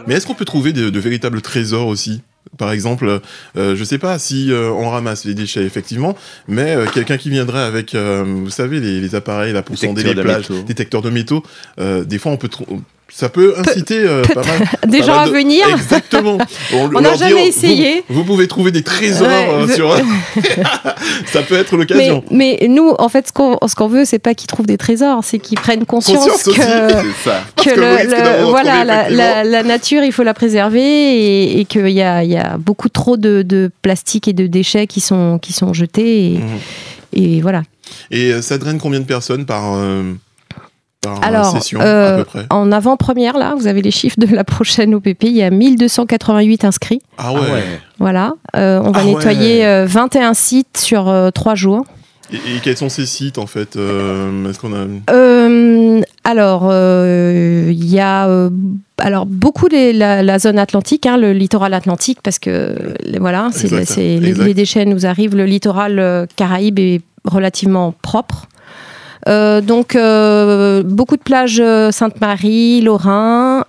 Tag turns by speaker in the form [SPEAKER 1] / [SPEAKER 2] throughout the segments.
[SPEAKER 1] Mais est-ce qu'on peut trouver de véritables trésors aussi ? Par exemple, je sais pas si on ramasse les déchets effectivement, mais quelqu'un qui viendrait avec, vous savez, les appareils là pour sonder les plages, détecteurs de métaux, des fois ça peut inciter pas mal,
[SPEAKER 2] des gens à venir.
[SPEAKER 1] Exactement.
[SPEAKER 2] On n'a jamais essayé.
[SPEAKER 1] Vous pouvez trouver des trésors sur. Ça peut être l'occasion.
[SPEAKER 2] Mais nous, en fait, ce qu'on veut, c'est pas qu'ils trouvent des trésors, c'est qu'ils prennent conscience que la nature, il faut la préserver et qu'il y a beaucoup trop de plastique et de déchets qui sont jetés et voilà.
[SPEAKER 1] Et ça draine combien de personnes par session, à peu près.
[SPEAKER 2] En avant-première, là, vous avez les chiffres de la prochaine OPP, il y a 1288 inscrits.
[SPEAKER 1] Ah ouais.
[SPEAKER 2] Voilà. On va nettoyer 21 sites sur 3 jours.
[SPEAKER 1] Et quels sont ces sites, en fait Est-ce qu'on a...
[SPEAKER 2] il y a... beaucoup la zone atlantique, le littoral atlantique, parce que voilà, les déchets nous arrivent. Le littoral Caraïbe est relativement propre. Donc beaucoup de plages Sainte-Marie, Lorrain,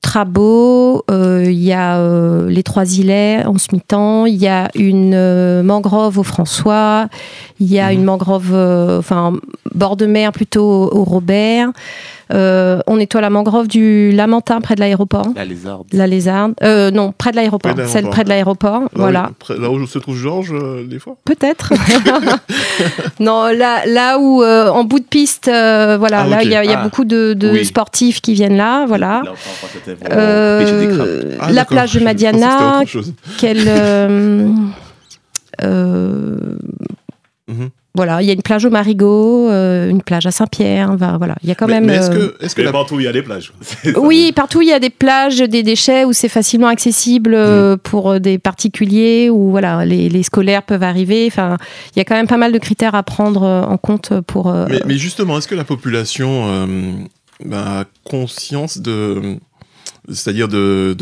[SPEAKER 2] Trabot, il y a les Trois-Îlets en ce mi-temps, il y a une mangrove au François, il y a une mangrove, bord de mer plutôt au Robert. On nettoie la mangrove du Lamentin près de l'aéroport. La Lézarde. Non, près de l'aéroport. Celle près de l'aéroport. Voilà.
[SPEAKER 1] Là où se trouve Georges, des fois.
[SPEAKER 2] Peut-être. Non, là où en bout de piste, là il y a beaucoup de sportifs qui viennent là, voilà. La plage de Madiana, Voilà, il y a une plage au Marigot, une plage à Saint-Pierre, voilà, il y a quand même...
[SPEAKER 3] Mais est-ce que partout il y a des plages?
[SPEAKER 2] Oui, partout il y a des plages, des déchets où c'est facilement accessible pour des particuliers, où voilà, les scolaires peuvent arriver, enfin, il y a quand même pas mal de critères à prendre en compte pour...
[SPEAKER 1] Mais justement, est-ce que la population a conscience c'est-à-dire de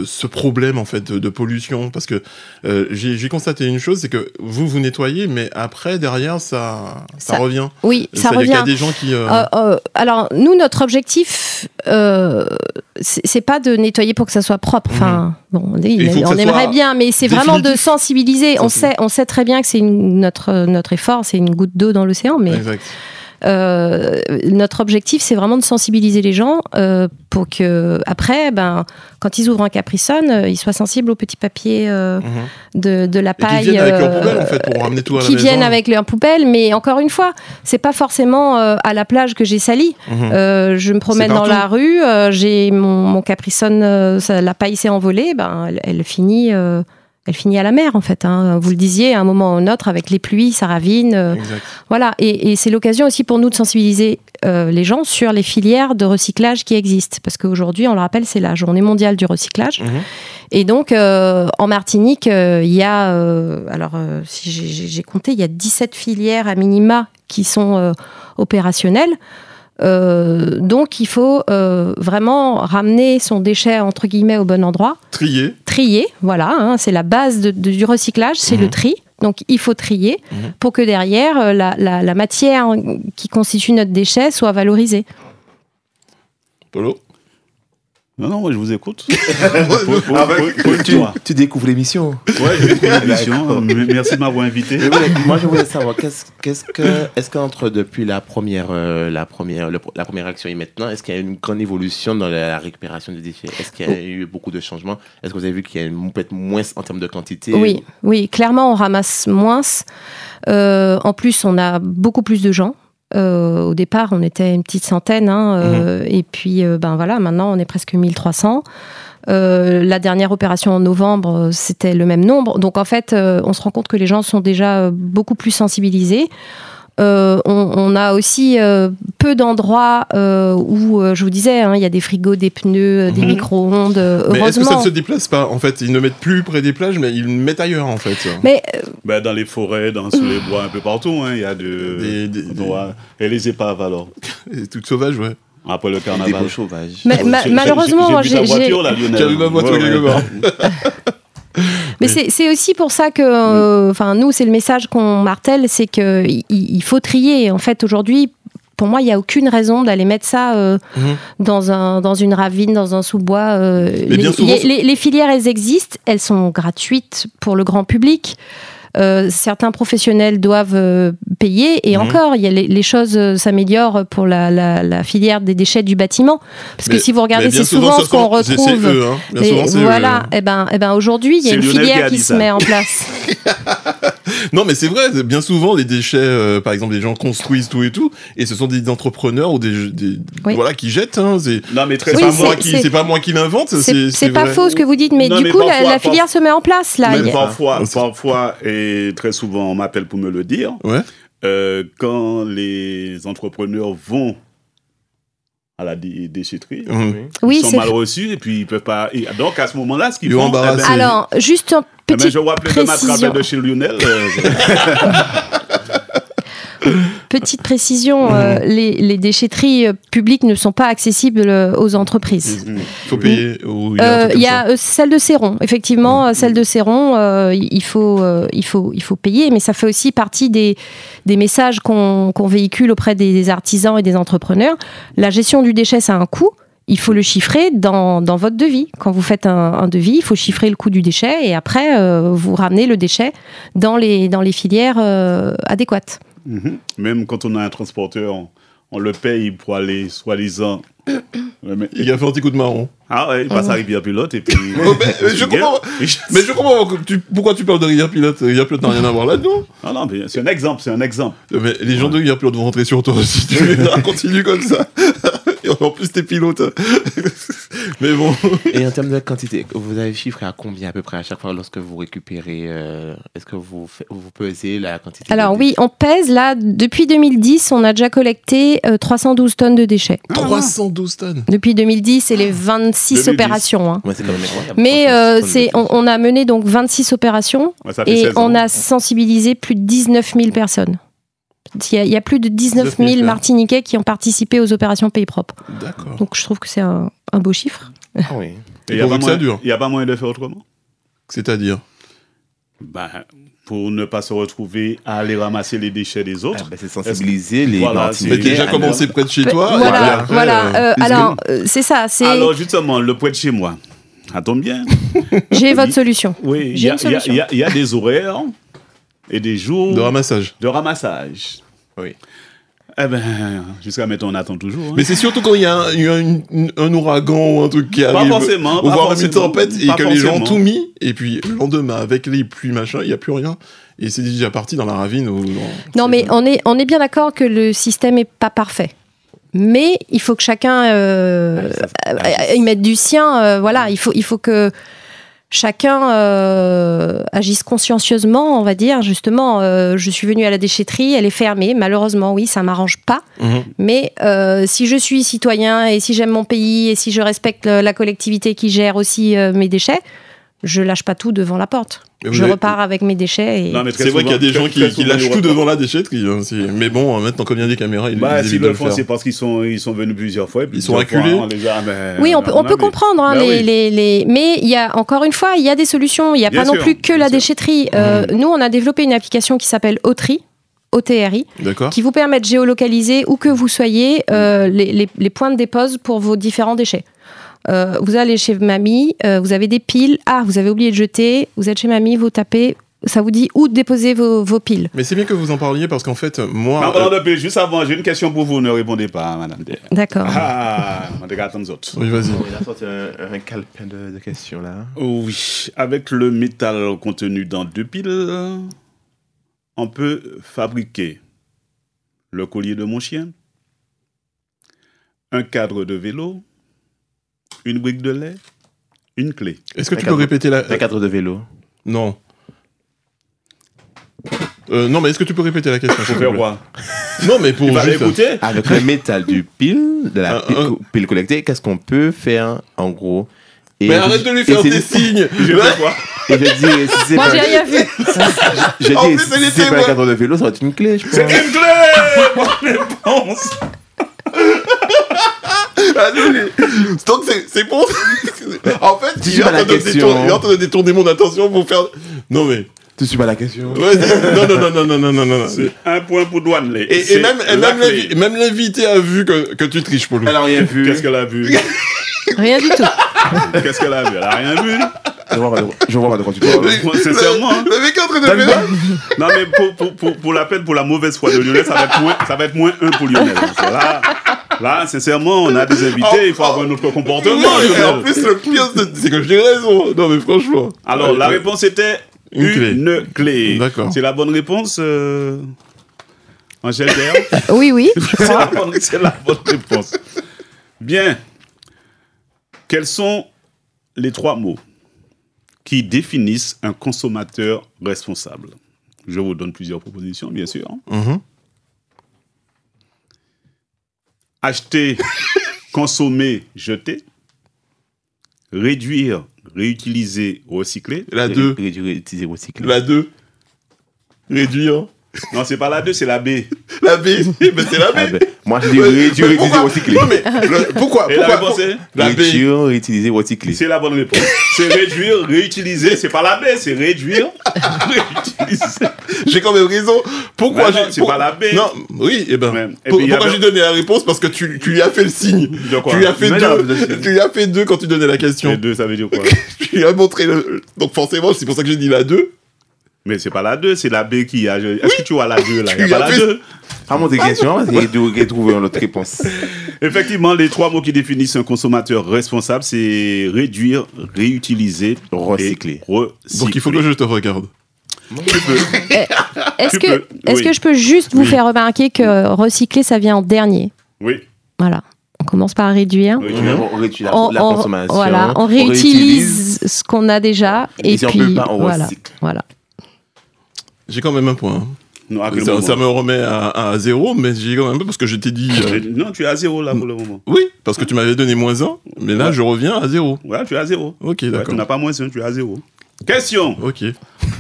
[SPEAKER 1] ce problème en fait de pollution, parce que j'ai constaté une chose, c'est que vous nettoyez, mais après derrière ça revient.
[SPEAKER 2] Oui, ça revient. Il y a des gens qui. Alors nous, notre objectif, c'est pas de nettoyer pour que ça soit propre. Enfin, bon, on aimerait bien, mais c'est vraiment de sensibiliser. On sait très bien que c'est notre effort, c'est une goutte d'eau dans l'océan, mais. Exact. Notre objectif, c'est vraiment de sensibiliser les gens pour que après, quand ils ouvrent un Capri-Sun, ils soient sensibles aux petits papiers de la paille,
[SPEAKER 1] qui viennent avec leur poubelle en fait pour ramener tout à la maison.
[SPEAKER 2] Qui viennent avec leur poubelle, mais encore une fois, c'est pas forcément à la plage que j'ai sali. Je me promène dans la rue, j'ai mon Capri-Sun, la paille s'est envolée, elle finit. Elle finit à la mer, en fait. Vous le disiez, à un moment ou un autre, avec les pluies, ça ravine. Voilà. Et c'est l'occasion aussi pour nous de sensibiliser les gens sur les filières de recyclage qui existent. Parce qu'aujourd'hui, on le rappelle, c'est la journée mondiale du recyclage. Et donc, en Martinique, il y a... si j'ai compté, il y a 17 filières à minima qui sont opérationnelles. Donc il faut vraiment ramener son déchet entre guillemets au bon endroit. Trier, voilà, c'est la base du recyclage, c'est le tri. Donc il faut trier pour que derrière la matière qui constitue notre déchet soit valorisée.
[SPEAKER 1] Polo ?
[SPEAKER 3] Non, moi je vous écoute.
[SPEAKER 4] Tu découvres l'émission.
[SPEAKER 3] Ouais, je découvre l'émission. Merci de m'avoir invité.
[SPEAKER 4] Moi je voulais savoir, est-ce qu'entre depuis la première action et maintenant, est-ce qu'il y a une grande évolution dans la récupération des déchets? Est-ce qu'il y a eu beaucoup de changements? Est-ce que vous avez vu qu'il y a peut-être moins en termes de quantité?
[SPEAKER 2] Oui, clairement on ramasse moins. En plus, on a beaucoup plus de gens. Au départ, on était une petite centaine, et puis voilà, maintenant on est presque 1300. La dernière opération en novembre, c'était le même nombre. Donc en fait, on se rend compte que les gens sont déjà beaucoup plus sensibilisés. On a aussi peu d'endroits où, je vous disais, il y a des frigos, des pneus, des micro-ondes.
[SPEAKER 1] Mais est-ce que ça ne se déplace pas? En fait, ils ne mettent plus près des plages, mais ils le mettent ailleurs, en fait.
[SPEAKER 2] Mais
[SPEAKER 3] dans les forêts, sous les bois, un peu partout, il y a et les épaves, alors.
[SPEAKER 1] Et toutes sauvages, ouais.
[SPEAKER 3] Après le carnaval.
[SPEAKER 4] Des beaux sauvages.
[SPEAKER 2] Mais malheureusement, moi,
[SPEAKER 3] j'ai vu ta voiture, là, Lionel.
[SPEAKER 1] J'avais ma voiture quelque part.
[SPEAKER 2] Mais c'est aussi pour ça que, nous, c'est le message qu'on martèle, c'est qu'il faut trier. En fait, aujourd'hui, pour moi, il n'y a aucune raison d'aller mettre ça dans une ravine, dans un sous-bois. Les filières, elles existent, elles sont gratuites pour le grand public. Certains professionnels doivent payer et encore, il y a les choses s'améliorent pour la filière des déchets du bâtiment. Parce que si vous regardez, c'est souvent ce qu'on retrouve. Voilà, et ben aujourd'hui, il y a une filière qui se met en place.
[SPEAKER 1] Non, mais c'est vrai, bien souvent, les déchets, par exemple, les gens construisent tout et tout, et ce sont des entrepreneurs ou voilà, qui jettent. Hein,
[SPEAKER 3] non, mais
[SPEAKER 1] c'est pas moi qui l'invente.
[SPEAKER 2] C'est pas faux ce que vous dites, mais du coup, la filière se met en place, là.
[SPEAKER 3] Mais parfois, et très souvent, on m'appelle pour me le dire, quand les entrepreneurs vont à la déchetterie, ils sont mal reçus et puis ils peuvent pas. Et donc à ce moment-là, ce qu'ils font.
[SPEAKER 2] Alors, juste un petit.
[SPEAKER 3] Je vois plein de matravers de chez Lionel.
[SPEAKER 2] Petite précision, les déchetteries publiques ne sont pas accessibles aux entreprises.
[SPEAKER 1] Il faut payer.
[SPEAKER 2] Il y a celle de Céron, effectivement, celle de Céron, il faut payer, mais ça fait aussi partie des messages qu'on véhicule auprès des artisans et des entrepreneurs. La gestion du déchet, ça a un coût. Il faut le chiffrer dans votre devis. Quand vous faites un devis, il faut chiffrer le coût du déchet et après, vous ramenez le déchet dans les filières adéquates.
[SPEAKER 3] Même quand on a un transporteur, on le paye pour aller, soi-disant...
[SPEAKER 1] Il a fait un petit coup de marron.
[SPEAKER 3] Ah ouais, il passe à Rivière-Pilote et puis...
[SPEAKER 1] je comprends pourquoi tu parles de Rivière-Pilote. Rivière-Pilote n'a rien à voir là-dedans.
[SPEAKER 3] Non, mais c'est un exemple.
[SPEAKER 1] Mais les gens de Rivière-Pilote vont rentrer sur toi si tu continues comme ça. Et en plus, t'es pilote. Mais bon.
[SPEAKER 4] Et en termes de quantité, vous avez chiffré à combien à peu près à chaque fois lorsque vous récupérez est-ce que vous pesez la quantité?
[SPEAKER 2] Alors oui, on pèse là, depuis 2010, on a déjà collecté 312 tonnes de déchets.
[SPEAKER 1] 312 tonnes
[SPEAKER 2] depuis 2010 et les 26 opérations. Hein.
[SPEAKER 4] Ouais, c'est quand même incroyable.
[SPEAKER 2] Mais on a mené donc 26 opérations et on a sensibilisé plus de 19 000 personnes. Il y a plus de 19 000 Martiniquais qui ont participé aux opérations Pays Propre.
[SPEAKER 1] D'accord.
[SPEAKER 2] Donc je trouve que c'est un beau chiffre.
[SPEAKER 4] Ah oui.
[SPEAKER 3] Et il n'y a pas moyen de faire autrement?
[SPEAKER 1] C'est-à-dire
[SPEAKER 3] pour ne pas se retrouver à aller ramasser les déchets des autres.
[SPEAKER 4] C'est sensibiliser les Martiniquais.
[SPEAKER 1] Mais déjà commencer près de chez toi.
[SPEAKER 2] Alors, c'est ça.
[SPEAKER 3] Alors justement, le près de chez moi, ça tombe bien.
[SPEAKER 2] J'ai votre solution.
[SPEAKER 3] Oui, il y a des horaires et des jours
[SPEAKER 1] de ramassage.
[SPEAKER 3] Oui. Eh bien, jusqu'à maintenant, on attend toujours. Hein.
[SPEAKER 1] Mais c'est surtout quand il y a un ouragan ou un truc qui arrive.
[SPEAKER 3] Pas forcément.
[SPEAKER 1] Ou voire une tempête et que les gens ont tout mis. Et puis, le lendemain, avec les pluies, machin, il n'y a plus rien. Et c'est déjà parti dans la ravine.
[SPEAKER 2] Non, mais on est bien d'accord que le système n'est pas parfait. Mais il faut que chacun y mette du sien. Voilà, il faut que chacun agisse consciencieusement, on va dire. Justement, je suis venue à la déchetterie, elle est fermée. Malheureusement, oui, ça ne m'arrange pas. Mais si je suis citoyen et si j'aime mon pays et si je respecte la collectivité qui gère aussi mes déchets, je lâche pas tout devant la porte. Je repars avec mes déchets. Et...
[SPEAKER 1] C'est vrai qu'il y a des gens qui lâchent tout devant la déchetterie. Hein, mais bon, maintenant, comme il y a des caméras,
[SPEAKER 3] ils le font, c'est parce qu'ils sont venus plusieurs fois.
[SPEAKER 1] Ils sont acculés.
[SPEAKER 2] Oui, on peut comprendre. Hein, mais il y a, encore une fois, il y a des solutions. Il n'y a pas non plus que la déchetterie. Nous, on a développé une application qui s'appelle Otri. OTRI, qui vous permet de géolocaliser où que vous soyez les points de dépose pour vos différents déchets. Vous allez chez mamie, vous avez des piles, vous avez oublié de jeter, vous êtes chez mamie, vous tapez, ça vous dit où déposer vos piles.
[SPEAKER 1] Mais c'est bien que vous en parliez parce qu'en fait, moi...
[SPEAKER 3] Non, pardon, juste avant, j'ai une question pour vous, ne répondez pas, madame.
[SPEAKER 2] D'accord.
[SPEAKER 3] On regarde les autres.
[SPEAKER 1] Oui, vas-y.
[SPEAKER 4] Il a sorti un calepin de questions là.
[SPEAKER 3] Oui, avec le métal contenu dans 2 piles, on peut fabriquer le collier de mon chien, un cadre de vélo, une brique de lait, une clé.
[SPEAKER 1] Est-ce que tu peux répéter
[SPEAKER 4] un cadre de vélo?
[SPEAKER 1] Non. Non, mais est-ce que tu peux répéter la question?
[SPEAKER 3] Pour faire quoi?
[SPEAKER 1] Non, mais pour juste...
[SPEAKER 3] écouter.
[SPEAKER 4] Avec le métal du pile, de la pile collectée, qu'est-ce qu'on peut faire en gros?
[SPEAKER 1] Mais arrête de lui faire des signes.
[SPEAKER 3] Je fais quoi?
[SPEAKER 4] Et je dis, si c'est
[SPEAKER 2] moi, j'ai rien vu.
[SPEAKER 4] Je dis, si c'est pas un cadre de vélo, ça va être une clé, je pense.
[SPEAKER 3] C'est une clé! Bonne réponse!
[SPEAKER 1] Donc c'est bon. En fait, il est en train de détourner mon attention pour faire... Non mais...
[SPEAKER 4] Tu suis pas la question.
[SPEAKER 1] Ouais, non.
[SPEAKER 3] C'est un point pour Douanelé.
[SPEAKER 1] Et même l'invité a vu que tu triches pour lui.
[SPEAKER 3] Elle a rien vu. Qu'est-ce qu'elle a vu?
[SPEAKER 2] Rien du tout.
[SPEAKER 3] Qu'est-ce qu'elle a vu? Elle a rien vu.
[SPEAKER 4] Je vois pas de quoi tu parles.
[SPEAKER 3] Sincèrement.
[SPEAKER 1] Le mec est en train de faire.
[SPEAKER 3] Non, mais pour la peine, pour la mauvaise foi de Lionel, ça va être moins 1 pour Lionel. Là, sincèrement, on a des invités, il faut avoir notre comportement.
[SPEAKER 1] Et en plus, le pire, c'est que j'ai raison. Non, mais franchement.
[SPEAKER 3] Alors, la réponse était une clé.
[SPEAKER 1] D'accord.
[SPEAKER 3] C'est la bonne réponse, Angèle Dair?
[SPEAKER 2] Oui.
[SPEAKER 3] C'est la bonne réponse. Bien. Quels sont les 3 mots qui définissent un consommateur responsable? Je vous donne plusieurs propositions, bien sûr. Acheter, consommer, jeter. Réduire, réutiliser, recycler.
[SPEAKER 1] La 2.
[SPEAKER 4] Réduire, réutiliser, recycler.
[SPEAKER 1] La 2. Réduire.
[SPEAKER 3] Non, c'est pas la 2, c'est la B.
[SPEAKER 1] La B, mais c'est la B.
[SPEAKER 4] Ah ben, moi, je dis réduire, réutiliser, recycler.
[SPEAKER 1] Non, mais pourquoi?
[SPEAKER 3] Et la réponse est
[SPEAKER 1] la B.
[SPEAKER 4] Réduire, réutiliser, recycler.
[SPEAKER 3] C'est la bonne réponse. C'est réduire, réutiliser. C'est pas la B, c'est réduire, réutiliser.
[SPEAKER 1] J'ai quand même raison. Pourquoi
[SPEAKER 3] c'est pas la B.
[SPEAKER 1] Non, oui, et ben.
[SPEAKER 3] Et puis,
[SPEAKER 1] pourquoi j'ai donné la réponse? Parce que tu lui as fait le signe.
[SPEAKER 3] De quoi?
[SPEAKER 1] Tu lui as fait 2. Tu lui as fait 2 quand tu donnais la question.
[SPEAKER 3] Et 2, ça veut dire quoi?
[SPEAKER 1] Tu lui as montré le. Donc forcément, c'est pour ça que j'ai dit la 2.
[SPEAKER 3] Mais c'est pas la 2, c'est la B qui a. Est-ce que tu vois la 2 là? Il n'y a pas la 2.
[SPEAKER 4] Pas mon question, parce qu'il y a trouvé une autre réponse.
[SPEAKER 3] Effectivement, les 3 mots qui définissent un consommateur responsable, c'est réduire, réutiliser,
[SPEAKER 4] recycler.
[SPEAKER 1] Donc il faut que je te regarde.
[SPEAKER 2] Est-ce que je peux juste vous faire remarquer que recycler, ça vient en dernier?
[SPEAKER 3] Oui.
[SPEAKER 2] Voilà. On commence par réduire.
[SPEAKER 4] On réduit la consommation.
[SPEAKER 2] Voilà, on réutilise ce qu'on a déjà. Et
[SPEAKER 4] si
[SPEAKER 2] puis,
[SPEAKER 4] on peut pas, on recycle.
[SPEAKER 2] Voilà.
[SPEAKER 1] J'ai quand même un point.
[SPEAKER 3] Non,
[SPEAKER 1] ça me remet à 0, mais j'ai quand même un peu parce que je t'ai dit.
[SPEAKER 3] Non, tu es à 0 là pour le moment.
[SPEAKER 1] Oui, parce que tu m'avais donné -1, mais là je reviens à 0.
[SPEAKER 3] Ouais, tu es à 0.
[SPEAKER 1] Ok, d'accord.
[SPEAKER 3] Tu n'as pas -1, tu es à 0. Question.
[SPEAKER 1] Ok.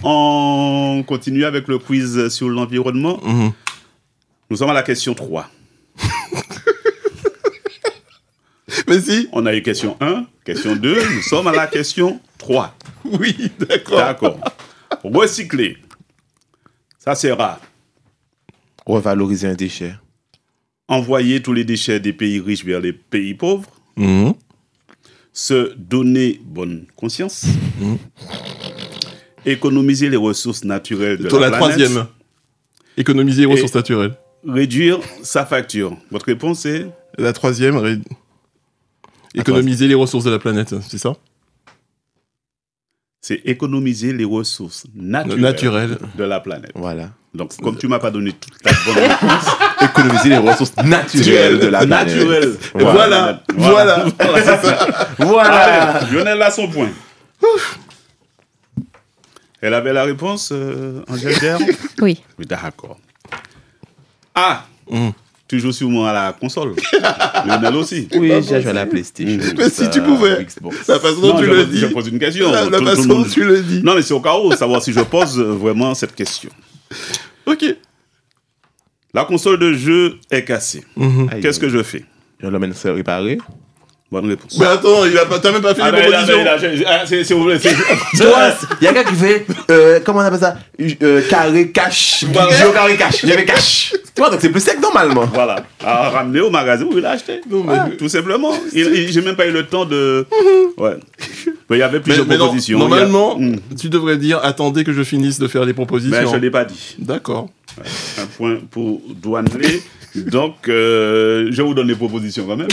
[SPEAKER 3] On continue avec le quiz sur l'environnement. Nous sommes à la question 3.
[SPEAKER 1] Mais si.
[SPEAKER 3] On a eu question 1, question 2, nous sommes à la question 3.
[SPEAKER 1] Oui, d'accord.
[SPEAKER 3] D'accord. Recycler. Ça sert
[SPEAKER 4] revaloriser un déchet.
[SPEAKER 3] Envoyer tous les déchets des pays riches vers les pays pauvres. Se donner bonne conscience. Économiser les ressources naturelles de la planète.
[SPEAKER 1] La 3e. Économiser les ressources naturelles.
[SPEAKER 3] Réduire sa facture. Votre réponse est?
[SPEAKER 1] La 3e, économiser les ressources de la planète, c'est ça?
[SPEAKER 3] C'est économiser les ressources naturelles de la planète.
[SPEAKER 4] Voilà.
[SPEAKER 3] Donc, comme tu ne m'as pas donné toute la bonne réponse,
[SPEAKER 4] économiser les ressources naturelles de la planète.
[SPEAKER 1] Voilà.
[SPEAKER 3] Voilà. Lionel a son point. Elle avait la réponse, Angèle Dair?
[SPEAKER 2] Oui.
[SPEAKER 3] D'accord. Toujours sûrement à la console. Lionel aussi.
[SPEAKER 4] Oui, j'ai joué à la PlayStation.
[SPEAKER 1] Mais si tu pouvais. La façon dont tu le dis.
[SPEAKER 3] Je pose une question.
[SPEAKER 1] La façon dont tu le dis.
[SPEAKER 3] Non, mais c'est au cas où, savoir si je pose vraiment cette question.
[SPEAKER 1] Ok.
[SPEAKER 3] La console de jeu est cassée. Qu'est-ce que je fais?
[SPEAKER 4] Je l'emmène se réparer.
[SPEAKER 3] Bonne réponse.
[SPEAKER 1] Mais attends, t'as même pas fait les propositions.
[SPEAKER 4] Il y a quelqu'un qui fait, comment on appelle ça, carré cash. Carré cash. J'avais cash. Tu vois, donc c'est plus sec normalement.
[SPEAKER 3] Voilà. À ramener au magasin où il a acheté. Tout simplement. J'ai même pas eu le temps de. Ouais. Il y avait plusieurs propositions.
[SPEAKER 1] Normalement, tu devrais dire attendez que je finisse de faire les propositions.
[SPEAKER 3] Mais je ne l'ai pas dit.
[SPEAKER 1] D'accord.
[SPEAKER 3] Un point pour Douanelé. Donc, je vais vous donner les propositions quand même.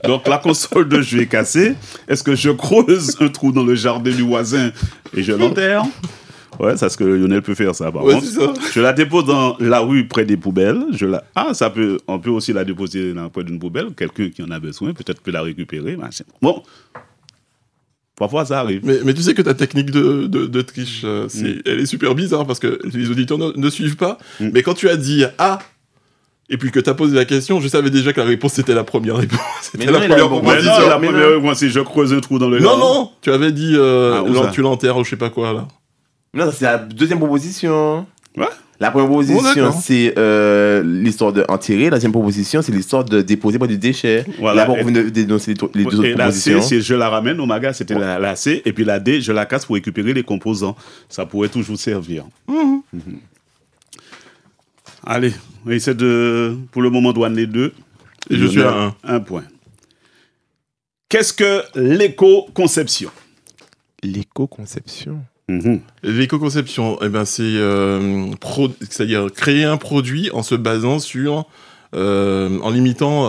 [SPEAKER 3] Donc, la console de jeu est cassée. Est-ce que je creuse un trou dans le jardin du voisin et je l'enterre? Ouais, c'est ce que Lionel peut faire, ça. Par contre, ça. Je la dépose dans la rue près des poubelles. On peut aussi la déposer près d'une poubelle. Quelqu'un qui en a besoin, peut-être peut la récupérer. Machin. Bon. Parfois, ça arrive.
[SPEAKER 1] Mais tu sais que ta technique de triche, elle est super bizarre parce que les auditeurs ne suivent pas. Mais quand tu as dit « Ah !» et puis que tu as posé la question, je savais déjà que la réponse, c'était la première réponse. C'était la première proposition.
[SPEAKER 3] Non, la première réponse, c'est « Je creuse un trou dans le jardin ».
[SPEAKER 1] Non, tu avais dit tu l'enterres ou je sais pas quoi, là.
[SPEAKER 4] Non, c'est la deuxième proposition.
[SPEAKER 3] Ouais.
[SPEAKER 4] La première proposition, c'est l'histoire d'enterrer. La deuxième proposition, c'est l'histoire de déposer pas du déchet.
[SPEAKER 3] Voilà.
[SPEAKER 4] Là, vous venez de dénoncer les deux autres propositions.
[SPEAKER 3] La C, c'est je la ramène au magasin, c'était la C. Et puis la D, je la casse pour récupérer les composants. Ça pourrait toujours servir. Allez, on essaie de, pour le moment, douane les deux.
[SPEAKER 1] Et je suis à
[SPEAKER 3] 1 point. Qu'est-ce que l'éco-conception?
[SPEAKER 4] L'éco-conception.
[SPEAKER 1] L'éco-conception, eh ben c'est-à-dire créer un produit en se basant sur, en limitant,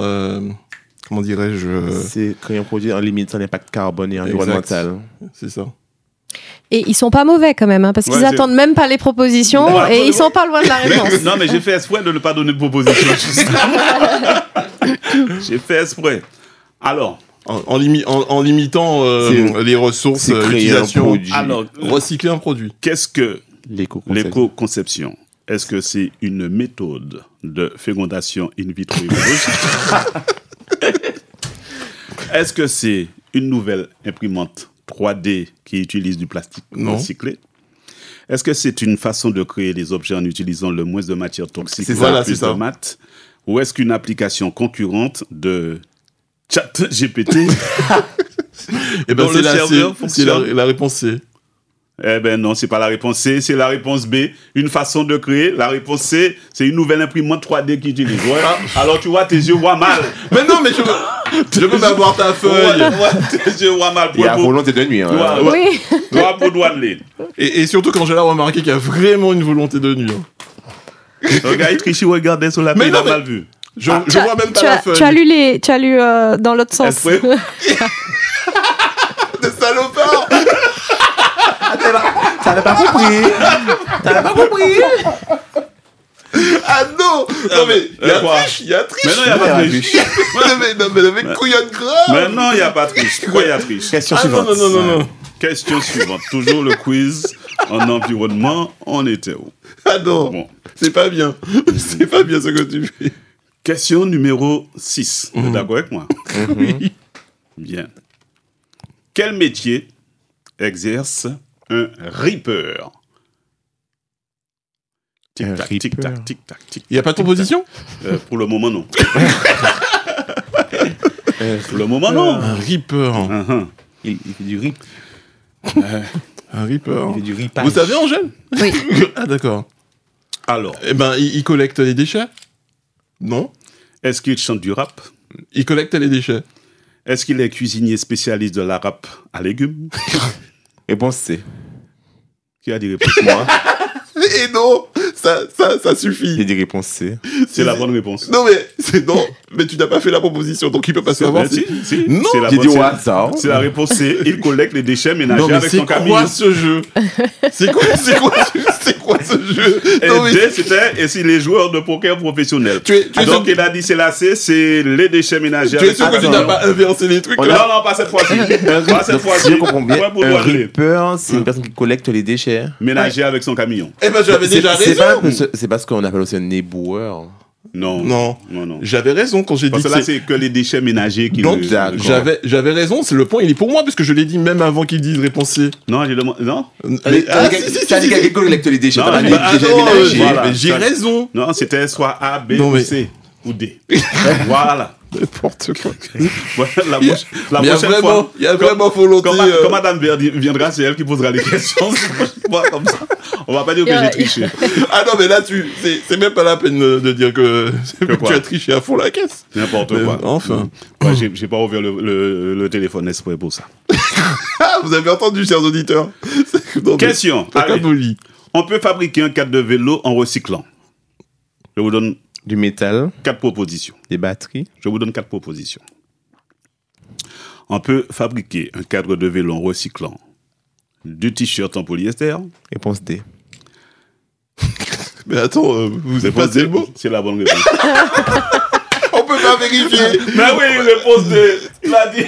[SPEAKER 1] comment dirais-je,
[SPEAKER 4] c'est créer un produit en limitant l'impact carbone et environnemental.
[SPEAKER 1] C'est ça.
[SPEAKER 2] Et ils sont pas mauvais quand même, hein, parce qu'ils attendent même pas les propositions et ils sont pas loin de la réponse.
[SPEAKER 3] Non, mais j'ai fait exprès de ne pas donner de proposition. J'ai fait exprès. Alors.
[SPEAKER 1] En limitant les ressources, l'utilisation, recycler un produit.
[SPEAKER 3] Qu'est-ce que l'éco-conception? Est-ce que c'est une méthode de fécondation in vitro écologique? Est-ce que c'est une nouvelle imprimante 3D qui utilise du plastique recyclé? Est-ce que c'est une façon de créer des objets en utilisant le moins de matières toxiques plus de maths? Ou est-ce qu'une application concurrente de ChatGPT
[SPEAKER 1] ben c'est la réponse C.
[SPEAKER 3] Eh ben non, c'est pas la réponse C, c'est la réponse B. Une façon de créer. La réponse C, c'est une nouvelle imprimante 3D qui utilise. Ouais. Alors tu vois, tes yeux voient mal.
[SPEAKER 1] Mais non, mais je veux m'avoir ta feuille.
[SPEAKER 3] Tes yeux voient mal.
[SPEAKER 4] Il y a volonté de nuire. Hein.
[SPEAKER 2] Oui.
[SPEAKER 3] Toi, pour douane.
[SPEAKER 1] Et surtout quand j'ai là remarqué qu'il y a vraiment une volonté de nuire.
[SPEAKER 3] Regarde, il triche, regardez sur la paix, il a mal vu.
[SPEAKER 1] Je vois même pas la feuille.
[SPEAKER 2] Tu as lu dans l'autre sens.
[SPEAKER 1] Des salopards.
[SPEAKER 4] T'avais pas compris.
[SPEAKER 1] Ah non. Non mais il y a triche.
[SPEAKER 3] Mais non, il y a pas triche.
[SPEAKER 1] mais avec couillonne grave.
[SPEAKER 3] Mais non, il y a pas triche. Pourquoi il y a triche?
[SPEAKER 4] Question suivante.
[SPEAKER 1] Non.
[SPEAKER 3] Question suivante. Toujours le quiz en environnement. On était où?
[SPEAKER 1] Ah non. Bon. C'est pas bien. C'est pas bien ce que tu fais.
[SPEAKER 3] Question numéro 6. Vous êtes d'accord avec moi?
[SPEAKER 1] Oui.
[SPEAKER 3] Bien. Quel métier exerce un reaper? Tic-tac, tic-tac, tic-tac, tic-tac.
[SPEAKER 1] Il n'y a pas de proposition?
[SPEAKER 3] Pour le moment, non. Pour le moment, non.
[SPEAKER 1] Un reaper.
[SPEAKER 4] Il fait du rip.
[SPEAKER 1] Un reaper.
[SPEAKER 4] Il fait du ripage.
[SPEAKER 1] Vous savez, Angèle?
[SPEAKER 2] Oui.
[SPEAKER 1] Ah d'accord.
[SPEAKER 3] Alors.
[SPEAKER 1] Eh ben, il collecte les déchets? Non.
[SPEAKER 3] Est-ce qu'il chante du rap?
[SPEAKER 1] Il collecte les déchets.
[SPEAKER 3] Est-ce qu'il est cuisinier spécialiste de la râpe à légumes?
[SPEAKER 4] Réponse C.
[SPEAKER 3] Qui a dit réponse? Moi.
[SPEAKER 1] Et non, ça suffit.
[SPEAKER 4] J'ai dit réponse C.
[SPEAKER 3] C'est la bonne réponse.
[SPEAKER 1] Non mais tu n'as pas fait la proposition, donc il peut pas savoir.
[SPEAKER 3] Si.
[SPEAKER 1] Non,
[SPEAKER 3] j'ai dit au hasard. C'est la réponse C. Il collecte les déchets ménagers avec son camion.
[SPEAKER 1] C'est quoi ce jeu? C'est quoi ce jeu?
[SPEAKER 3] Et D, c'était et si les joueurs de poker professionnels. Donc il a dit c'est la C, c'est les déchets ménagers.
[SPEAKER 1] Tu es sûr que tu n'as pas inversé les trucs là?
[SPEAKER 3] Non, pas cette fois-ci. Pas cette fois-ci.
[SPEAKER 4] Je comprends bien. Un reaper, c'est une personne qui collecte les déchets
[SPEAKER 3] ménagers avec son camion.
[SPEAKER 1] Eh ben j'avais déjà raison.
[SPEAKER 4] C'est pas ce qu'on appelle aussi un éboueur.
[SPEAKER 1] Non. J'avais raison quand j'ai dit
[SPEAKER 3] que là c'est que les déchets ménagers qui.
[SPEAKER 1] Donc j'avais raison, c'est le point, il est pour moi parce que je l'ai dit même avant qu'il dise réponse C.
[SPEAKER 3] Non, j'ai demandé non.
[SPEAKER 4] T'as dit quelqu'un collecte les déchets.
[SPEAKER 1] J'ai raison.
[SPEAKER 3] Non, c'était soit A, B ou C ou D. Voilà.
[SPEAKER 1] N'importe quoi.
[SPEAKER 3] La prochaine fois.
[SPEAKER 1] Il y a vraiment volonté.
[SPEAKER 3] Quand Madame Verdi viendra, c'est elle qui posera les questions. Comme ça. On va pas dire que j'ai triché.
[SPEAKER 1] Ah non, mais là, c'est même pas la peine de dire que tu as triché à fond la caisse.
[SPEAKER 3] N'importe quoi.
[SPEAKER 1] Enfin.
[SPEAKER 3] J'ai pas ouvert le téléphone exprès pour ça.
[SPEAKER 1] Ah, vous avez entendu, chers auditeurs.
[SPEAKER 3] Question. On peut fabriquer un cadre de vélo en recyclant. Je vous donne
[SPEAKER 4] du métal.
[SPEAKER 3] 4 propositions.
[SPEAKER 4] Des batteries.
[SPEAKER 3] Je vous donne 4 propositions. On peut fabriquer un cadre de vélo en recyclant du t-shirt en polyester.
[SPEAKER 4] Réponse D.
[SPEAKER 1] Mais attends, vous avez passé le mot?
[SPEAKER 3] C'est la bonne réponse.
[SPEAKER 1] On peut pas vérifier.
[SPEAKER 3] Mais oui, réponse D. Il a dit.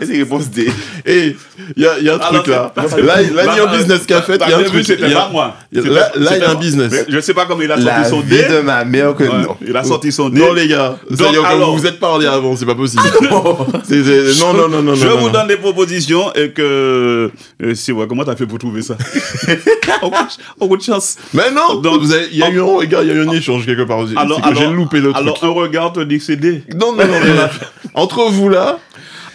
[SPEAKER 4] Et c'est réponse D.
[SPEAKER 1] Et il y a un truc là. Là, il y a un business qu'a fait. Il y a un truc.
[SPEAKER 3] C'était pas moi.
[SPEAKER 1] Là, il y a un business.
[SPEAKER 3] Je sais pas comment il a sorti son
[SPEAKER 4] D. La vie de ma mère que non.
[SPEAKER 3] Il a sorti son D.
[SPEAKER 1] Non, les gars. Vous vous êtes parlé avant, c'est pas possible. Non.
[SPEAKER 3] Je vous donne des propositions et que. C'est vrai, comment t'as fait pour trouver ça? Beaucoup de chance.
[SPEAKER 1] Mais non! Il y a eu un échange quelque part. J'ai loupé le truc.
[SPEAKER 3] Alors, un regard te dit que c'est D.
[SPEAKER 1] Non. Entre vous là.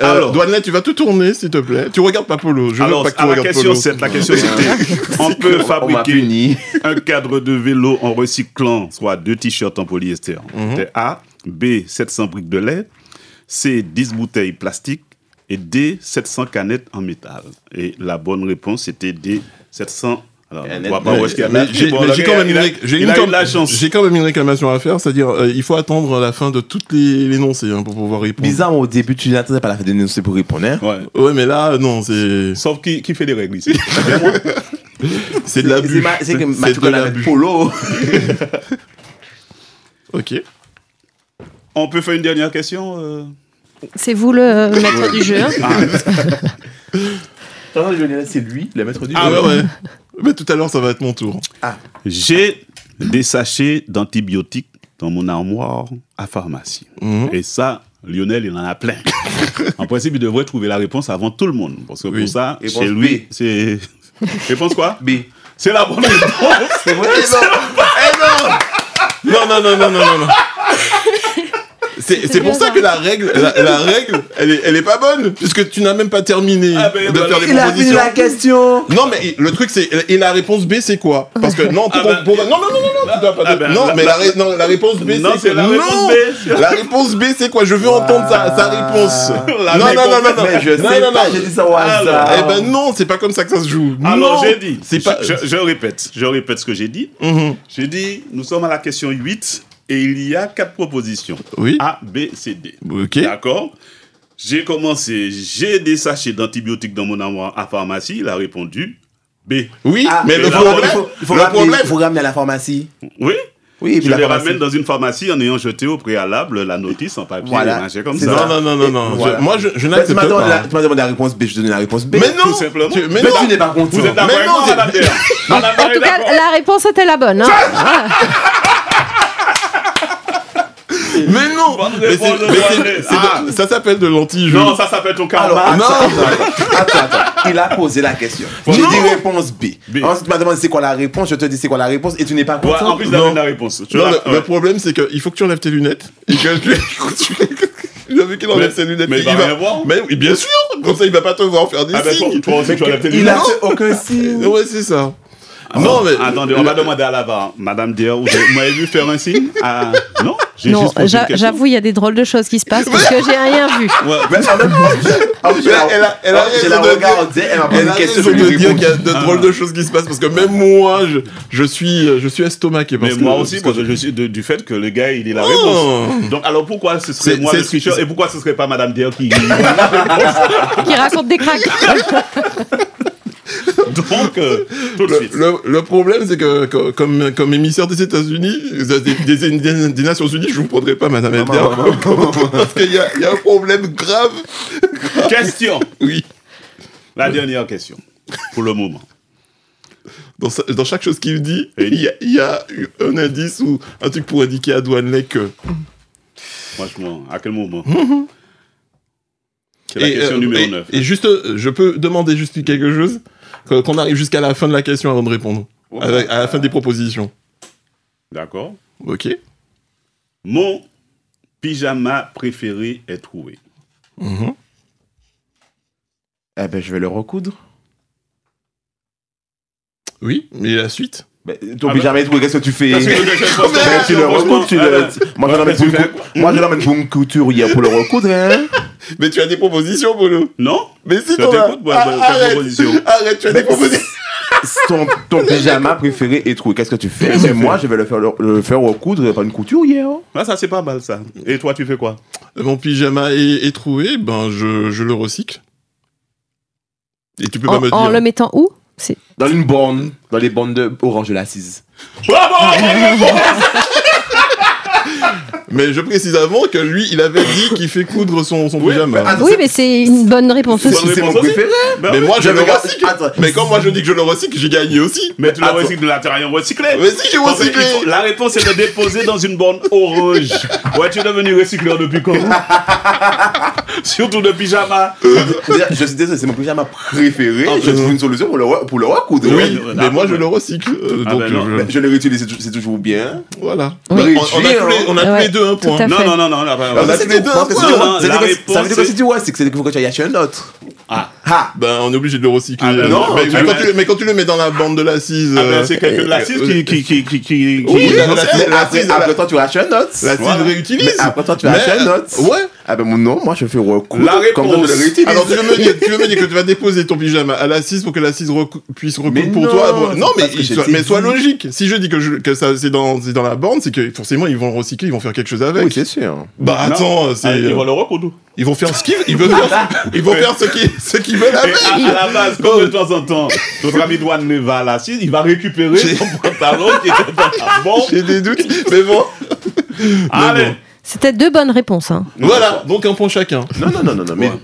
[SPEAKER 1] Alors, Douanelet, tu vas te tourner, s'il te plaît. Tu regardes pas Polo.
[SPEAKER 3] Alors, la question c'était, on peut fabriquer un cadre de vélo en recyclant soit 2 t-shirts en polyester. C'était A. B. 700 briques de lait. C. 10 bouteilles plastiques. Et D. 700 canettes en métal. Et la bonne réponse, c'était D. 700. Alors, on voit pas où est-ce qu'il y a
[SPEAKER 1] j'ai quand même une réclamation à faire, c'est-à-dire il faut attendre la fin de toutes les l'énoncé pour pouvoir répondre.
[SPEAKER 4] Bizarrement, au début, tu n'attendais pas la fin de l'énoncé pour répondre. Hein?
[SPEAKER 1] Ouais, mais là, non, c'est...
[SPEAKER 3] Sauf qui fait les règles ici.
[SPEAKER 1] C'est de l'abus.
[SPEAKER 4] C'est de l'abus. Polo.
[SPEAKER 1] Ok.
[SPEAKER 3] On peut faire une dernière question
[SPEAKER 2] C'est vous le maître du jeu.
[SPEAKER 4] C'est lui, le maître du jeu.
[SPEAKER 1] Ouais. Mais tout à l'heure, ça va être mon tour.
[SPEAKER 3] J'ai des sachets d'antibiotiques dans mon armoire à pharmacie. Et ça, Lionel, il en a plein. En principe, il devrait trouver la réponse avant tout le monde. Parce que pour ça, chez lui, c'est... Réponse quoi?
[SPEAKER 4] B.
[SPEAKER 3] C'est la bonne réponse.
[SPEAKER 4] C'est vrai?
[SPEAKER 1] Non. C'est pour ça que la règle, elle est pas bonne, puisque tu n'as même pas terminé de faire des propositions.
[SPEAKER 4] Il a fini la question.
[SPEAKER 1] Non, mais le truc c'est, et la réponse B c'est quoi? Parce que non, tu dois pas. La réponse B c'est
[SPEAKER 3] la réponse B.
[SPEAKER 1] La réponse B c'est quoi? Je veux entendre sa réponse. Non.
[SPEAKER 4] Mais je sais pas, j'ai dit ça au hasard.
[SPEAKER 1] Eh ben non, c'est pas comme ça que ça se joue.
[SPEAKER 3] Alors j'ai dit,
[SPEAKER 1] je
[SPEAKER 3] répète ce que j'ai dit. J'ai dit, nous sommes à la question 8. Et il y a 4 propositions.
[SPEAKER 1] Oui.
[SPEAKER 3] A, B, C, D.
[SPEAKER 1] Ok.
[SPEAKER 3] D'accord. J'ai commencé. J'ai des sachets d'antibiotiques dans mon armoire à pharmacie. Il a répondu B.
[SPEAKER 1] Oui, mais le
[SPEAKER 4] problème, il faut ramener à la pharmacie.
[SPEAKER 3] Oui.
[SPEAKER 4] Oui,
[SPEAKER 3] je les ramène dans une pharmacie en ayant jeté au préalable la notice en papier.
[SPEAKER 4] Voilà.
[SPEAKER 3] Comme ça.
[SPEAKER 1] Non. Voilà. Moi, je n'accepte pas.
[SPEAKER 4] Tu m'as demandé la réponse B, je te donne la réponse B.
[SPEAKER 1] Mais non.
[SPEAKER 3] Tout simplement.
[SPEAKER 4] Mais tu n'es pas content.
[SPEAKER 3] Vous êtes d'accord avec moi, madame Déa?
[SPEAKER 2] En tout cas, la réponse était la bonne.
[SPEAKER 1] Mais non, ça s'appelle de l'anti-jeu.
[SPEAKER 3] Non, ça s'appelle ton karma.
[SPEAKER 4] Attends. Il a posé la question. J'ai dit réponse B. Ensuite, tu m'as demandé c'est quoi la réponse. Je te dis c'est quoi la réponse et tu n'es pas content.
[SPEAKER 3] En plus, il donne la réponse.
[SPEAKER 1] Le problème, c'est qu'il faut que tu enlèves tes lunettes. Il a vu qu'il enlève ses lunettes.
[SPEAKER 3] Mais il va rien voir.
[SPEAKER 1] Mais oui, bien sûr. Comme ça, il va pas te voir faire des signes.
[SPEAKER 3] Toi aussi, tu enlèves tes lunettes.
[SPEAKER 4] Il a fait aucun signe.
[SPEAKER 1] Ouais, c'est ça.
[SPEAKER 3] Non, mais attendez, on va demander à l'avant. Madame Déa, vous m'avez vu faire un signe? Non,
[SPEAKER 2] j'avoue, il y a des drôles de choses qui se passent parce que j'ai rien vu.
[SPEAKER 1] Elle a raison de dire qu'il y a de drôles de choses qui se passent parce que même moi, je suis estomaqué.
[SPEAKER 3] Mais moi aussi, parce que je suis du fait que le gars, il est la réponse. Donc, alors pourquoi ce serait moi le tricheur et pourquoi ce serait pas Madame Déa qui
[SPEAKER 2] raconte des cracks?
[SPEAKER 3] Donc, tout de suite.
[SPEAKER 1] Le problème, c'est que comme émissaire des États-Unis, des Nations Unies, je vous prendrai pas, Madame Elder, parce qu'il y a un problème grave.
[SPEAKER 3] Question.
[SPEAKER 1] Oui.
[SPEAKER 3] La dernière question, pour le moment.
[SPEAKER 1] Dans chaque chose qu'il dit, il y a un indice ou un truc pour indiquer à Douanelet que...
[SPEAKER 3] Franchement, à quel moment? C'est la question numéro 9.
[SPEAKER 1] Et juste, je peux demander juste quelque chose? Qu'on arrive jusqu'à la fin de la question avant de répondre. À la fin des propositions.
[SPEAKER 3] D'accord.
[SPEAKER 1] Ok.
[SPEAKER 3] Mon pyjama préféré est trouvé.
[SPEAKER 4] Eh ben, je vais le recoudre.
[SPEAKER 1] Oui, mais la suite?
[SPEAKER 4] Ton pyjama est trouvé, qu'est-ce que tu fais? Tu le recoudres, Moi, je l'emmène pour une couturière pour le recoudre, hein?
[SPEAKER 1] Mais tu as des propositions, Polo?
[SPEAKER 3] Non.
[SPEAKER 1] Mais si t'en as... Arrête, tu as des propositions.
[SPEAKER 4] Ton pyjama préféré est trouvé, qu'est-ce que tu fais? Mais moi, je vais le faire recoudre par une couturière.
[SPEAKER 3] Ça, c'est pas mal, ça. Et toi, tu fais quoi?
[SPEAKER 1] Mon pyjama est trouvé, ben, je le recycle. Et tu peux pas me dire...
[SPEAKER 2] En le mettant où?
[SPEAKER 4] Dans une borne, dans les bornes de Orange de l'Assise.
[SPEAKER 1] Mais je précise avant que lui, il avait dit qu'il fait coudre son pyjama.
[SPEAKER 2] Oui, mais c'est une bonne réponse aussi.
[SPEAKER 4] C'est mon préféré.
[SPEAKER 1] Mais moi, je le recycle. Mais quand moi je dis que je le recycle, j'ai gagné aussi.
[SPEAKER 3] Mais tu le recycles de l'intérieur recyclé.
[SPEAKER 1] Mais si j'ai recyclé.
[SPEAKER 3] La réponse est de déposer dans une borne orange. Ouais, tu es devenu recycleur depuis quand? Surtout de pyjama.
[SPEAKER 4] Je suis désolé, c'est mon pyjama préféré. Je trouve une solution pour le recoudre.
[SPEAKER 1] Oui, mais moi je le recycle. Donc
[SPEAKER 4] je le réutilise, c'est toujours bien.
[SPEAKER 1] Voilà.
[SPEAKER 2] Oui.
[SPEAKER 1] On a tous les deux un point.
[SPEAKER 3] Non.
[SPEAKER 1] On a tous les deux un point.
[SPEAKER 4] Ça veut dire que si tu recycles, c'est qu'il faut que tu ailles acheter un autre.
[SPEAKER 1] Ben, on est obligé de le recycler. Mais quand tu le mets dans la bande de l'assise.
[SPEAKER 3] C'est quelqu'un de l'assise qui.
[SPEAKER 4] Oui, après toi, tu rachètes un autre.
[SPEAKER 1] L'assise réutilise.
[SPEAKER 4] Mais après toi, tu rachètes un autre.
[SPEAKER 1] Ouais.
[SPEAKER 4] Ah ben non, moi je fais recoudre.
[SPEAKER 3] La réponse.
[SPEAKER 4] Comme ça, je le réutilise.
[SPEAKER 1] Alors tu veux me dire que tu vas déposer ton pyjama à l'assise pour que l'assise puisse recoudre pour toi. Non, mais sois logique. Si je dis que ça c'est dans la bande, c'est que forcément ils vont le recycler, ils vont faire quelque chose avec.
[SPEAKER 4] Oui, c'est sûr.
[SPEAKER 1] Bah attends, c'est.
[SPEAKER 3] Ils vont le recoudre.
[SPEAKER 1] Ils vont faire ce qu'ils veulent faire. Ils vont faire ce qu'ils veulent avec.
[SPEAKER 3] À la base, comme de temps en temps, notre ami Douane va à l'assise, il va récupérer son pantalon qui était dans la bande.
[SPEAKER 1] J'ai des doutes, mais bon.
[SPEAKER 3] Allez.
[SPEAKER 2] C'était 2 bonnes réponses.
[SPEAKER 1] Voilà, donc un point chacun.
[SPEAKER 4] Non.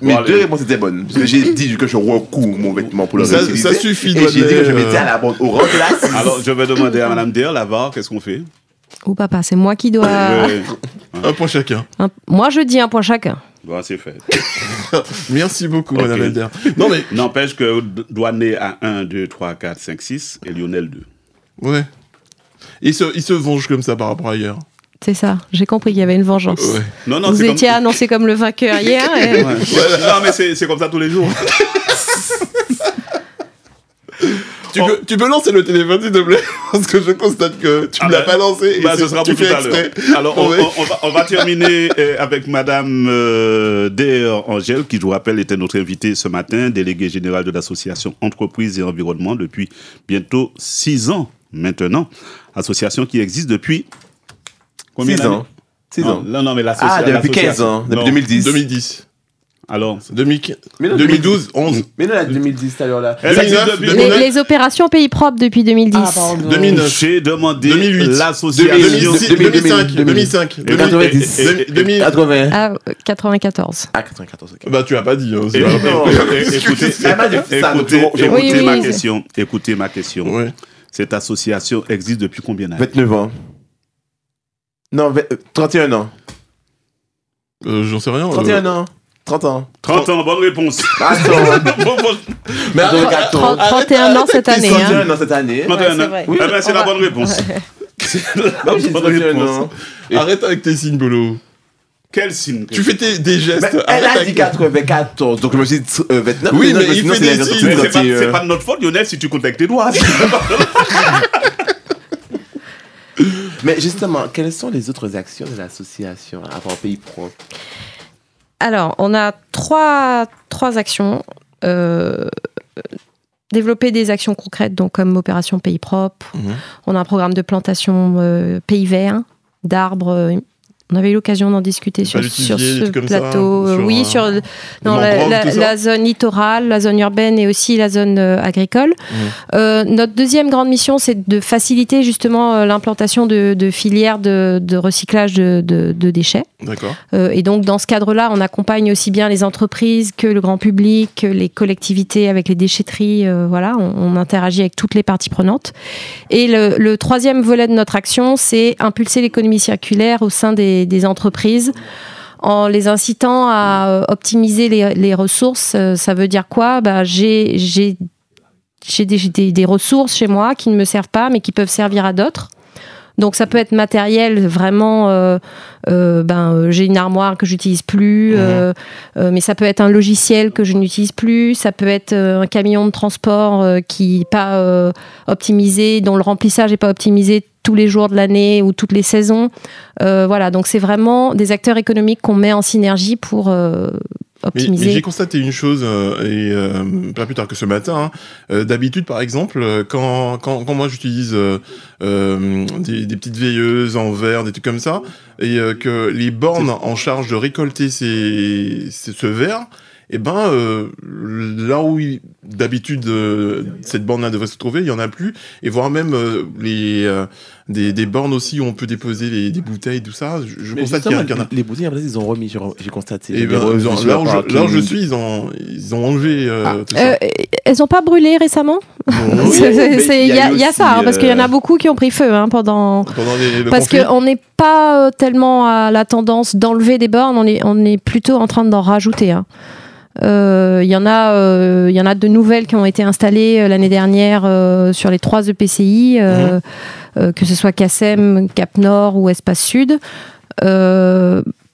[SPEAKER 4] Mes 2 réponses étaient bonnes. Parce que j'ai dit que je recouvre mon vêtement pour le réutiliser.
[SPEAKER 1] Ça suffit.
[SPEAKER 4] Et j'ai dit que je mettais à la bande orange là.
[SPEAKER 3] Alors, je vais demander à Madame Der, là-bas, qu'est-ce qu'on fait?
[SPEAKER 2] Ou papa, c'est moi qui dois.
[SPEAKER 1] Un point chacun.
[SPEAKER 2] Moi, je dis un point chacun.
[SPEAKER 3] Bon, c'est fait.
[SPEAKER 1] Merci beaucoup,
[SPEAKER 3] Okay.
[SPEAKER 1] Madame Elder. Non, mais.
[SPEAKER 3] N'empêche que Douané a 1, 2, 3, 4, 5, 6 et Lionel 2.
[SPEAKER 1] Ouais. Il se venge comme ça par rapport à hier.
[SPEAKER 2] C'est ça, j'ai compris qu'il y avait une vengeance.
[SPEAKER 1] Ouais.
[SPEAKER 3] Non,
[SPEAKER 2] Vous étiez annoncé comme le vainqueur hier.
[SPEAKER 3] Ouais. Non, mais c'est comme ça tous les jours.
[SPEAKER 1] Tu peux lancer le téléphone, s'il te plaît? Parce que je constate que tu ne l'as pas lancé. Et
[SPEAKER 3] ce sera
[SPEAKER 1] tu
[SPEAKER 3] pour
[SPEAKER 1] fais
[SPEAKER 3] tout à l'heure.
[SPEAKER 1] exprès.
[SPEAKER 3] Alors, on va terminer avec Madame Der Angèle, qui, je vous rappelle, était notre invitée ce matin, déléguée générale de l'association Entreprises et Environnement depuis bientôt 6 ans maintenant. Association qui existe depuis combien
[SPEAKER 4] 6 ans. 6 ans.
[SPEAKER 3] Non, mais l'association.
[SPEAKER 4] Ah, depuis 15 ans. Depuis 2010.
[SPEAKER 1] 2010.
[SPEAKER 3] Alors
[SPEAKER 1] 2012, 11.
[SPEAKER 4] Mais non, la 2010 tout à l'heure là.
[SPEAKER 1] 2009.
[SPEAKER 2] Les opérations pays propres depuis 2010.
[SPEAKER 4] Ah, pardon.
[SPEAKER 1] 2009.
[SPEAKER 3] J'ai demandé
[SPEAKER 1] 2008.
[SPEAKER 3] l'association.
[SPEAKER 1] 2005.
[SPEAKER 4] 90. 80.
[SPEAKER 2] Ah, 94.
[SPEAKER 4] Ah, 94, ok.
[SPEAKER 1] Bah, tu l'as pas dit.
[SPEAKER 3] Écoutez ma question.
[SPEAKER 1] Ouais.
[SPEAKER 3] Cette association existe depuis combien d'années?
[SPEAKER 4] 29 ans. Non, 31 ans.
[SPEAKER 1] J'en sais rien.
[SPEAKER 4] 31 ans. 30 ans.
[SPEAKER 3] 30 ans, bonne réponse.
[SPEAKER 4] Mais
[SPEAKER 2] 31 ans cette année.
[SPEAKER 4] 31 ans cette année.
[SPEAKER 3] 31 ans.
[SPEAKER 2] Oui,
[SPEAKER 3] c'est la bonne réponse.
[SPEAKER 1] Arrête avec tes signes, Bolo.
[SPEAKER 3] Quel signe?
[SPEAKER 1] Tu fais des gestes.
[SPEAKER 4] Mais elle a dit 94, donc je me suis dit 29.
[SPEAKER 1] Oui, mais il fait des signes.
[SPEAKER 3] C'est pas de notre faute, Lionel, si tu comptes avec tes doigts.
[SPEAKER 4] Mais justement, quelles sont les autres actions de l'association à part Pays Propre?
[SPEAKER 2] Alors, on a trois actions. Développer des actions concrètes, donc comme Opération Pays Propre. On a un programme de plantation Pays Vert, d'arbres. On avait eu l'occasion d'en discuter sur ce plateau. Sur la zone littorale, la zone urbaine et aussi la zone agricole. Notre deuxième grande mission, c'est de faciliter justement l'implantation de filières de recyclage de déchets.
[SPEAKER 1] D'accord.
[SPEAKER 2] Et donc, dans ce cadre-là, on accompagne aussi bien les entreprises que le grand public, que les collectivités avec les déchetteries. Voilà, on interagit avec toutes les parties prenantes. Et le troisième volet de notre action, c'est impulser l'économie circulaire au sein des entreprises en les incitant à optimiser les ressources. Ça veut dire quoi? J'ai des ressources chez moi qui ne me servent pas mais qui peuvent servir à d'autres. Donc ça peut être matériel, vraiment, j'ai une armoire que j'utilise plus, mais ça peut être un logiciel que je n'utilise plus, ça peut être un camion de transport qui n'est pas optimisé, dont le remplissage n'est pas optimisé tous les jours de l'année ou toutes les saisons. Voilà, donc c'est vraiment des acteurs économiques qu'on met en synergie pour optimiser.
[SPEAKER 1] Mais j'ai constaté une chose, pas plus tard que ce matin. D'habitude, par exemple, quand moi j'utilise des petites veilleuses en verre, des trucs comme ça, et que les bornes en charge de récolter ce verre, et là où d'habitude cette borne-là devrait se trouver, il y en a plus, et voire même des bornes aussi où on peut déposer des bouteilles, tout ça. Je constate qu'il y a
[SPEAKER 4] les bouteilles, ils ont remis, j'ai constaté.
[SPEAKER 1] Et là où je suis, ils ont enlevé tout ça.
[SPEAKER 2] Elles n'ont pas brûlé récemment? Il y a ça, parce qu'il y en a beaucoup qui ont pris feu pendant parce qu'on n'est pas tellement à la tendance d'enlever des bornes, on est plutôt en train d'en rajouter. Il y en a de nouvelles qui ont été installées l'année dernière sur les 3 EPCI, que ce soit CACEM, Cap Nord ou Espace Sud.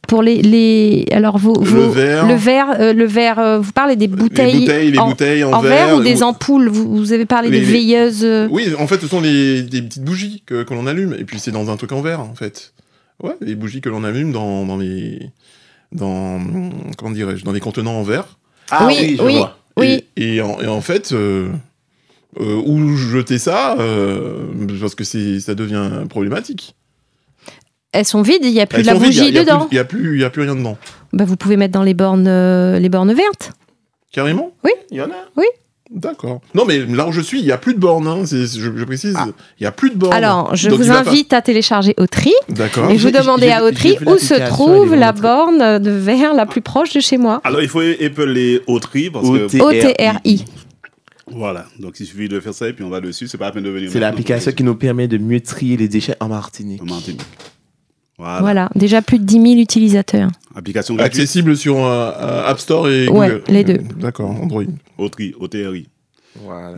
[SPEAKER 2] Pour alors le verre, vous parlez des bouteilles,
[SPEAKER 1] les bouteilles en
[SPEAKER 2] verre ou des ampoules, vous avez parlé des veilleuses.
[SPEAKER 1] Oui, en fait, ce sont des petites bougies que l'on allume, et puis c'est dans un truc en verre, en fait. Ouais, les bougies que l'on allume dans les contenants en verre.
[SPEAKER 4] Ah oui, je vois.
[SPEAKER 2] Oui.
[SPEAKER 1] Et en fait, où jeter ça, parce que ça devient problématique.
[SPEAKER 2] Elles sont vides, il n'y a plus de la bougie dedans.
[SPEAKER 1] Il n'y a plus rien dedans.
[SPEAKER 2] Bah, vous pouvez mettre dans les bornes vertes.
[SPEAKER 1] Carrément ?
[SPEAKER 2] Oui.
[SPEAKER 4] Il y en a ?
[SPEAKER 2] Oui.
[SPEAKER 1] D'accord. Non, mais là où je suis, il n'y a plus de bornes. Hein. Je précise, il n'y a plus de bornes.
[SPEAKER 2] Alors, je vous invite à télécharger Autry.
[SPEAKER 1] D'accord.
[SPEAKER 2] Et vous demandez à Autry où se trouve la borne de verre la plus proche de chez moi.
[SPEAKER 3] Alors, il faut épeler Autry.
[SPEAKER 2] O-T-R-I.
[SPEAKER 3] Voilà, donc il suffit de faire ça et puis on va dessus, c'est pas la peine de venir.
[SPEAKER 4] C'est l'application qui nous permet de mieux trier les déchets en Martinique.
[SPEAKER 2] Voilà, déjà plus de 10 000 utilisateurs.
[SPEAKER 3] Application gratuite.
[SPEAKER 1] Accessible sur App Store et Google.
[SPEAKER 2] Ouais, les deux.
[SPEAKER 1] D'accord, Android.
[SPEAKER 3] Autry, O-T-R-I.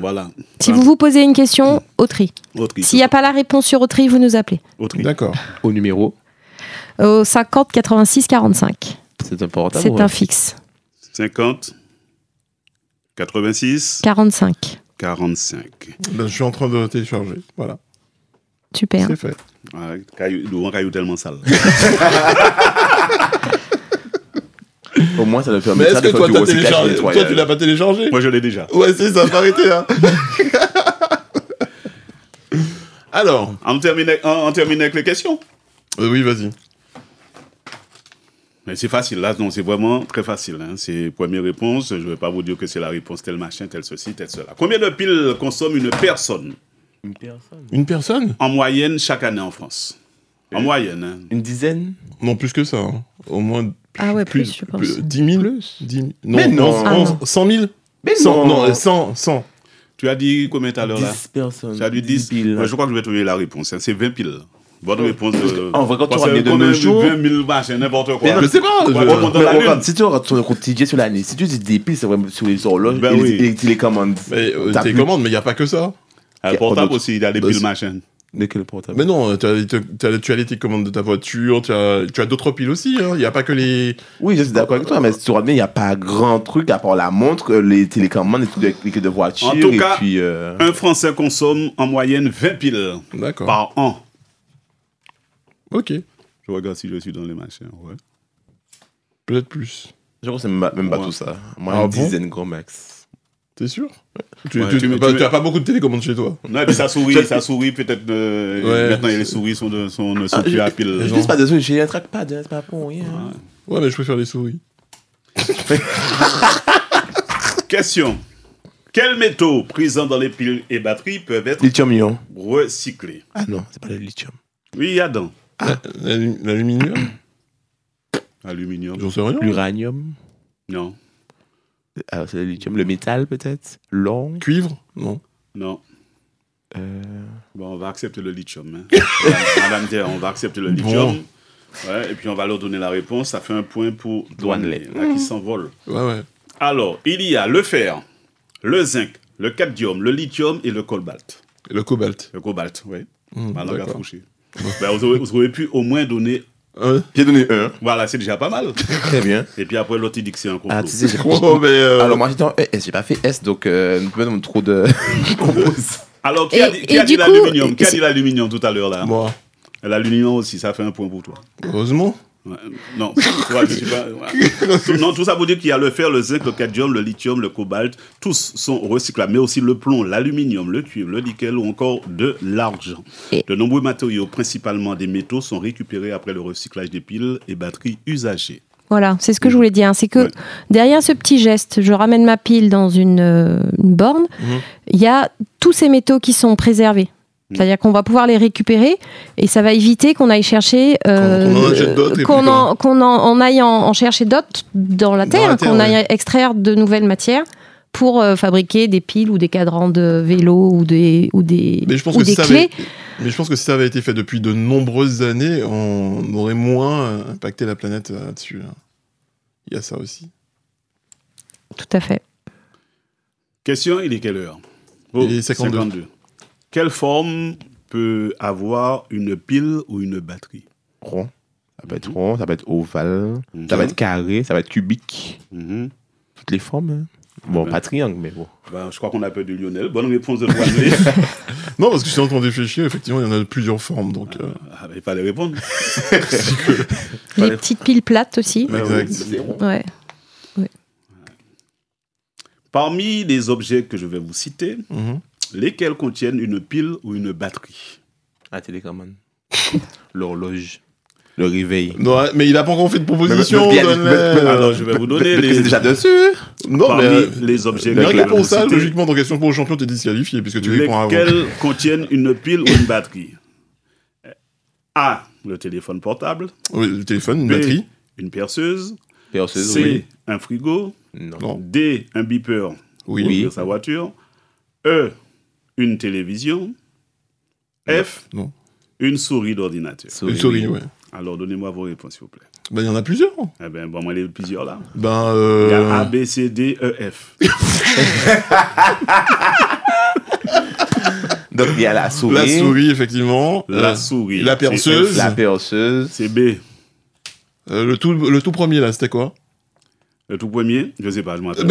[SPEAKER 3] Voilà.
[SPEAKER 2] Si vous vous posez une question, Autry. S'il n'y a pas la réponse sur Autry, vous nous appelez.
[SPEAKER 3] Autry.
[SPEAKER 1] D'accord.
[SPEAKER 4] Au numéro
[SPEAKER 2] au 50 86 45.
[SPEAKER 4] C'est un portable.
[SPEAKER 2] C'est un fixe.
[SPEAKER 3] 50 86
[SPEAKER 2] 45.
[SPEAKER 3] 45.
[SPEAKER 1] Ben, je suis en train de télécharger. Voilà.
[SPEAKER 2] Super.
[SPEAKER 1] C'est fait.
[SPEAKER 3] Ouais, caillou tellement sale.
[SPEAKER 4] Au moins, ça doit faire.
[SPEAKER 1] Mais est-ce que toi, tu l'as pas téléchargé?
[SPEAKER 3] Moi, je l'ai déjà.
[SPEAKER 1] Ouais, c'est ça, faut arrêter là. Alors.
[SPEAKER 3] On termine avec les questions.
[SPEAKER 1] Oui, vas-y.
[SPEAKER 3] Mais c'est facile, là, non, c'est vraiment très facile. Hein. C'est première réponse. Je ne vais pas vous dire que c'est la réponse tel machin, tel ceci, tel cela. Combien de piles consomme une personne?
[SPEAKER 1] Une personne?
[SPEAKER 3] En moyenne, chaque année en France. En moyenne. Hein.
[SPEAKER 4] Une dizaine?
[SPEAKER 1] Non, plus que ça. Hein. Au moins.
[SPEAKER 2] Plus, je pense.
[SPEAKER 1] 10 000? Plus 10 000. Non,
[SPEAKER 4] mais non.
[SPEAKER 1] 100 000?
[SPEAKER 4] Mais
[SPEAKER 1] 100, non, 100.
[SPEAKER 3] Tu as dit combien tout à l'heure là?
[SPEAKER 4] 10 personnes.
[SPEAKER 3] Tu as dit 10 piles. Ouais, je crois que je vais trouver la réponse. Hein. C'est 20 piles. Bonne réponse.
[SPEAKER 4] En vrai, quand tu regardes de nos jours.
[SPEAKER 3] 20 000 machins, n'importe quoi.
[SPEAKER 1] Mais je sais pas.
[SPEAKER 4] Regarde, si tu regardes ton quotidien sur l'année, si tu dis des piles, c'est vraiment sur les horloges et les télécommandes.
[SPEAKER 1] Télécommandes, mais il n'y a pas que ça.
[SPEAKER 3] Le portable aussi, il y a des piles machin.
[SPEAKER 4] De quel portable?
[SPEAKER 1] Mais non, tu as les télécommandes de ta voiture, tu as d'autres piles aussi. Il n'y a pas que les.
[SPEAKER 4] Oui, je suis d'accord avec toi, mais si tu regardes bien, il n'y a pas grand truc à part la montre, les télécommandes, les trucs de voiture.
[SPEAKER 3] En tout cas, un Français consomme en moyenne 20 piles par an.
[SPEAKER 1] Ok.
[SPEAKER 3] Je regarde si je suis dans les machins. Ouais.
[SPEAKER 1] Peut-être plus.
[SPEAKER 4] Je crois que c'est même pas tout ça. Moi, une dizaine grand max.
[SPEAKER 1] T'es sûr? Tu n'as pas beaucoup de télécommandes chez toi?
[SPEAKER 3] Non, mais ça sourit peut-être. Maintenant, les souris ne sont plus à pile.
[SPEAKER 4] Je dis pas de souris, j'ai un trackpad, c'est pas pour rien.
[SPEAKER 1] Ouais, mais je préfère les souris.
[SPEAKER 3] Question. Quels métaux présents dans les piles et batteries peuvent être recyclés?
[SPEAKER 4] Ah non, c'est pas le lithium.
[SPEAKER 3] Oui, il y a dans.
[SPEAKER 1] L'aluminium?
[SPEAKER 3] Aluminium.
[SPEAKER 1] J'en sais rien.
[SPEAKER 4] L'uranium?
[SPEAKER 3] Non.
[SPEAKER 4] Alors, c'est le lithium. Le métal, peut-être? L'or?
[SPEAKER 1] Cuivre? Non.
[SPEAKER 3] Non. Bon, on va accepter le lithium. Hein. Madame Dier, on va accepter le lithium. Bon. Ouais, et puis on va leur donner la réponse. Ça fait un point pour Douanelet, là qui s'envole.
[SPEAKER 1] Ouais.
[SPEAKER 3] Alors, il y a le fer, le zinc, le cadmium, le lithium et le cobalt.
[SPEAKER 1] Et le cobalt.
[SPEAKER 3] Le cobalt, oui. Ma langue a fouché. Ben, vous auriez pu au moins donner...
[SPEAKER 4] J'ai donné un.
[SPEAKER 3] Voilà, c'est déjà pas mal.
[SPEAKER 4] Très bien.
[SPEAKER 3] Et puis après, l'autre, il dit que c'est un complot.
[SPEAKER 4] Ah, tu sais, alors, moi, j'étais en ES, j'ai pas fait S, donc nous pouvons trop de compos.
[SPEAKER 3] Alors, qui a dit l'aluminium? Qui a dit l'aluminium tout à l'heure, là?
[SPEAKER 1] Moi.
[SPEAKER 3] L'aluminium aussi, ça fait un point pour toi.
[SPEAKER 1] Heureusement.
[SPEAKER 3] Ouais, non, toi, je suis pas... Ouais. Non, tout ça veut dire qu'il y a le fer, le zinc, le cadmium, le lithium, le cobalt. Tous sont recyclables, mais aussi le plomb, l'aluminium, le cuivre, le nickel ou encore de l'argent. De nombreux matériaux, principalement des métaux, sont récupérés après le recyclage des piles et batteries usagées.
[SPEAKER 2] Voilà, c'est ce que je voulais dire. C'est que derrière ce petit geste, je ramène ma pile dans une borne, il y a tous ces métaux qui sont préservés. C'est-à-dire qu'on va pouvoir les récupérer et ça va éviter qu'on aille chercher, qu'on aille en chercher d'autres dans la terre, qu'on aille extraire de nouvelles matières pour fabriquer des piles ou des cadrans de vélo ou des clés.
[SPEAKER 1] Mais je pense que si ça avait été fait depuis de nombreuses années, on aurait moins impacté la planète là-dessus. Il y a ça aussi.
[SPEAKER 2] Tout à fait.
[SPEAKER 3] Question, il est quelle heure?
[SPEAKER 1] Il est 52.
[SPEAKER 3] Quelle forme peut avoir une pile ou une batterie?
[SPEAKER 4] Rond. Ça peut être rond, ça peut être ovale, ça va être carré, ça va être cubique. Toutes les formes. Hein. Bon, pas triangle, mais bon.
[SPEAKER 3] Je crois qu'on a perdu Lionel. Bonne réponse de Douanier.
[SPEAKER 1] Non, parce que je suis en train de réfléchir. Effectivement, il y en a de plusieurs formes. Donc,
[SPEAKER 3] il fallait répondre.
[SPEAKER 2] Les petites piles plates aussi.
[SPEAKER 1] Exact.
[SPEAKER 2] Ouais.
[SPEAKER 3] Parmi les objets que je vais vous citer, lesquels contiennent une pile ou une batterie?
[SPEAKER 4] La télécommande. L'horloge. Le réveil.
[SPEAKER 1] Non, mais il n'a pas encore fait de proposition.
[SPEAKER 3] Alors, je vais vous donner les...
[SPEAKER 4] déjà dessus.
[SPEAKER 3] Non, parmi les objets que je vais vous citer,
[SPEAKER 1] logiquement, dans question pour le champion, tu es disqualifié, puisque tu réponds avant.
[SPEAKER 3] Lesquels contiennent une pile ou une batterie? A, le téléphone portable.
[SPEAKER 1] Oui, le téléphone, une
[SPEAKER 3] B,
[SPEAKER 1] batterie.
[SPEAKER 3] Une perceuse.
[SPEAKER 4] Perceuse,
[SPEAKER 3] C, un frigo.
[SPEAKER 4] Non.
[SPEAKER 3] D, un beeper.
[SPEAKER 1] Oui.
[SPEAKER 3] Pour sa voiture. E, une télévision. F,
[SPEAKER 1] non.
[SPEAKER 3] Une souris d'ordinateur.
[SPEAKER 1] Une souris, oui.
[SPEAKER 3] Alors, donnez-moi vos réponses, s'il vous plaît.
[SPEAKER 1] Il y en a plusieurs.
[SPEAKER 3] Eh bien, moi, il y a plusieurs là.
[SPEAKER 1] Il y a
[SPEAKER 3] A, B, C, D, E, F.
[SPEAKER 4] Donc, il y a la souris.
[SPEAKER 1] La souris, effectivement.
[SPEAKER 3] La souris.
[SPEAKER 1] La perceuse.
[SPEAKER 4] La perceuse.
[SPEAKER 3] C'est B.
[SPEAKER 1] Le tout premier, là, c'était quoi?
[SPEAKER 3] Le tout premier, je ne sais pas, je m'en rappelle.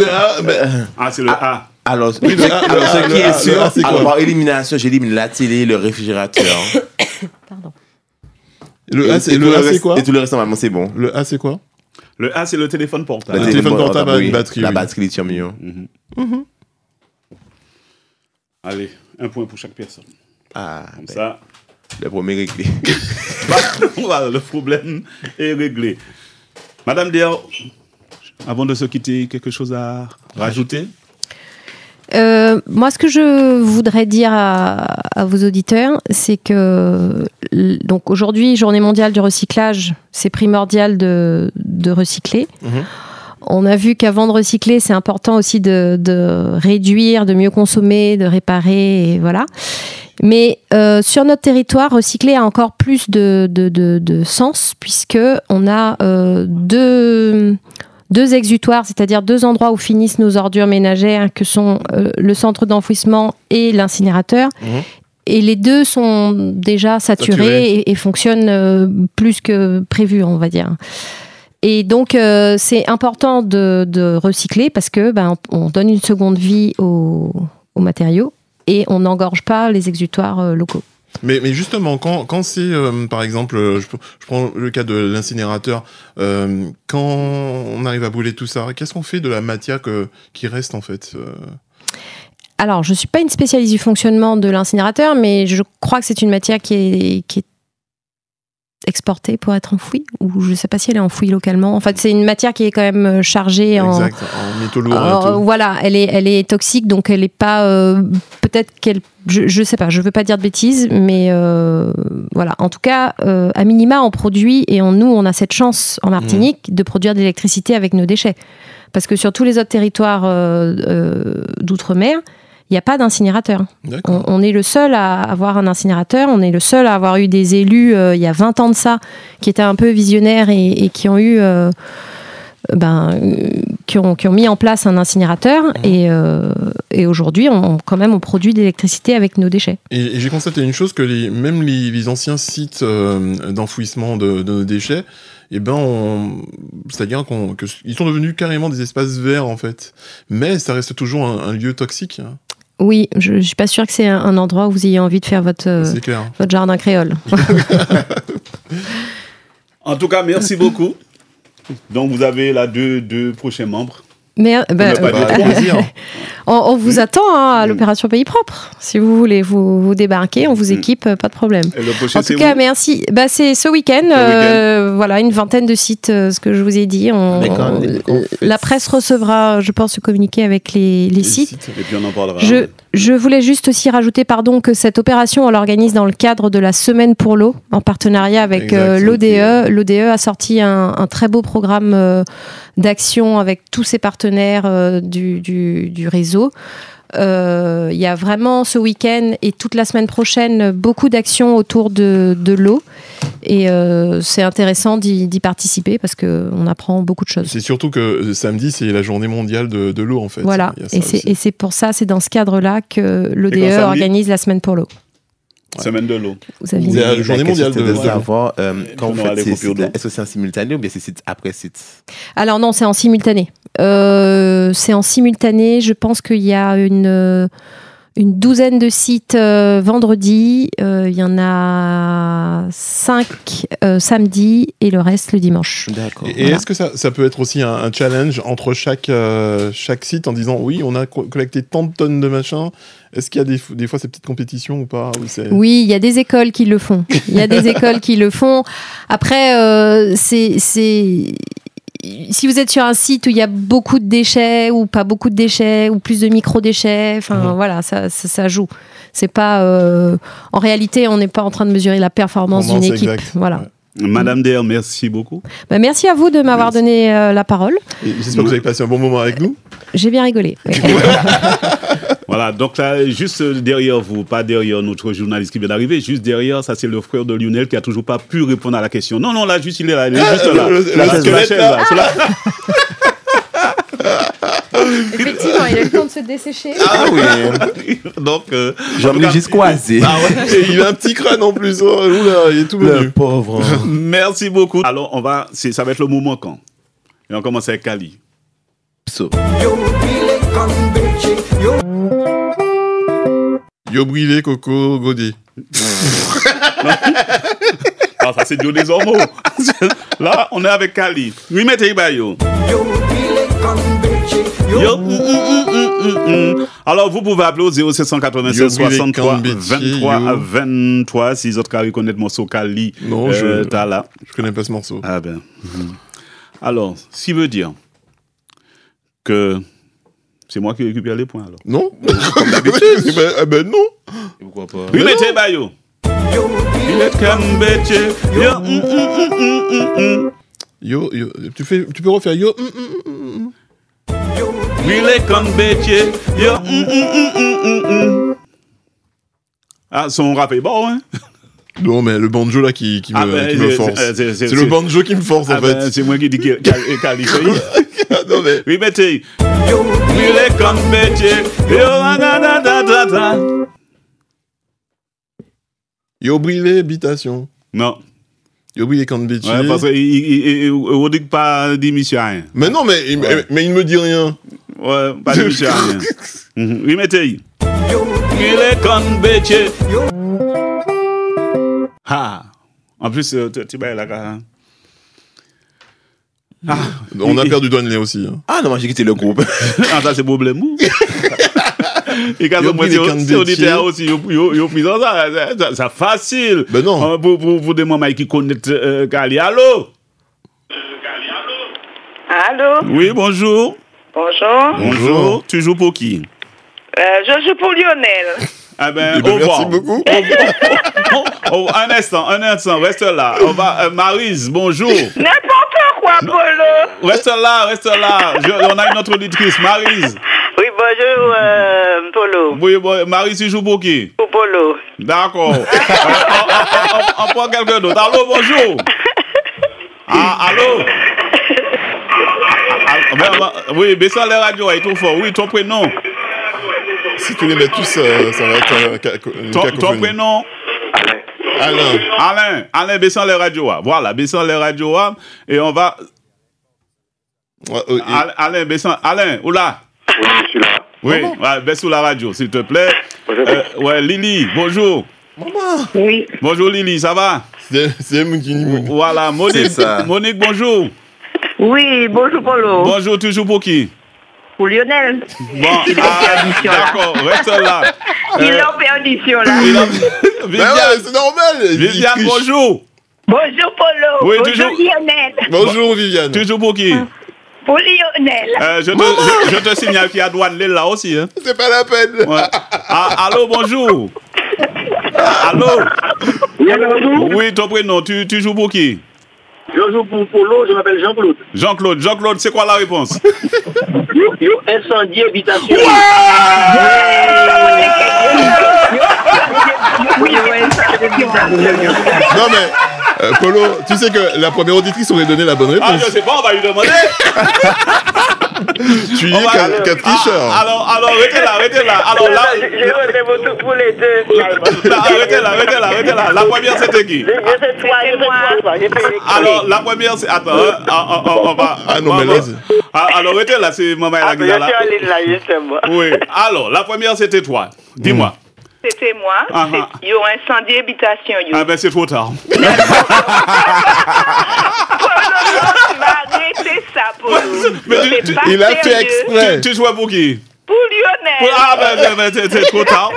[SPEAKER 3] C'est le A.
[SPEAKER 4] Alors, ce qui est sûr, par élimination, j'élimine la télé, le réfrigérateur.
[SPEAKER 2] Pardon.
[SPEAKER 1] Le A, c'est quoi?
[SPEAKER 4] Et tout le reste, normalement, c'est bon.
[SPEAKER 1] Le A, c'est quoi?
[SPEAKER 3] Le A, c'est le téléphone portable.
[SPEAKER 1] Le téléphone portable a une batterie.
[SPEAKER 4] La batterie lithium-ion.
[SPEAKER 3] Allez, un point pour chaque personne. Comme ça.
[SPEAKER 4] Le premier réglé.
[SPEAKER 3] Voilà, le problème est réglé. Madame Dier, avant de se quitter, quelque chose à rajouter?
[SPEAKER 2] Moi, ce que je voudrais dire à vos auditeurs, c'est que donc aujourd'hui, Journée mondiale du recyclage, c'est primordial de recycler. On a vu qu'avant de recycler, c'est important aussi de réduire, de mieux consommer, de réparer, et voilà. Mais sur notre territoire, recycler a encore plus de sens, puisque on a deux exutoires, c'est-à-dire 2 endroits où finissent nos ordures ménagères, que sont le centre d'enfouissement et l'incinérateur. Et les deux sont déjà saturés. Et fonctionnent plus que prévu, on va dire. Et donc, c'est important de recycler parce que on donne une seconde vie aux matériaux et on n'engorge pas les exutoires locaux.
[SPEAKER 1] Mais justement, quand c'est, par exemple, je prends le cas de l'incinérateur, quand on arrive à brûler tout ça, qu'est-ce qu'on fait de la matière qui reste en fait
[SPEAKER 2] Alors, je ne suis pas une spécialiste du fonctionnement de l'incinérateur, mais je crois que c'est une matière qui est exportée pour être enfouie, ou je ne sais pas si elle est enfouie localement. En fait, c'est une matière qui est quand même chargée en
[SPEAKER 1] métaux lourds.
[SPEAKER 2] Voilà, elle est toxique, donc elle n'est pas... peut-être qu'elle... Je ne sais pas, je ne veux pas dire de bêtises, mais voilà. En tout cas, à minima, on produit, et nous, on a cette chance en Martinique de produire de l'électricité avec nos déchets. Parce que sur tous les autres territoires d'outre-mer, il n'y a pas d'incinérateur. On est le seul à avoir un incinérateur, on est le seul à avoir eu des élus, il y a 20 ans de ça, qui étaient un peu visionnaires et qui ont eu... qui ont mis en place un incinérateur et aujourd'hui on produit de l'électricité avec nos déchets.
[SPEAKER 1] Et j'ai constaté une chose, que même les anciens sites d'enfouissement de nos déchets, c'est-à-dire qu'ils sont devenus carrément des espaces verts en fait, mais ça reste toujours un lieu toxique.
[SPEAKER 2] Oui, je ne suis pas sûre que c'est un endroit où vous ayez envie de faire votre jardin créole.
[SPEAKER 3] En tout cas, merci beaucoup. Donc, vous avez là deux prochains membres.
[SPEAKER 2] Mais on vous attend à l'opération Pays Propre. Si vous voulez vous débarquer, on vous équipe, pas de problème. En tout cas, merci. C'est ce week-end. Voilà, une vingtaine de sites, ce que je vous ai dit. La presse recevra, je pense, ce communiqué avec les sites.
[SPEAKER 3] Et puis on en parlera.
[SPEAKER 2] Je voulais juste aussi rajouter, que cette opération, on l'organise dans le cadre de la Semaine pour l'eau, en partenariat avec l'ODE. L'ODE a sorti un très beau programme d'action avec tous ses partenaires du réseau. Il y a vraiment ce week-end et toute la semaine prochaine beaucoup d'actions autour de l'eau. Et c'est intéressant d'y participer parce qu'on apprend beaucoup de choses.
[SPEAKER 1] C'est surtout que samedi, c'est la journée mondiale de l'eau, en fait.
[SPEAKER 2] Voilà, et c'est pour ça, c'est dans ce cadre-là que l'ODE organise la Semaine pour l'eau.
[SPEAKER 3] Semaine de l'eau.
[SPEAKER 1] C'est la journée mondiale de l'eau.
[SPEAKER 4] Quand vous faites est-ce que c'est en simultané ou bien c'est site après site?
[SPEAKER 2] Alors non, c'est en simultané. Je pense qu'il y a une douzaine de sites vendredi. Il y en a 5 samedi et le reste le dimanche.
[SPEAKER 1] D'accord. Et est-ce que ça peut être aussi un challenge entre chaque site en disant oui, on a collecté tant de tonnes de machin? Est-ce qu'il y a des fois ces petites compétitions ou pas?
[SPEAKER 2] Oui, il y a des écoles qui le font. Après, si vous êtes sur un site où il y a beaucoup de déchets ou pas beaucoup de déchets ou plus de micro-déchets, voilà, ça joue. C'est pas, en réalité, on n'est pas en train de mesurer la performance d'une équipe.
[SPEAKER 1] Exact.
[SPEAKER 2] Voilà.
[SPEAKER 1] Ouais.
[SPEAKER 3] Madame Der, merci beaucoup.
[SPEAKER 2] Merci à vous de m'avoir donné la parole.
[SPEAKER 1] Et j'espère que vous avez passé un bon moment avec nous.
[SPEAKER 2] J'ai bien rigolé. Oui.
[SPEAKER 3] Voilà, donc là, juste derrière vous, pas derrière notre journaliste qui vient d'arriver, juste derrière, ça c'est le frère de Lionel qui a toujours pas pu répondre à la question. Non, là, juste il est là, il est juste là. La chaise là.
[SPEAKER 2] Effectivement, il a le temps de se dessécher.
[SPEAKER 3] Ah oui. Donc,
[SPEAKER 4] Jean-Louis Giscoisé.
[SPEAKER 1] Ah ouais. Et il a un petit crâne en plus. Oh, oula, il est tout menu.
[SPEAKER 4] Le pauvre.
[SPEAKER 3] Merci beaucoup. Alors, ça va être le moment quand. Et on commence avec Kali.
[SPEAKER 1] Yo brûlé, Coco, Godet.
[SPEAKER 3] Ah, ça c'est Joe des Ormeaux. Là, on est avec Kali. Oui, mettez yo. Alors, vous pouvez appeler au 0796 63 23 23 si les autres carrés connaissent le morceau Kali.
[SPEAKER 1] Non, je connais pas ce morceau.
[SPEAKER 3] Ah ben. Alors, ce qui veut dire que c'est moi qui récupère les points alors.
[SPEAKER 1] Non, comme d'habitude. Ben non.
[SPEAKER 4] Pourquoi pas?
[SPEAKER 3] Oui, mettez bayo.
[SPEAKER 1] Yo, tu peux refaire yo.
[SPEAKER 3] Ah, son rap est bon, hein?
[SPEAKER 1] Non, mais le banjo là qui me force. C'est le banjo qui me force en fait.
[SPEAKER 3] C'est moi qui dis Kali.
[SPEAKER 1] Non, mais.
[SPEAKER 3] Oui, mettez.
[SPEAKER 1] Yo brûlé, habitation.
[SPEAKER 3] Non.
[SPEAKER 1] Yo brûlé quand bétier.
[SPEAKER 3] Ouais, parce qu'il ne dit pas d'émission.
[SPEAKER 1] Mais non, mais il me dit rien.
[SPEAKER 3] Ouais, pas d'émission. Oui, mettez. Yo brûlé quand bétier. Ah. En plus, tu vas là.
[SPEAKER 1] Ah, on a perdu Douane aussi. Hein.
[SPEAKER 4] Ah non, moi j'ai quitté le groupe.
[SPEAKER 3] Ah, ça c'est problème. Et quand on auditeur aussi, yo pris ça, c'est facile.
[SPEAKER 1] Ben non.
[SPEAKER 3] Pour des mamans qui connaissent Kali. Allô?
[SPEAKER 5] Allô?
[SPEAKER 3] Oui, bonjour.
[SPEAKER 5] Bonjour.
[SPEAKER 3] Tu joues pour qui?
[SPEAKER 5] Je joue pour Lionel.
[SPEAKER 3] Ah ben, au revoir.
[SPEAKER 1] Merci beaucoup.
[SPEAKER 3] Un instant, reste là. On va, Maryse, bonjour.
[SPEAKER 5] N'importe quoi, Polo.
[SPEAKER 3] Reste là. On a une autre auditrice, Maryse.
[SPEAKER 5] Oui, bonjour, Polo.
[SPEAKER 3] Oui, Maryse, tu joues pour qui?
[SPEAKER 5] Pour Polo.
[SPEAKER 3] D'accord. On prend quelqu'un d'autre. Allô, bonjour. Allô? Oui, baissez les radios, il est trop fort. Oui, ton prénom?
[SPEAKER 1] Si tu les mets tous, ça va être une cacophonie.
[SPEAKER 3] Ton prénom? Alain, baissons les radios. Voilà, baissons les radios. Et on va... Alain, baissons... Alain, où là?
[SPEAKER 6] Oui, je suis là.
[SPEAKER 3] Oui, baisse sous la radio, s'il te plaît. Ouais, Lily, bonjour.
[SPEAKER 1] Maman.
[SPEAKER 5] Oui.
[SPEAKER 3] Bonjour Lily, ça va?
[SPEAKER 1] C'est Moukini.
[SPEAKER 3] Voilà, Monique, bonjour.
[SPEAKER 5] Oui, bonjour, Polo.
[SPEAKER 3] Bonjour, toujours pour qui?
[SPEAKER 5] Pour Lionel.
[SPEAKER 3] Bon, d'accord, reste là.
[SPEAKER 5] Il est en perdition là.
[SPEAKER 1] Viviane, c'est normal.
[SPEAKER 3] Viviane, bonjour.
[SPEAKER 5] Bonjour, Polo.
[SPEAKER 3] Oui,
[SPEAKER 5] bonjour, Lionel.
[SPEAKER 1] Bonjour, Viviane.
[SPEAKER 3] Toujours pour qui?
[SPEAKER 5] Pour Lionel.
[SPEAKER 3] Je te signale qu'il y a douane là aussi. Hein.
[SPEAKER 1] C'est pas la peine.
[SPEAKER 3] Ouais. Allô, bonjour. Allô. Oui, ton prénom, tu joues pour qui?
[SPEAKER 6] Je joue pour Polo, je m'appelle Jean-Claude.
[SPEAKER 3] Jean-Claude, c'est quoi la réponse?
[SPEAKER 6] Yo incendie habitation.
[SPEAKER 1] Non mais, Polo, tu sais que la première auditrice aurait donné la bonne réponse.
[SPEAKER 3] Ah, je sais pas, on va lui demander.
[SPEAKER 1] Tu es qu'un tricheur.
[SPEAKER 3] Alors, arrêtez là. Alors là,
[SPEAKER 5] J'ai voté pour les deux.
[SPEAKER 3] arrêtez là. La première, c'était qui?
[SPEAKER 5] C'est toi.
[SPEAKER 3] Alors, la première, c'est... Attends, on va...
[SPEAKER 1] Ah non, mais là...
[SPEAKER 3] Alors, arrêtez là, c'est maman et la guida là.
[SPEAKER 5] Je suis allé là, justement.
[SPEAKER 3] Oui. Alors, la première, c'était toi. Dis-moi.
[SPEAKER 5] C'était moi. Ils ont incendié l'habitation.
[SPEAKER 3] Ah ben, c'est trop tard.
[SPEAKER 5] Arrêtez ça, Polo.
[SPEAKER 1] Il a fait exprès.
[SPEAKER 3] Tu jouais pour qui?
[SPEAKER 5] Pour Lionel.
[SPEAKER 3] Ah ben, c'est trop tard.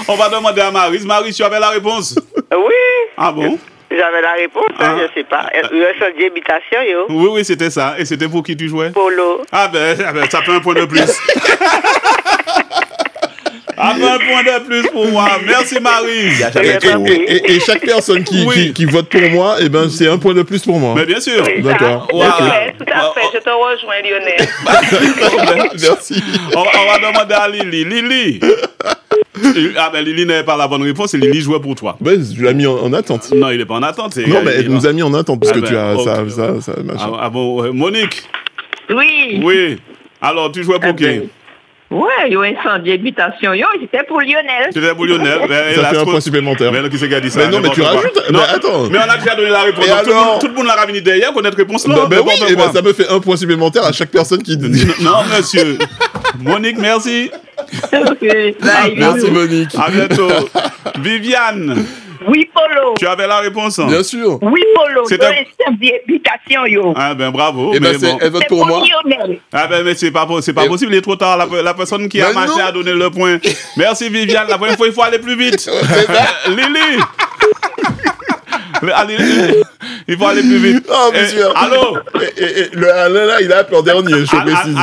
[SPEAKER 3] On va demander à Maryse. Maryse, tu avais la réponse?
[SPEAKER 5] Oui.
[SPEAKER 3] Ah bon?
[SPEAKER 5] J'avais la réponse, je sais pas. Incendié l'habitation, yo.
[SPEAKER 3] Oui, c'était ça. Et c'était pour qui tu jouais?
[SPEAKER 5] Polo.
[SPEAKER 3] Ah ben, ça fait un point de plus. Un point de plus pour moi. Merci Maryse.
[SPEAKER 1] Et chaque personne qui vote pour moi, eh ben, c'est un point de plus pour moi.
[SPEAKER 3] Mais bien sûr.
[SPEAKER 1] D'accord.
[SPEAKER 5] Tout à fait. Je te rejoins, Lionel.
[SPEAKER 1] Merci.
[SPEAKER 3] On va demander à Lily. Lily. Ah ben Lily n'avait pas la bonne réponse et Lily jouait pour toi.
[SPEAKER 1] Ben, je l'ai mis en attente.
[SPEAKER 3] Non, il n'est pas en attente.
[SPEAKER 1] Non, mais elle nous a mis en attente parce que tu as ça, machin.
[SPEAKER 3] Ah bon, Monique.
[SPEAKER 5] Oui.
[SPEAKER 3] Oui. Alors, tu jouais pour qui?
[SPEAKER 5] Ouais, ils ont incendié l'habitation. C'était pour Lionel.
[SPEAKER 3] C'était pour Lionel.
[SPEAKER 1] Ça fait un point supplémentaire.
[SPEAKER 3] Mais qui c'est qui a dit ça?
[SPEAKER 1] Mais non, mais tu rajoutes.
[SPEAKER 3] Non,
[SPEAKER 1] mais attends.
[SPEAKER 3] Mais on a déjà donné la réponse. Tout le monde l'a ramené derrière, connaître réponse là.
[SPEAKER 1] Ben oui, et ben ça me fait un point supplémentaire à chaque personne qui dit.
[SPEAKER 3] Non, monsieur. Monique, merci.
[SPEAKER 5] Ok, bye.
[SPEAKER 1] Merci, Monique.
[SPEAKER 3] À bientôt. Viviane.
[SPEAKER 5] Oui, Polo.
[SPEAKER 3] Tu avais la réponse?
[SPEAKER 1] Bien sûr.
[SPEAKER 5] Oui, Polo. C'est un incendié d'habitation, yo.
[SPEAKER 3] Ah ben bravo.
[SPEAKER 1] Et ben elle vote pour moi.
[SPEAKER 3] Ah ben mais c'est pas possible, il est trop tard. La personne qui a marché a donné le point. Merci Viviane. La prochaine fois il faut aller plus vite. Lily. Allez, il faut aller plus vite.
[SPEAKER 1] Oh, monsieur.
[SPEAKER 3] Allô?
[SPEAKER 1] Le Alain, là, il a appelé en dernier, je précise.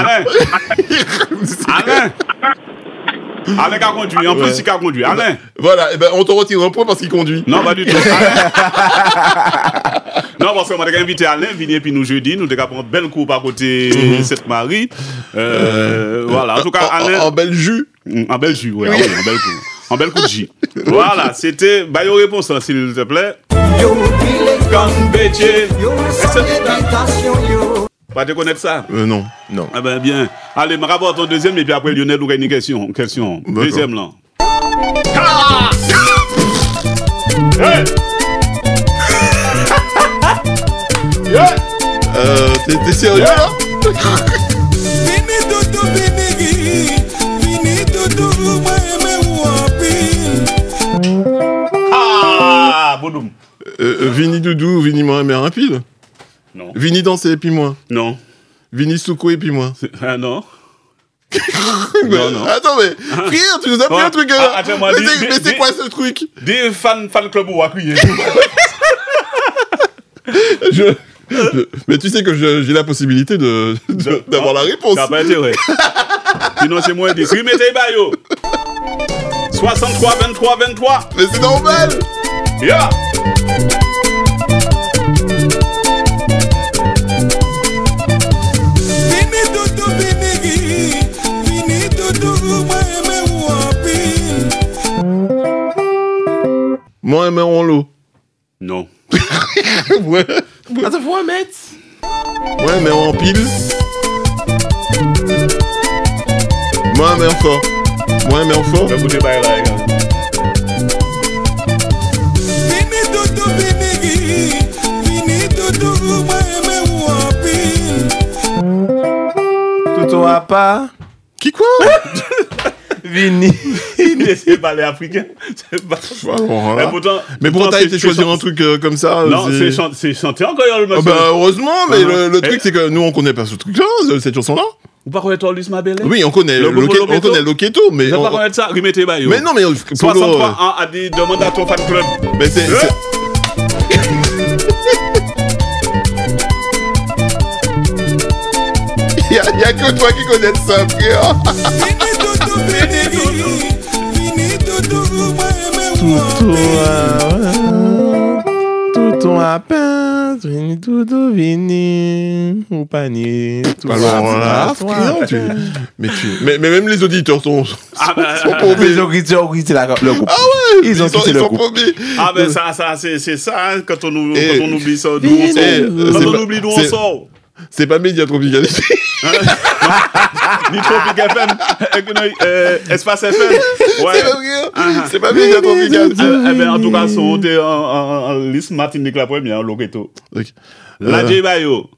[SPEAKER 3] Alain qui a conduit, en plus il a conduit. Alain.
[SPEAKER 1] Voilà, et ben on te retire un point parce qu'il conduit.
[SPEAKER 3] Non, pas du tout. Non, parce qu'on m'a invité Alain, venir puis nous jeudi, nous devons prendre belle coupe à côté Sainte-Marie. Voilà, en tout cas, Alain.
[SPEAKER 1] En bel jus.
[SPEAKER 3] En bel jus, oui, en bel coup. En bel coup de jus. Voilà, c'était. Bah, yo réponse, s'il te plaît. Pas te connaître ça?
[SPEAKER 1] Non.
[SPEAKER 3] Ah ben bien. Allez, me rapporte ton deuxième et puis après Lionel nous gagne une question. Deuxième là. Ah! Hey!
[SPEAKER 1] T'es sérieux là?
[SPEAKER 3] Ah, Boudoum.
[SPEAKER 1] Vini Doudou, Vini moi, mais un pile?
[SPEAKER 3] Non.
[SPEAKER 1] Vini danser et puis moi?
[SPEAKER 3] Non.
[SPEAKER 1] Vini Souko et puis moi?
[SPEAKER 3] Ah non.
[SPEAKER 1] Non. Attends, mais frère, tu nous as pris un truc là. Mais c'est quoi ce truc?
[SPEAKER 3] Des fan club ou à crier.
[SPEAKER 1] Mais tu sais que j'ai la possibilité d'avoir la réponse.
[SPEAKER 3] T'as pas intérêt. Sinon, c'est moins 10. Remettez Bayo. 63, 23, 23.
[SPEAKER 1] Mais c'est normal.
[SPEAKER 3] Yeah.
[SPEAKER 1] Moi, mais en l'eau.
[SPEAKER 3] Non.
[SPEAKER 1] Ouais.
[SPEAKER 4] Attends, faut en mettre.
[SPEAKER 1] Ouais, mais en pile. Moi, mais en fort. Moi, mais en fort.
[SPEAKER 3] Écoutez, bye là, les gars.
[SPEAKER 4] Toto a pas.
[SPEAKER 1] Qui quoi?
[SPEAKER 4] Vini.
[SPEAKER 3] C'est pas les Africains. C'est pas.
[SPEAKER 1] Voilà. Mais pourtant, t'as été choisir un truc comme ça.
[SPEAKER 3] Non, c'est chanté encore, le monsieur.
[SPEAKER 1] Bah, heureusement, mais le truc, c'est que nous, on connaît pas ce truc-là, cette chanson-là.
[SPEAKER 3] Vous pas connaître Luis Mabelle?
[SPEAKER 1] Oui, on connaît Loketo, mais.
[SPEAKER 3] Vous pas connaître ça? Remettez Bayo.
[SPEAKER 1] Mais non, mais.
[SPEAKER 3] 63 ans a dit demande à ton fan club.
[SPEAKER 1] Mais c'est. Il y a que toi qui connais ça, frère.
[SPEAKER 4] Tout à peine, tout vini, ou panier.
[SPEAKER 1] Alors là, mais même les auditeurs sont paumés.
[SPEAKER 4] Ils ont quitté le groupe.
[SPEAKER 1] Ah ouais,
[SPEAKER 4] ils ont quitté le groupe.
[SPEAKER 3] Ah ben ça c'est ça hein, quand on oublie ça, d'où on sort. Quand on oublie d'où on sort.
[SPEAKER 1] C'est pas Média Tropical.
[SPEAKER 3] Ni Tropic FM, Espace FM. Ouais.
[SPEAKER 1] C'est pas Média Tropical.
[SPEAKER 3] Eh ben en tout cas, on était en liste Martinique la première, Loketo. La J-Bayo.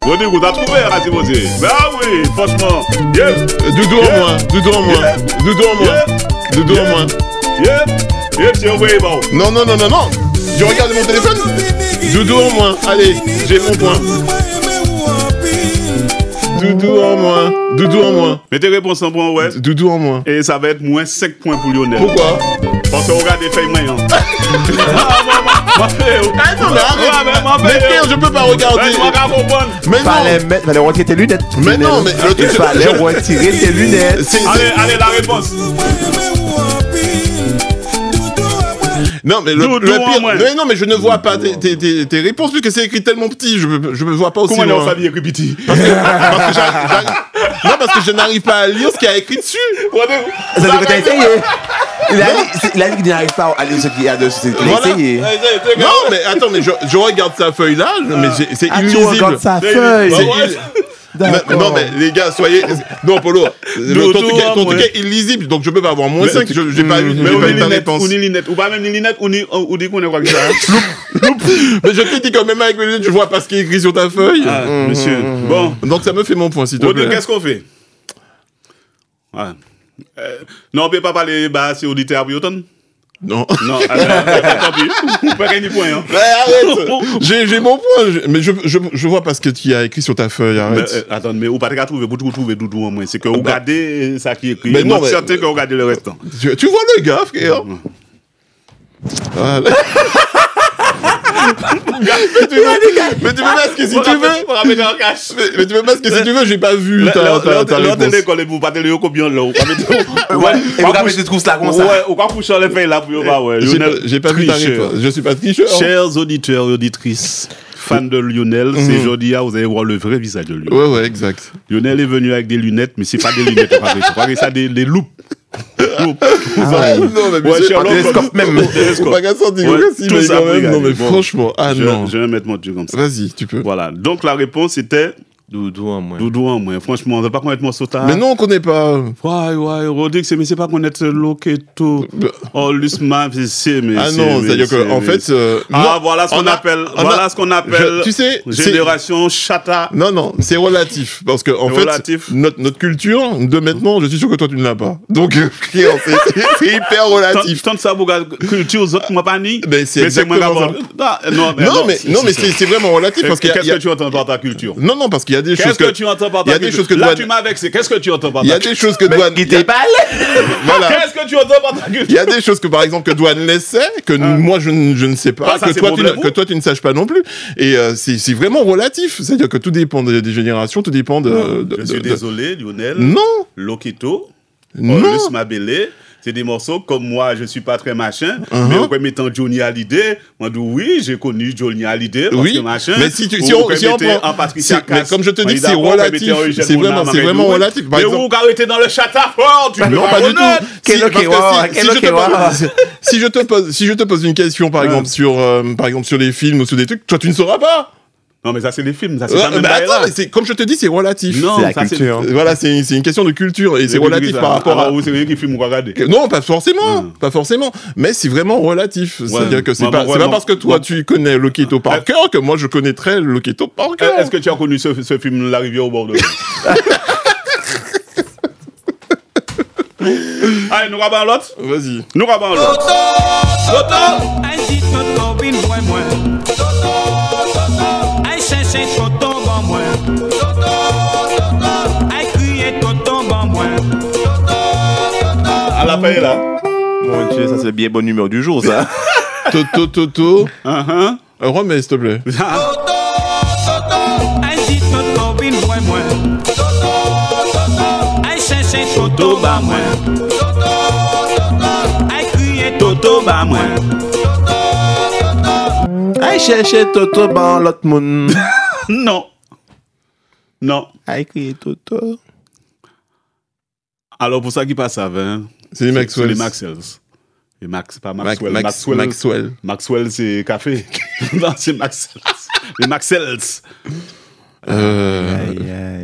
[SPEAKER 3] Vous dites, vous avez trouvé, Radio Mosé. Ben oui, franchement.
[SPEAKER 1] Doudou en moins. Doudou en moins.
[SPEAKER 3] C'est oui, bon.
[SPEAKER 1] Non. Je regarde mon téléphone. Doudou en moins. Allez, j'ai mon point. Doudou en moins.
[SPEAKER 3] Mettez réponse en point, ouais.
[SPEAKER 1] Doudou en moins.
[SPEAKER 3] Et ça va être moins 5 points pour Lionel.
[SPEAKER 1] Pourquoi?
[SPEAKER 3] Parce qu'on regarde les feuilles moyennes.
[SPEAKER 1] Non, mais arrête. Mais frère, je peux pas regarder.
[SPEAKER 3] Mais
[SPEAKER 4] non. Fallait retirer tes lunettes.
[SPEAKER 1] Mais non, mais le truc.
[SPEAKER 4] Fallait retirer tes lunettes.
[SPEAKER 3] Allez, la réponse.
[SPEAKER 1] Non, mais le pire. Mais non, mais je ne vois pas tes réponses puisque c'est écrit tellement petit. Je ne vois pas aussi.
[SPEAKER 3] Comment on famille écrit petit?
[SPEAKER 1] Parce que je n'arrive pas à lire ce qu'il y a écrit dessus.
[SPEAKER 4] Ça veut dire que t'as essayé. Il a dit qu'il n'arrive pas à lire ce qu'il y a dessus. Il a essayé.
[SPEAKER 1] Non, mais attends, mais je regarde sa feuille là, mais c'est illisible.
[SPEAKER 4] Tu regardes sa feuille.
[SPEAKER 1] Non, mais les gars, soyez. Non, Polo. Ton truc est illisible, donc je peux pas avoir moins 5. J'ai pas eu ta réponse.
[SPEAKER 3] Ou ni lunette, ou pas même ni lunette, ou dit qu'on est quoi que ça.
[SPEAKER 1] Mais je critique quand même avec mes lunettes, je vois pas ce qui est écrit sur ta feuille.
[SPEAKER 3] Monsieur. Bon.
[SPEAKER 1] Donc ça me fait mon point, s'il te plaît.
[SPEAKER 3] Qu'est-ce qu'on fait? Non, on peut pas parler, c'est auditeur pour autant.
[SPEAKER 1] Non.
[SPEAKER 3] Tant pis. Pas gagner point.
[SPEAKER 1] Mais arrête. J'ai mon point. Mais je vois pas ce que tu as écrit sur ta feuille. Arrête.
[SPEAKER 3] Attends, mais vous pas trouver, vous trouvez Doudou en moins. C'est que vous regardez ça qui est écrit.
[SPEAKER 1] Mais non,
[SPEAKER 3] certain que vous regardez le restant.
[SPEAKER 1] Tu vois le gars, frère. Voilà. Mais tu me masques si tu veux. Mais tu me masques si tu veux, j'ai pas vu ta réponse.
[SPEAKER 3] Vous pas télé combien là.
[SPEAKER 4] Ouais. Et vous avez des trous là comme ça.
[SPEAKER 3] Ouais, ou quand vous les feuilles là pour pas ouais.
[SPEAKER 1] J'ai pas vu ta réponse. Je suis pas tricheur.
[SPEAKER 3] Chers auditeurs et auditrices, fans de Lionel, c'est aujourd'hui vous allez voir le vrai visage de Lionel.
[SPEAKER 1] Ouais, exact.
[SPEAKER 3] Lionel est venu avec des lunettes, mais c'est pas des lunettes, ça des loupes.
[SPEAKER 1] Non, mais
[SPEAKER 4] télescope même.
[SPEAKER 1] Pas qu'à sortir
[SPEAKER 3] tout ça
[SPEAKER 1] quand même. Non, mais franchement,
[SPEAKER 3] je vais mettre mon Dieu comme ça.
[SPEAKER 1] Vas-y, tu peux.
[SPEAKER 3] Voilà. Donc la réponse était
[SPEAKER 4] Doudou en moins.
[SPEAKER 3] Franchement, on ne va pas connaître mon sota.
[SPEAKER 1] Mais non, on connaît pas.
[SPEAKER 3] Ouais, Rodrigue, mais c'est pas connaître Loketo. Oh, Lusma, c'est mais.
[SPEAKER 1] Ah non, c'est-à-dire que en fait.
[SPEAKER 3] Voilà ce qu'on appelle.
[SPEAKER 1] Tu sais,
[SPEAKER 3] génération chata.
[SPEAKER 1] Non, c'est relatif parce que en fait, notre culture de maintenant, je suis sûr que toi tu ne l'as pas. Donc, c'est hyper relatif.
[SPEAKER 3] Tant que ça, vous culture aux autres, moi pas ni.
[SPEAKER 1] Mais c'est exactement ça. Non, mais c'est vraiment relatif parce que.
[SPEAKER 3] Qu'est-ce que tu entends par ta culture?
[SPEAKER 1] Non, parce qu'il y a des choses
[SPEAKER 3] Qu'est-ce que tu entends par ta culture? Là, tu m'as vexé. Qu'est-ce que tu entends par ta culture?
[SPEAKER 1] Il y a des choses que Douane...
[SPEAKER 3] Voilà. Qu'est-ce que tu entends par ta culture?
[SPEAKER 1] Il y a des choses que, par exemple, que Douane laissait, que moi, je ne sais pas, que toi, tu ne saches pas non plus. Et c'est vraiment relatif. C'est-à-dire que tout dépend des générations, tout dépend de...
[SPEAKER 3] Je suis désolé, Lionel.
[SPEAKER 1] Non.
[SPEAKER 3] Loketo.
[SPEAKER 1] Non.
[SPEAKER 3] Mabélé. C'est des morceaux comme moi, je suis pas très machin, mais en mettant Johnny Hallyday, moi dis oui, j'ai connu Johnny Hallyday parce que machin.
[SPEAKER 1] Mais si on prend
[SPEAKER 3] Patricia
[SPEAKER 1] mais comme je te dis, c'est relatif. C'est vraiment relatif.
[SPEAKER 3] Mais vous arrêtez dans le chatafort, tu peux pas
[SPEAKER 1] du tout. Si je te pose une question par exemple sur les films ou sur des trucs, toi tu ne sauras pas.
[SPEAKER 3] Non, mais ça, c'est les films. Ça, c'est pas même
[SPEAKER 1] mais comme je te dis, c'est relatif.
[SPEAKER 3] Non,
[SPEAKER 4] c'est la culture.
[SPEAKER 1] Voilà, c'est une question de culture et c'est relatif par rapport à.
[SPEAKER 3] C'est qui filme ou regarder.
[SPEAKER 1] Non, pas forcément. Mais c'est vraiment relatif. C'est-à-dire que c'est pas parce que toi, tu connais Loketo par cœur que moi, je connaîtrais Loketo par cœur.
[SPEAKER 3] Est-ce que tu as connu ce film, La rivière au bord de l'eau? Allez, nous rabons l'autre.
[SPEAKER 1] Vas-y.
[SPEAKER 3] Nous rabons l'autre. À la fin là.
[SPEAKER 4] Mon Dieu, ça c'est le bien bon numéro du jour ça.
[SPEAKER 1] Toto. Remets s'il te plaît.
[SPEAKER 3] Toto ba moi. Aïe crier Toto ba moi.
[SPEAKER 4] Aïe chercher Toto ban l'autre monde.
[SPEAKER 3] Non. Non.
[SPEAKER 4] Aïe crier Toto.
[SPEAKER 3] Alors pour ça qui passe avant, hein,
[SPEAKER 1] c'est les Maxwell.
[SPEAKER 3] Les Maxwells. Les pas Maxwell.
[SPEAKER 1] Maxwell.
[SPEAKER 3] Maxwell c'est café. Non, c'est Maxwell. Les Maxwells.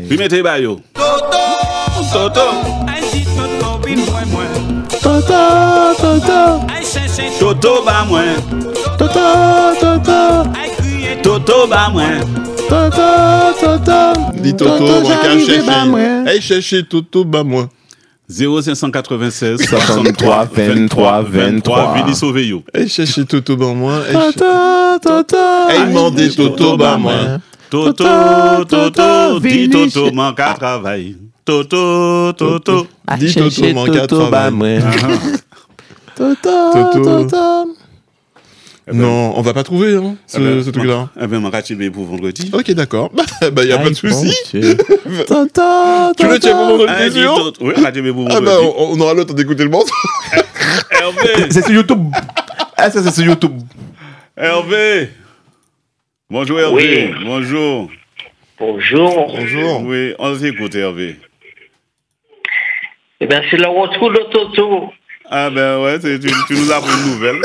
[SPEAKER 3] Puis mettez bayo. Toto. Toto ba moi. Toto ba moi.
[SPEAKER 1] Dis Toto, moi qu'à chercher. Hey, chercher Toto ba moi.
[SPEAKER 3] 0596 63 23 23. Vini sauver yo.
[SPEAKER 1] Hey, chercher Toto ba moi.
[SPEAKER 4] Toto.
[SPEAKER 1] Hey, mandé Toto ba moi.
[SPEAKER 3] Toto, dis Toto manque à travail. Toto.
[SPEAKER 1] Dis Toto manque à travail.
[SPEAKER 4] Toto.
[SPEAKER 1] Non, on va pas trouver hein, ce truc-là.
[SPEAKER 3] Eh ben, on pour vendredi.
[SPEAKER 1] Ok, d'accord. Bah, y a pas de souci.
[SPEAKER 4] Tu
[SPEAKER 1] le tiens pour vendredi,
[SPEAKER 3] oui, ratibé pour vendredi.
[SPEAKER 1] Ah bah, on aura le temps d'écouter le morceau.
[SPEAKER 3] Hervé.
[SPEAKER 4] C'est sur YouTube. Ah, ça, c'est sur YouTube.
[SPEAKER 3] Hervé. Bonjour, Hervé. Oui. Bonjour.
[SPEAKER 6] Bonjour.
[SPEAKER 3] Oui, on s'écoute, Hervé.
[SPEAKER 6] Eh bien, c'est la retour de Toto.
[SPEAKER 3] Ah ben ouais, tu nous as pris une nouvelle.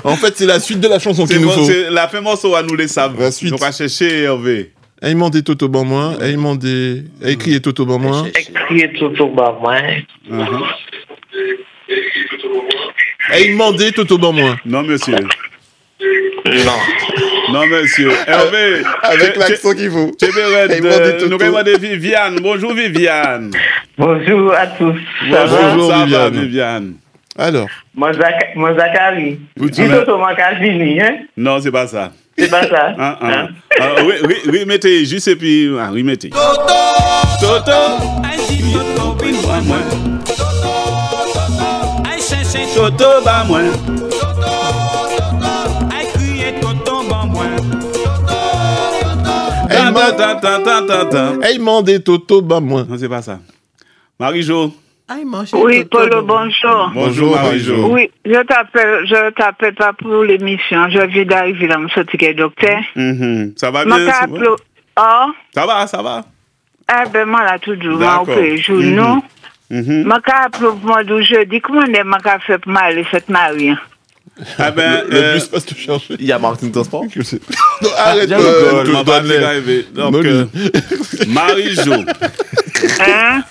[SPEAKER 1] En fait, c'est la suite de la chanson qu'il nous faut.
[SPEAKER 3] La fin morceau à nous les savent.
[SPEAKER 1] La suite.
[SPEAKER 3] Donc à chercher Hervé.
[SPEAKER 1] Elle demandé Toto ban moi, elle demandé crié Toto ban moi.
[SPEAKER 6] Crié Toto ban moi.
[SPEAKER 1] Elle demandé Toto ban moi.
[SPEAKER 3] Non monsieur.
[SPEAKER 6] Non.
[SPEAKER 3] Non monsieur. Hervé.
[SPEAKER 1] Avec l'accent qu'il faut.
[SPEAKER 3] Nous demandons Viviane. Bonjour Viviane.
[SPEAKER 6] Bonjour à tous.
[SPEAKER 1] Bonjour
[SPEAKER 3] ça
[SPEAKER 1] Viviane.
[SPEAKER 3] Va, Viviane.
[SPEAKER 1] Alors.
[SPEAKER 6] Moi Zachary. Dis Toto manque à Vini, hein?
[SPEAKER 3] Non, c'est pas ça.
[SPEAKER 6] C'est pas ça.
[SPEAKER 3] Oui, mettez juste et puis oui, mettez. Toto. Toto ba moi.
[SPEAKER 1] Elle demandé Toto ba moi.
[SPEAKER 3] Non, c'est pas ça. Marie-Jo.
[SPEAKER 5] Oui, Polo, bonjour.
[SPEAKER 3] Bonjour, Marie-Jo.
[SPEAKER 5] Oui, je t'appelle pas pour l'émission. Je viens d'arriver dans ce ticket docteur.
[SPEAKER 3] Ça va bien?
[SPEAKER 5] Oh?
[SPEAKER 3] Ça va.
[SPEAKER 5] Ah ben, moi, là, toujours, moi, au pays, non? Ma appelé pour moi d'où je dis, comment est-ce que fait pour m'aller cette Marie?
[SPEAKER 1] Ah ben, le bus passe te chercher.
[SPEAKER 4] Il y a Martin Transport.
[SPEAKER 1] Non, arrête,
[SPEAKER 3] donc, Marie-Jo.
[SPEAKER 5] Hein?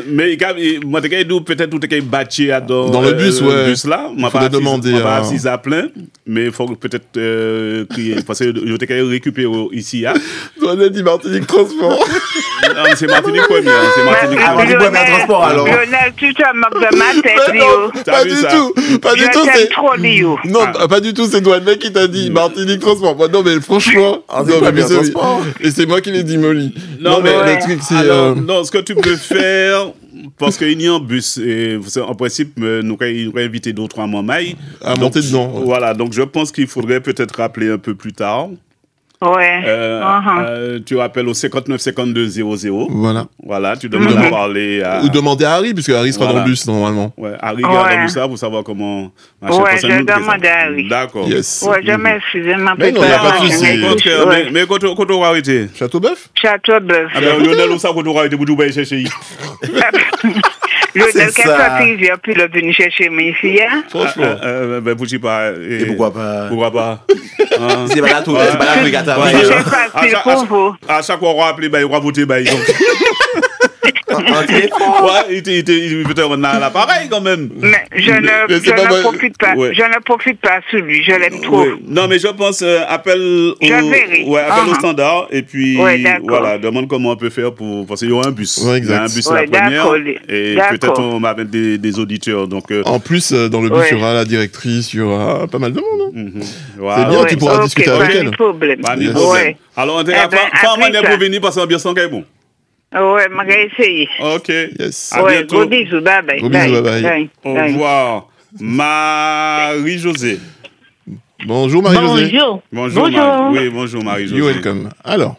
[SPEAKER 3] Mais moi, peut-être tout est battu dans
[SPEAKER 1] le bus, ouais.
[SPEAKER 3] Bus là.
[SPEAKER 1] Il faudrait demander.
[SPEAKER 3] On va assis à plein, mais il faut peut-être crier parce que je t'ai récupéré ici.
[SPEAKER 1] On a dit Martinique Transport.
[SPEAKER 3] Non, c'est Martinique Premier. C'est Martinique
[SPEAKER 5] Premier
[SPEAKER 4] Transport alors.
[SPEAKER 5] Lionel, tu te moques de ma tête, Lio.
[SPEAKER 1] Pas du tout. Pas du tout.
[SPEAKER 5] C'est trop Lio.
[SPEAKER 1] Non, pas du tout. C'est Douane qui t'a dit Martinique Transport. Non, mais franchement. Et c'est moi qui l'ai dit Molly.
[SPEAKER 3] Non, mais
[SPEAKER 1] le truc, c'est.
[SPEAKER 3] Non, ce que tu peux faire, parce qu'il y a un bus, et en principe, nous avons invité d'autres à Montmaille.
[SPEAKER 1] À monter dedans.
[SPEAKER 3] Voilà, donc je pense qu'il faudrait peut-être rappeler un peu plus tard.
[SPEAKER 5] Ouais.
[SPEAKER 3] Tu rappelles au 59 52 00. Voilà, tu demandes à parler à...
[SPEAKER 1] Ou demander à Harry, puisque Harry sera dans le bus normalement.
[SPEAKER 3] Ouais, Harry garde ça pour savoir comment...
[SPEAKER 5] Ouais, je demande à Harry.
[SPEAKER 3] D'accord.
[SPEAKER 1] Yes.
[SPEAKER 5] Ouais, je m'excuse.
[SPEAKER 1] Mais non, il n'y a pas de souci.
[SPEAKER 3] Mais quand on va arrêter?
[SPEAKER 1] Châteauboeuf?
[SPEAKER 5] Châteauboeuf.
[SPEAKER 3] Ah ben, Lionel, où ça quand on va arrêter pour tout aller chercher?
[SPEAKER 5] Lionel, qu'est-ce que tu veux puis le venir chercher mes ici, hein?
[SPEAKER 1] Franchement.
[SPEAKER 3] Ben, pour pas...
[SPEAKER 4] Et pourquoi pas?
[SPEAKER 3] Pourquoi pas?
[SPEAKER 4] C'est pas là tout, c'est pas là tout, les gars.
[SPEAKER 3] À chaque fois, on va appeler, il va voter, donc. Ouais, il peut être à l'appareil quand même.
[SPEAKER 5] Mais je ne profite pas. Ouais. Je ne profite pas sur lui. Je l'aime trop.
[SPEAKER 3] Ouais. Non, mais je pense appelle au standard et puis voilà, demande comment on peut faire pour parce qu'il y a un bus.
[SPEAKER 1] Ouais,
[SPEAKER 3] il y a un bus la première et peut-être on va mettre des auditeurs. Donc en
[SPEAKER 1] plus dans le bus il y aura la directrice, il y aura pas mal de monde. Hein.
[SPEAKER 3] Voilà.
[SPEAKER 1] C'est bien, tu pourras discuter avec elle.
[SPEAKER 5] Pas de
[SPEAKER 3] problème. Alors on va faire pour venir parce que l'ambiance est bon.
[SPEAKER 5] Ouais, je vais essayer.
[SPEAKER 3] Ok.
[SPEAKER 1] Yes.
[SPEAKER 3] À bientôt.
[SPEAKER 5] Gros bisous, bye bye.
[SPEAKER 1] Gros bisous, bye bye.
[SPEAKER 3] Au revoir. Marie-Josée.
[SPEAKER 1] Bonjour Marie-Josée.
[SPEAKER 5] Bonjour.
[SPEAKER 3] Oui, bonjour Marie-Josée.
[SPEAKER 1] You're welcome. Alors.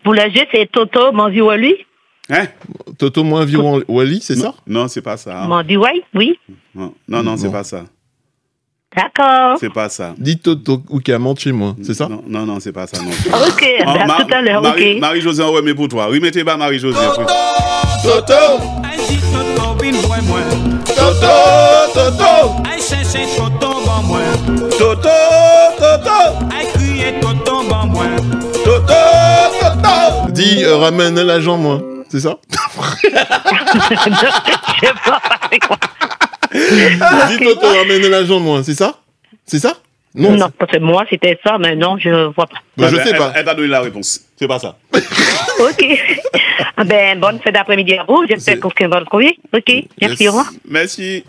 [SPEAKER 7] Pour le jeu, c'est Toto, mon vieux lui.
[SPEAKER 3] Hein?
[SPEAKER 1] Toto moins environ Wally, c'est ça?
[SPEAKER 3] Non, c'est pas ça.
[SPEAKER 5] M'en dit oui.
[SPEAKER 3] Non, c'est pas ça.
[SPEAKER 5] D'accord.
[SPEAKER 3] C'est pas ça.
[SPEAKER 1] Dis Toto ou qui monte chez moi, c'est ça?
[SPEAKER 3] Non, c'est pas ça. Non.
[SPEAKER 5] Ok, tout à l'heure, ok.
[SPEAKER 3] Marie-Josée, on remet pour toi. Remettez pas Marie-Josée.
[SPEAKER 1] Toto! Toto!
[SPEAKER 7] Aïe chercher Toto bon moi.
[SPEAKER 1] Toto!
[SPEAKER 7] Aïe crier Toto bon moi.
[SPEAKER 1] Toto! Dis, ramène l'argent, moi. C'est ça?
[SPEAKER 5] Je sais pas, c'est quoi?
[SPEAKER 1] Dis Toto, ramène l'argent, moi. C'est ça? C'est ça?
[SPEAKER 5] Non, parce que moi, c'était ça, mais non, je vois pas.
[SPEAKER 1] Je sais pas.
[SPEAKER 3] Elle t'a donné la réponse. C'est pas ça.
[SPEAKER 5] Ok. Bonne fête d'après-midi à vous. J'espère qu'on va le trouver. Ok. Merci, au revoir.
[SPEAKER 3] Merci.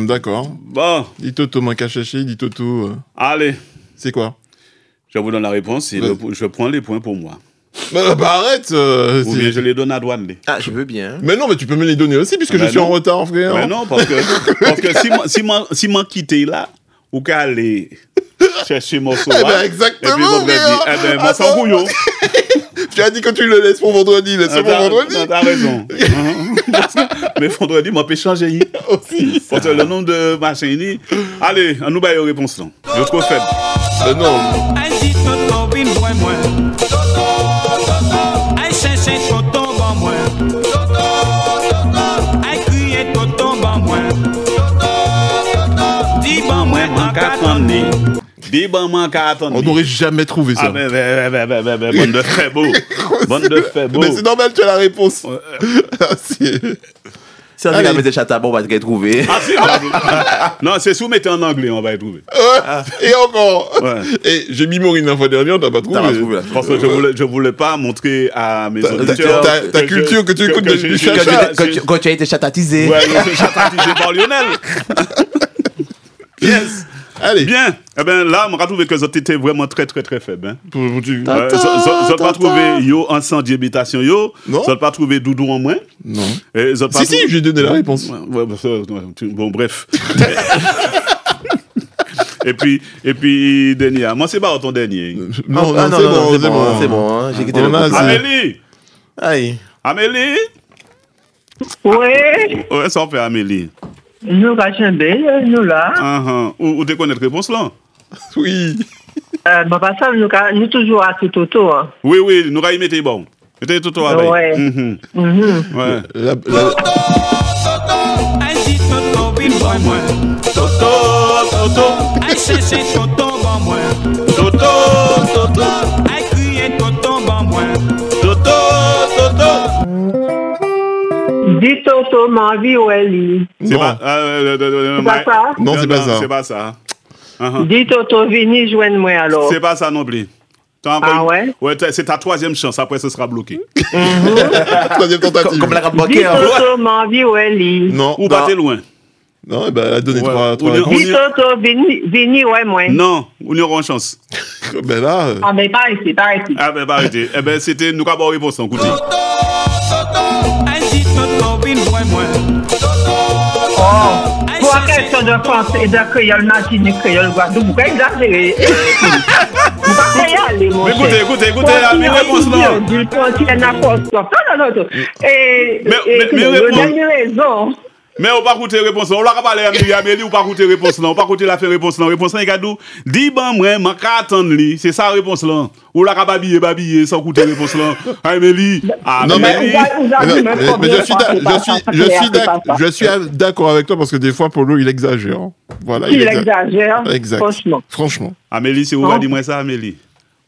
[SPEAKER 1] D'accord.
[SPEAKER 3] Bon.
[SPEAKER 1] Dis Toto, moi qu'à chercher. Dis Toto.
[SPEAKER 3] Allez.
[SPEAKER 1] C'est quoi?
[SPEAKER 3] Je vous donne la réponse et je prends les points pour moi.
[SPEAKER 1] Arrête.
[SPEAKER 3] Ou bien je les donne à Douane.
[SPEAKER 4] Ah, je veux bien.
[SPEAKER 1] Mais non, mais tu peux me les donner aussi puisque je suis en retard, frère.
[SPEAKER 3] Mais non, parce que si moi quitter là, ou qu'à aller chercher mon sauvage.
[SPEAKER 1] Exactement.
[SPEAKER 3] Et puis vendredi, moi sans bouillon.
[SPEAKER 1] Tu as dit que tu le laisses pour vendredi. Laisse-le pour vendredi.
[SPEAKER 3] T'as raison. Mais vendredi, moi, peut changer. Aussi. Parce que le nombre de machines. Allez, on nous bat une réponse là. Je trop faible.
[SPEAKER 1] Non.
[SPEAKER 7] Aïe dit Toto bin moi moi. Aïe chercher Toto bon moi. Aïe crier Toto bon moi. Dis bon moi en qu'attendre.
[SPEAKER 3] Dis bon moi qu'attendre.
[SPEAKER 1] On n'aurait jamais trouvé ça.
[SPEAKER 3] Ah ben, bonne de fait beau. Bonne de fait beau.
[SPEAKER 1] Mais c'est normal, tu as la réponse.
[SPEAKER 4] Si on a mis des chattes à bon, on va te trouver.
[SPEAKER 3] Non, c'est soumettre en anglais, on va y trouver.
[SPEAKER 1] Et encore. Et j'ai mis Maureen la fois dernière, t'as pas trouvé.
[SPEAKER 3] Parce que je voulais pas montrer à mes auditeurs
[SPEAKER 1] ta culture que tu écoutes du chacha.
[SPEAKER 4] Quand tu as été chatatisé.
[SPEAKER 3] Ouais, je suis chatatisé par Lionel. Yes.
[SPEAKER 1] Allez.
[SPEAKER 3] Bien. Eh ben là, on a trouvé que ça était vraiment très très très faible. Hein. Vous pas trouvé yo ensemble d'habitation yo. Vous pas trouvé Doudou en moins.
[SPEAKER 1] Non. Si, j'ai donné la réponse.
[SPEAKER 3] Bon, bref. et puis dernier. Moi c'est pas ton dernier.
[SPEAKER 1] Non, c'est bon.
[SPEAKER 4] J'ai quitté le
[SPEAKER 3] Amélie.
[SPEAKER 4] Aïe.
[SPEAKER 3] Amélie.
[SPEAKER 5] Ouais.
[SPEAKER 3] Ouais, ça fait Amélie.
[SPEAKER 5] Nous, nous là.
[SPEAKER 3] Où tu connais la réponse là?
[SPEAKER 1] Oui.
[SPEAKER 5] Pas ça, nous toujours à Toto. Hein.
[SPEAKER 3] Oui, nous allons y mettre bon. C'était Toto avec.
[SPEAKER 5] Ouais.
[SPEAKER 3] Ouais.
[SPEAKER 7] Aïe dit Toto bin moi moi.
[SPEAKER 3] Toto.
[SPEAKER 7] Aïe chercher Toto bon moi.
[SPEAKER 3] Toto.
[SPEAKER 7] Aïe crier Toto bon moi.
[SPEAKER 3] Toto.
[SPEAKER 5] Dis Toto, ma vie, Wally.
[SPEAKER 3] C'est pas
[SPEAKER 5] ça?
[SPEAKER 1] Non, c'est pas ça.
[SPEAKER 3] C'est pas ça.
[SPEAKER 5] Dis Toto, venez joindre moi alors.
[SPEAKER 3] C'est pas ça non plus.
[SPEAKER 5] Ah ouais?
[SPEAKER 3] Ouais, c'est ta troisième chance, après ce sera bloqué.
[SPEAKER 1] Troisième tentative.
[SPEAKER 4] Comme la carte
[SPEAKER 5] Dis
[SPEAKER 4] bancaire.
[SPEAKER 5] Toto, ma vie, Wally.
[SPEAKER 1] Non.
[SPEAKER 3] Ou pas t'es loin.
[SPEAKER 1] Non, elle a donné trois réponses.
[SPEAKER 5] Dis Toto, venez, ouais, moi.
[SPEAKER 3] Non, on aura une chance.
[SPEAKER 1] Ben là.
[SPEAKER 5] Ah, mais pas ici.
[SPEAKER 3] Ah, ben, pas arrêter. Eh ben, c'était nous qui avons réponse en côté.
[SPEAKER 7] Aïe dit Toto bin moi moi.
[SPEAKER 5] Oh, pour la question de français et de créole, Martinique, créole, Guadeloupe, vous pouvez exagérer. Vous pouvez y aller, mon cher.
[SPEAKER 3] Écoutez, mes réponses là.
[SPEAKER 5] Du continent n'importe quoi. Non. Et
[SPEAKER 3] réponse.
[SPEAKER 5] dernière raison.
[SPEAKER 3] Mais on pas écouter réponse. On l'a parlé à Amélie, on pas écouter réponse là. On pas écouter la faire réponse là. Réponse là, gadou. Dis ben moi, man ka attendre li. C'est ça réponse là. Ou la ka babiller sans écouter réponse là. Amélie.
[SPEAKER 1] Non mais je suis d'accord avec toi parce que des fois Polo il exagère. Voilà,
[SPEAKER 5] il exagère.
[SPEAKER 1] Exact. Franchement.
[SPEAKER 3] Amélie, c'est où va dire moi ça, Amélie?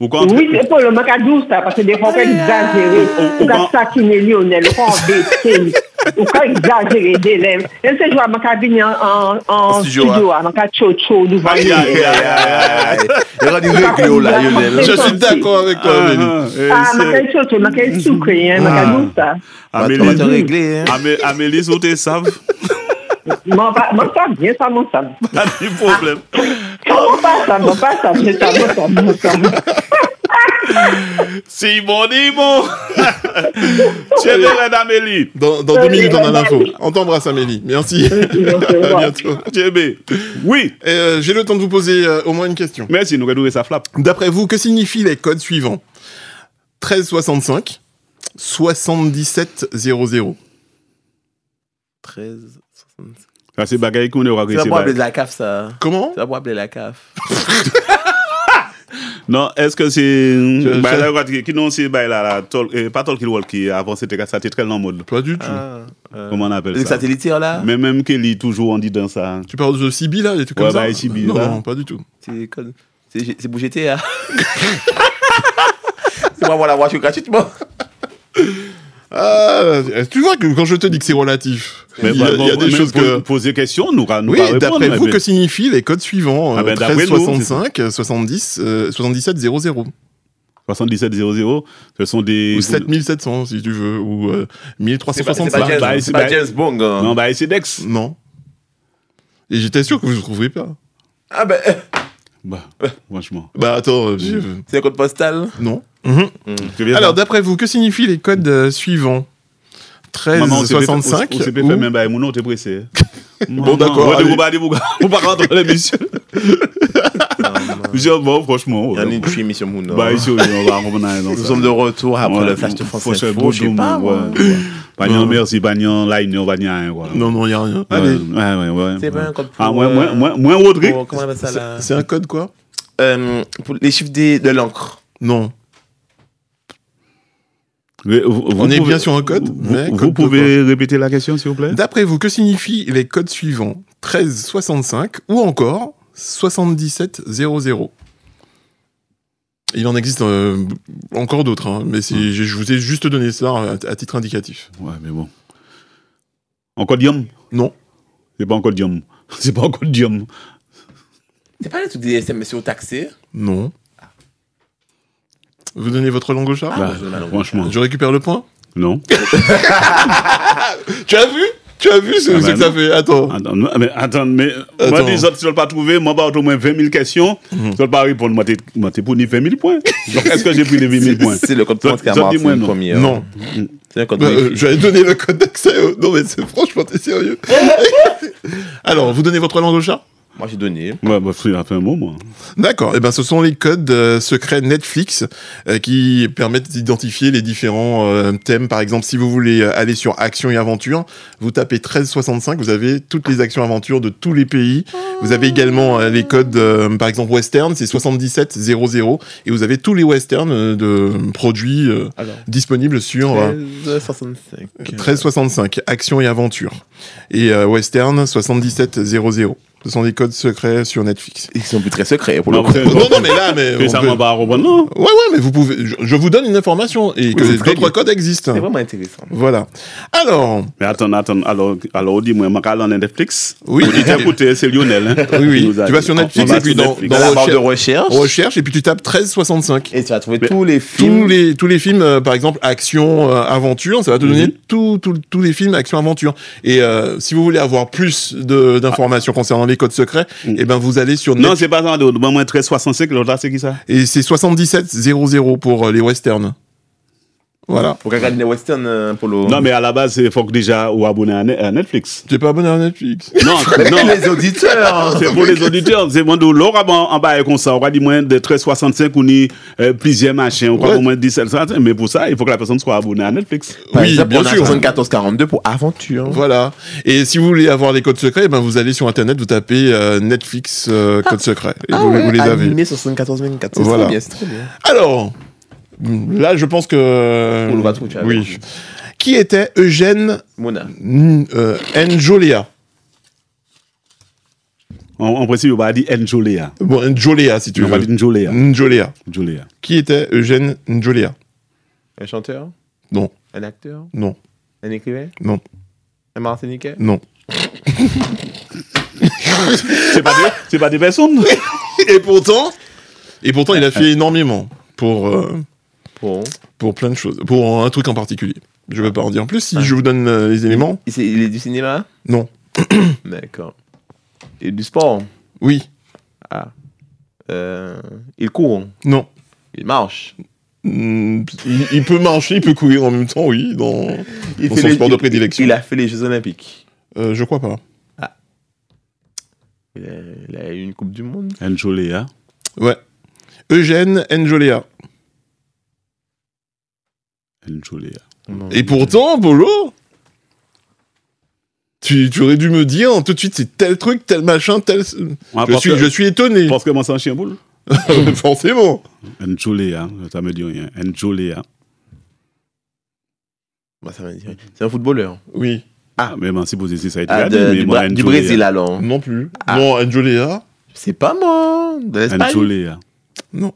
[SPEAKER 5] Oui, c'est pour le macadou, ça, parce que des fois, on peut exagérer. On peut taquiner Lionel, on peut embêter. On peut exagérer des lèvres. Et c'est joué à ma cabine en studio, à ma cabine chaud, devant lui.
[SPEAKER 1] Je suis d'accord avec toi, Amélie.
[SPEAKER 5] Ma cabine ma cabine sucrée, ma cabine ça.
[SPEAKER 3] Amélie, où t'es savent?
[SPEAKER 5] Moi, ça bien, ça, mon ça.
[SPEAKER 3] Pas de problème.
[SPEAKER 5] Mon pas ça.
[SPEAKER 3] Si bon, dis bon. Tu es là, Amélie.
[SPEAKER 1] Dans 2 minutes, on a l'info. On t'embrasse, Amélie. Merci. À bientôt.
[SPEAKER 3] Oui.
[SPEAKER 1] J'ai le temps de vous poser au moins une question.
[SPEAKER 3] Merci, nous redouer sa flappe.
[SPEAKER 1] D'après vous, que signifient les codes suivants? 1365, 7700.
[SPEAKER 4] 13, 65.
[SPEAKER 3] Ça, c'est bagaille qu'on aura réussi.
[SPEAKER 4] Ça va appeler la CAF, ça.
[SPEAKER 1] Comment?
[SPEAKER 4] Ça va appeler la CAF.
[SPEAKER 3] Non, est-ce que c'est. Qui non, c'est là, pas Talkie Walkie, avant c'était très en mode.
[SPEAKER 1] Pas du tout.
[SPEAKER 3] Comment on appelle ça?
[SPEAKER 4] Le satellitaire là?
[SPEAKER 3] Mais même Kelly, toujours on dit dans ça.
[SPEAKER 1] Tu parles de CB là, des trucs comme ça?
[SPEAKER 3] CB,
[SPEAKER 1] non, pas du tout.
[SPEAKER 4] C'est pour GTA. C'est pour avoir la voiture gratuitement.
[SPEAKER 1] Tu vois que quand je te dis que c'est relatif, il y a des choses que...
[SPEAKER 3] Poser question, nous
[SPEAKER 1] oui, d'après vous, que signifient les codes suivants? 1365, 7700.
[SPEAKER 3] 7700, ce sont des...
[SPEAKER 1] Ou 7700, si tu veux, ou 1365.
[SPEAKER 4] C'est pas James Bond.
[SPEAKER 3] Non, c'est Dex.
[SPEAKER 1] Non. Et j'étais sûr que vous ne trouverez pas.
[SPEAKER 4] Ah ben...
[SPEAKER 3] Franchement.
[SPEAKER 1] Attends...
[SPEAKER 4] C'est un code postal?
[SPEAKER 1] Non. Alors, d'après vous, que signifient les codes suivants? 1365.
[SPEAKER 3] Ou c'est fait même by mon nom, t'es pressé.
[SPEAKER 1] Bon, d'accord.
[SPEAKER 3] On va rentrer dans l'émission. Franchement.
[SPEAKER 4] Il y a une émission Mouno.
[SPEAKER 3] On va revenir.
[SPEAKER 4] Nous sommes de retour après le flash de France Info. Je sais pas.
[SPEAKER 3] Merci, Bagnon, line, on va dire rien.
[SPEAKER 1] Non, il n'y a rien. Allez.
[SPEAKER 3] Ouais.
[SPEAKER 4] C'est pas un code pour...
[SPEAKER 3] Moins Rodrigue.
[SPEAKER 4] Comment on appelle ça là?
[SPEAKER 1] C'est un code quoi?
[SPEAKER 4] Pour les chiffres de l'encre.
[SPEAKER 1] Non. On est bien sur un code.
[SPEAKER 3] Vous pouvez répéter la question, s'il vous plaît?
[SPEAKER 1] D'après vous, que signifient les codes suivants? 1365 ou encore 7700? Il en existe encore d'autres, mais je vous ai juste donné ça à titre indicatif.
[SPEAKER 3] Ouais, mais bon. En code Diom?
[SPEAKER 1] Non.
[SPEAKER 3] C'est pas en code Diom. C'est pas
[SPEAKER 4] le truc des SMS au taxi?
[SPEAKER 1] Non. Vous donnez votre langue au chat?
[SPEAKER 3] Franchement.
[SPEAKER 1] Je récupère le point?
[SPEAKER 3] Non.
[SPEAKER 1] Tu as vu ce que ça fait? Attends.
[SPEAKER 3] Mais moi, les autres, si je ne pas trouver, moi, au moins 20 000 questions. Je ne vais pas répondre. Moi, t'es pour 20 000 points. Donc, est-ce que j'ai pris les 20 000 points?
[SPEAKER 4] C'est le code qui a marqué le premier.
[SPEAKER 1] Non.
[SPEAKER 4] C'est un code
[SPEAKER 1] j'allais donner le code d'accès. Non, mais franchement, t'es sérieux? Alors, vous donnez votre langue au chat?
[SPEAKER 4] Moi, j'ai donné.
[SPEAKER 3] Il a fait un mot, moi.
[SPEAKER 1] D'accord. Ce sont les codes secrets Netflix qui permettent d'identifier les différents thèmes. Par exemple, si vous voulez aller sur Action et Aventure, vous tapez 1365, vous avez toutes les actions aventures de tous les pays. Vous avez également les codes, par exemple, western, c'est 7700. Et vous avez tous les westerns de produits disponibles sur 1365, Action et Aventure. Et western, 7700. Ce sont des codes secrets sur Netflix.
[SPEAKER 4] Ils sont plus très secrets pour le coup.
[SPEAKER 1] Non, mais là,
[SPEAKER 3] ça va pas reprendre.
[SPEAKER 1] Ouais, mais vous pouvez. Je vous donne une information et que d'autres codes existent.
[SPEAKER 4] C'est vraiment intéressant.
[SPEAKER 1] Voilà. Alors.
[SPEAKER 3] Mais attends. Alors, dis-moi, ma cale en Netflix.
[SPEAKER 1] Oui.
[SPEAKER 3] Écoutez, c'est Lionel.
[SPEAKER 1] Oui. Tu vas sur Netflix et puis dans
[SPEAKER 4] la barre de recherche.
[SPEAKER 1] Recherche et puis tu tapes 1365.
[SPEAKER 4] Et tu vas trouver tous les films.
[SPEAKER 1] Tous les films, par exemple, action, aventure. Ça va te donner tous les films action, aventure. Et si vous voulez avoir plus d'informations concernant les codes secrets, et vous allez sur
[SPEAKER 3] Non, c'est pas ça, moins 1365, l'autre là, c'est qui ça?
[SPEAKER 1] Et c'est 7700 pour les westerns. Voilà.
[SPEAKER 4] Faut regarder les westerns pour le...
[SPEAKER 3] Non, mais à la base, il faut que déjà ou abonner à Netflix.
[SPEAKER 1] Tu n'es pas abonné à Netflix?
[SPEAKER 3] Non.
[SPEAKER 4] Les auditeurs.
[SPEAKER 3] C'est pour les auditeurs. C'est moi, l'or en bas comme ça. On va dire moins de 1365 ou ni plusieurs machins. On va moins de 1700. Mais pour ça, il faut que la personne soit abonnée à Netflix.
[SPEAKER 1] Oui, bien sûr.
[SPEAKER 4] 7442 pour aventure.
[SPEAKER 1] Voilà. Et si vous voulez avoir les codes secrets, vous allez sur Internet, vous tapez Netflix code secret. Et vous les avez.
[SPEAKER 4] Animé 7424.
[SPEAKER 1] Voilà.
[SPEAKER 4] C'est très bien.
[SPEAKER 1] Alors... Là, je pense que... Oui. Qui était Eugène
[SPEAKER 4] Mona
[SPEAKER 1] Njolea?
[SPEAKER 3] En principe, on va dire Njolea.
[SPEAKER 1] Bon, Njolea, si tu veux.
[SPEAKER 3] On va dire Njolea.
[SPEAKER 1] Njolea. Qui était Eugène Njolea?
[SPEAKER 4] Un chanteur?
[SPEAKER 1] Non.
[SPEAKER 4] Un acteur?
[SPEAKER 1] Non.
[SPEAKER 4] Un écrivain?
[SPEAKER 1] Non.
[SPEAKER 4] Un Martiniquais?
[SPEAKER 1] Non.
[SPEAKER 3] C'est pas des personnes.
[SPEAKER 1] Et pourtant, il a fait énormément pour plein de choses. Pour un truc en particulier. Je ne vais pas en dire plus si je vous donne les éléments.
[SPEAKER 4] Il est du cinéma?
[SPEAKER 1] Non.
[SPEAKER 4] D'accord. Et du sport?
[SPEAKER 1] Oui.
[SPEAKER 4] Ah. Il court?
[SPEAKER 1] Non.
[SPEAKER 4] Il marche?
[SPEAKER 1] Il peut marcher, il peut courir en même temps, oui, dans son sport de prédilection.
[SPEAKER 4] Il a fait les Jeux Olympiques?
[SPEAKER 1] Je crois pas.
[SPEAKER 4] Ah. Il a eu une Coupe du Monde?
[SPEAKER 3] Njolea.
[SPEAKER 1] Ouais. Eugène Njolea.
[SPEAKER 3] Njoléa.
[SPEAKER 1] Et pourtant, Polo, tu aurais dû me dire tout de suite, c'est tel truc, tel machin, tel... Je suis étonné.
[SPEAKER 3] Parce que moi, c'est un chien boule.
[SPEAKER 1] Forcément.
[SPEAKER 3] Njoléa, ça me dit rien. Njoléa.
[SPEAKER 4] Bah, ça me dit rien. C'est un footballeur.
[SPEAKER 1] Oui.
[SPEAKER 3] Ah, mais si vous essayez, ça a été
[SPEAKER 4] du Brésil, alors.
[SPEAKER 1] Non plus. Ah. Non, Njoléa.
[SPEAKER 4] C'est pas moi. De l'Espagne.
[SPEAKER 3] Njoléa.
[SPEAKER 1] Non.